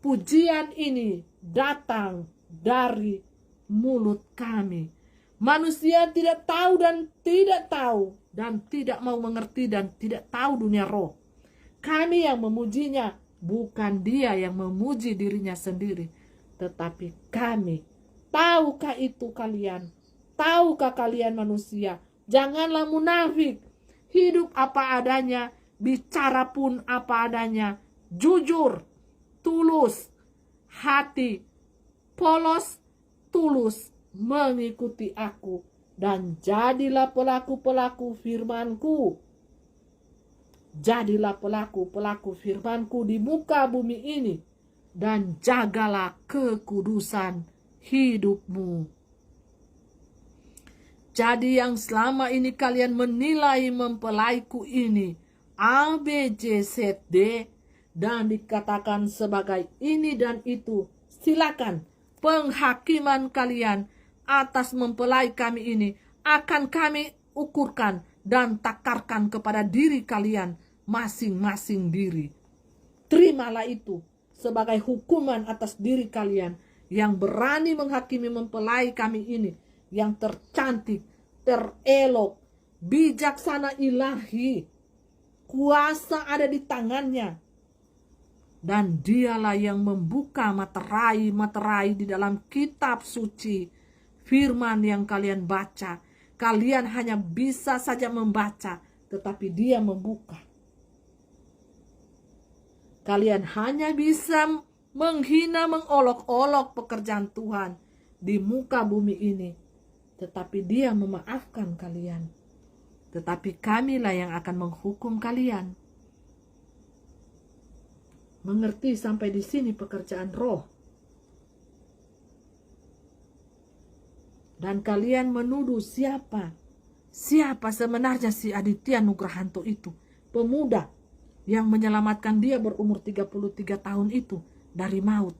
Pujian ini datang dari mulut kami. Manusia tidak tahu dan tidak mau mengerti dan tidak tahu dunia roh. Kami yang memujinya, bukan dia yang memuji dirinya sendiri, tetapi kami. Tahukah itu kalian? Tahukah kalian manusia? Janganlah munafik. Hidup apa adanya, bicara pun apa adanya, jujur, tulus, hati, polos, tulus, mengikuti aku, dan jadilah pelaku-pelaku firman-Ku. Jadilah pelaku-pelaku firman-Ku di muka bumi ini, dan jagalah kekudusan hidupmu. Jadi yang selama ini kalian menilai mempelaiku ini A, B, C, Z, D, dan dikatakan sebagai ini dan itu, silakan. Penghakiman kalian atas mempelai kami ini akan kami ukurkan dan takarkan kepada diri kalian masing-masing diri. Terimalah itu sebagai hukuman atas diri kalian yang berani menghakimi mempelai kami ini, yang tercantik, terelok, bijaksana ilahi, kuasa ada di tangannya. Dan dialah yang membuka materai di dalam kitab suci, firman yang kalian baca. Kalian hanya bisa saja membaca, tetapi dia membuka. Kalian hanya bisa menghina, mengolok-olok pekerjaan Tuhan di muka bumi ini, tetapi dia memaafkan kalian. Tetapi kamilah yang akan menghukum kalian. Mengerti sampai di sini pekerjaan roh. Dan kalian menuduh siapa sebenarnya si Aditya Nugrahanto itu, pemuda yang menyelamatkan dia berumur 33 tahun itu dari maut.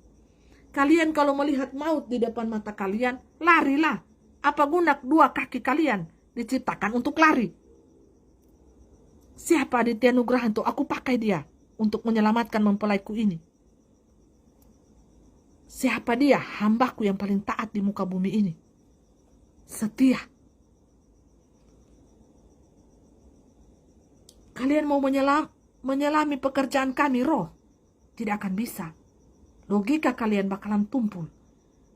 Kalian kalau melihat maut di depan mata kalian, larilah. Apa guna dua kaki kalian diciptakan untuk lari? Siapa Aditya Nugrahanto? Aku pakai dia untuk menyelamatkan mempelaiku ini. Siapa dia? Hambaku yang paling taat di muka bumi ini. Setia. Kalian mau menyelami pekerjaan kami roh? Tidak akan bisa. Logika kalian bakalan tumpul.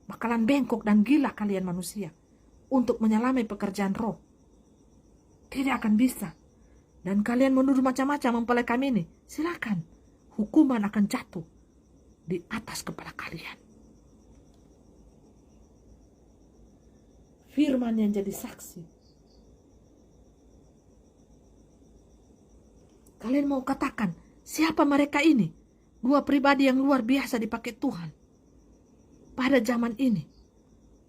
Bakalan bengkok dan gila kalian manusia untuk menyelami pekerjaan roh. Tidak akan bisa. Dan kalian menuduh macam-macam mempelai kami ini. Silakan. Hukuman akan jatuh di atas kepala kalian. Firman yang jadi saksi. Kalian mau katakan, siapa mereka ini? Dua pribadi yang luar biasa dipakai Tuhan. Pada zaman ini.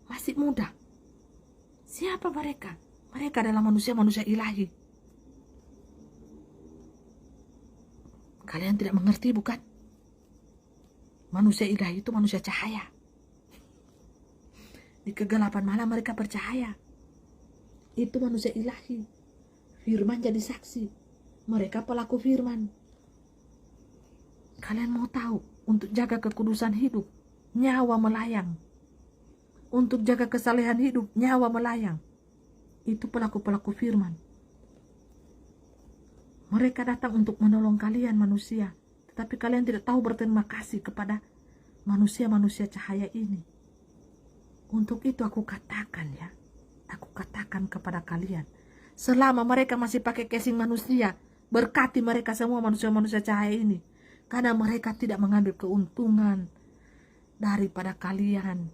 Masih muda. Siapa mereka? Mereka adalah manusia-manusia ilahi. Kalian tidak mengerti bukan? Manusia ilahi itu manusia cahaya. Di kegelapan malam mereka bercahaya. Itu manusia ilahi. Firman jadi saksi. Mereka pelaku firman. Kalian mau tahu, untuk jaga kekudusan hidup, nyawa melayang. Untuk jaga kesalehan hidup, nyawa melayang. Itu pelaku-pelaku firman. Mereka datang untuk menolong kalian manusia. Tetapi kalian tidak tahu berterima kasih kepada manusia-manusia cahaya ini. Untuk itu aku katakan ya. Aku katakan kepada kalian. Selama mereka masih pakai casing manusia, berkati mereka semua manusia-manusia cahaya ini. Karena mereka tidak mengambil keuntungan daripada kalian.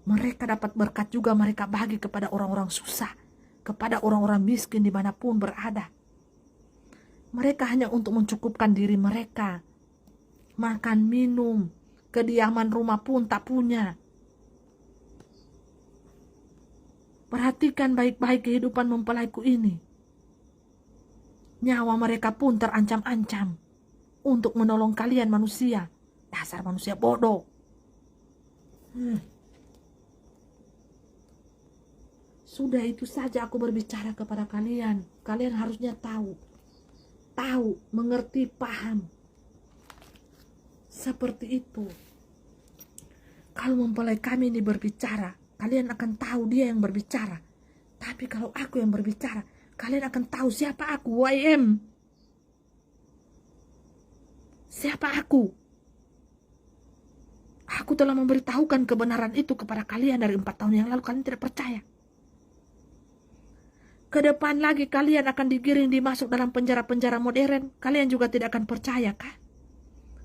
Mereka dapat berkat juga mereka bagi kepada orang-orang susah. Kepada orang-orang miskin dimanapun berada. Mereka hanya untuk mencukupkan diri mereka. Makan, minum, kediaman rumah pun tak punya. Perhatikan baik-baik kehidupan mempelaiku ini. Nyawa mereka pun terancam-ancam untuk menolong kalian manusia. Dasar manusia bodoh. Sudah itu saja aku berbicara kepada kalian. Kalian harusnya tahu, mengerti, paham. Seperti itu. Kalau mempelai kami ini berbicara, kalian akan tahu dia yang berbicara. Tapi kalau aku yang berbicara, kalian akan tahu siapa aku, who I am. Siapa aku? Aku telah memberitahukan kebenaran itu kepada kalian dari 4 tahun yang lalu. Kalian tidak percaya. Ke depan lagi kalian akan digiring dimasuk dalam penjara-penjara modern. Kalian juga tidak akan percaya, kan?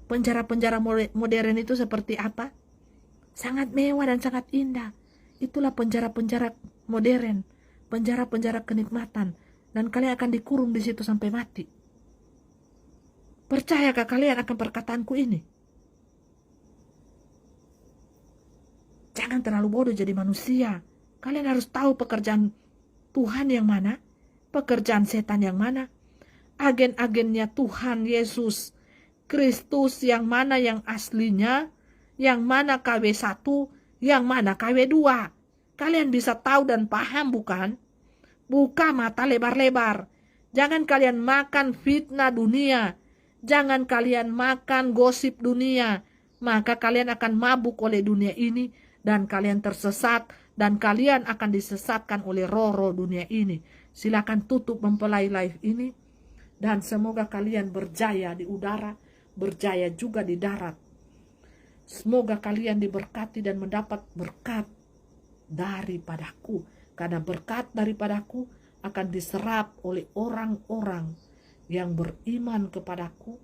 Penjara-penjara modern itu seperti apa? Sangat mewah dan sangat indah. Itulah penjara-penjara modern, penjara-penjara kenikmatan, dan kalian akan dikurung di situ sampai mati. Percayakah kalian akan perkataanku ini? Jangan terlalu bodoh jadi manusia. Kalian harus tahu pekerjaan Tuhan yang mana, pekerjaan setan yang mana, agen-agennya Tuhan Yesus Kristus yang mana yang aslinya, yang mana KW1, yang mana KW2. Kalian bisa tahu dan paham, bukan? Buka mata lebar-lebar. Jangan kalian makan fitnah dunia. Jangan kalian makan gosip dunia. Maka kalian akan mabuk oleh dunia ini dan kalian tersesat dan kalian akan disesatkan oleh roh-roh dunia ini. Silakan tutup mempelai live ini dan semoga kalian berjaya di udara, berjaya juga di darat. Semoga kalian diberkati dan mendapat berkat daripadaku. Karena berkat daripadaku akan diserap oleh orang-orang yang beriman kepadaku,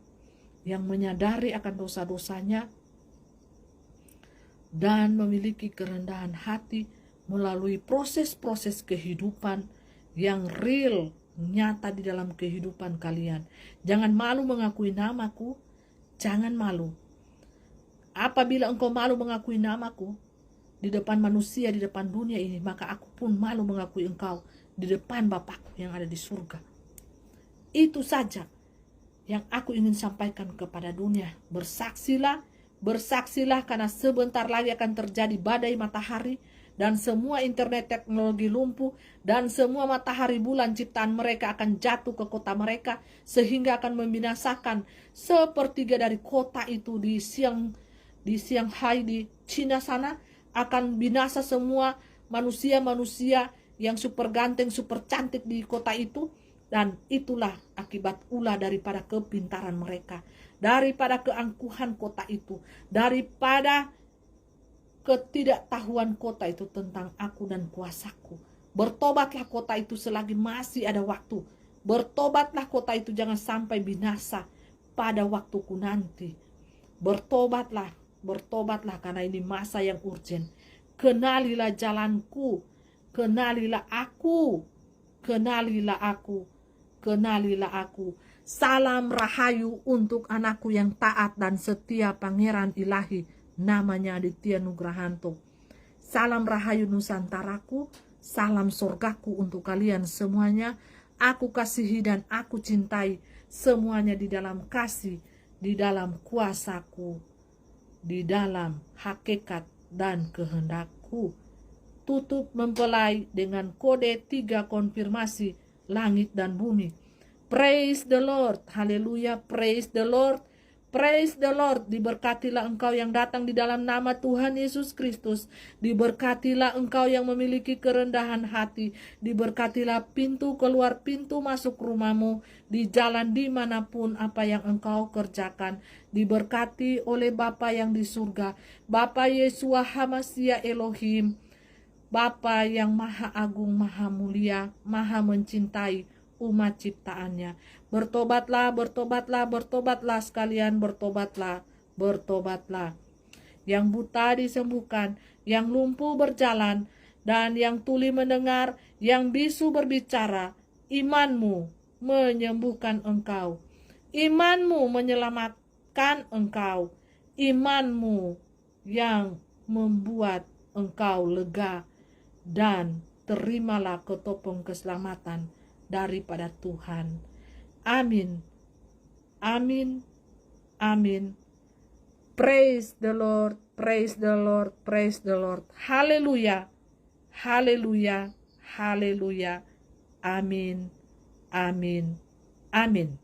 yang menyadari akan dosa-dosanya, dan memiliki kerendahan hati melalui proses-proses kehidupan yang real, nyata di dalam kehidupan kalian. Jangan malu mengakui namaku. Jangan malu. Apabila engkau malu mengakui namaku di depan manusia, di depan dunia ini, maka aku pun malu mengakui engkau di depan Bapakku yang ada di surga. Itu saja yang aku ingin sampaikan kepada dunia. Bersaksilah, bersaksilah karena sebentar lagi akan terjadi badai matahari dan semua internet teknologi lumpuh dan semua matahari bulan ciptaan mereka akan jatuh ke kota mereka sehingga akan membinasakan sepertiga dari kota itu di Shanghai di Cina sana. Akan binasa semua manusia-manusia yang super ganteng, super cantik di kota itu. Dan itulah akibat ulah daripada kepintaran mereka, daripada keangkuhan kota itu, daripada ketidaktahuan kota itu tentang aku dan kuasaku. Bertobatlah kota itu selagi masih ada waktu. Bertobatlah kota itu, jangan sampai binasa pada waktuku nanti. Bertobatlah, bertobatlah karena ini masa yang urgent. Kenalilah jalanku, kenalilah aku, kenalilah aku, kenalilah aku. Salam rahayu untuk anakku yang taat dan setia, Pangeran Ilahi, namanya Aditya Nugrahanto. Salam rahayu Nusantaraku, salam surgaku untuk kalian semuanya. Aku kasihi dan aku cintai semuanya di dalam kasih, di dalam kuasaku, di dalam hakikat dan kehendakku. Tutup mempelai dengan kode 3 konfirmasi langit dan bumi. Praise the Lord, haleluya, praise the Lord, praise the Lord. Diberkatilah engkau yang datang di dalam nama Tuhan Yesus Kristus. Diberkatilah engkau yang memiliki kerendahan hati. Diberkatilah pintu keluar, pintu masuk rumahmu, di jalan dimanapun apa yang engkau kerjakan. Diberkati oleh Bapa yang di surga, Bapa Yeshua Hamashiach Elohim, Bapa yang maha agung, maha mulia, maha mencintai umat ciptaannya. Bertobatlah, bertobatlah, bertobatlah sekalian, bertobatlah, bertobatlah. Yang buta disembuhkan, yang lumpuh berjalan, dan yang tuli mendengar, yang bisu berbicara. Imanmu menyembuhkan engkau. Imanmu menyelamatkan engkau. Imanmu yang membuat engkau lega, dan terimalah ketopong keselamatan daripada Tuhan. Amin. Amin. Amin. Praise the Lord. Praise the Lord. Praise the Lord. Haleluya. Haleluya. Haleluya. Amin. Amin. Amin.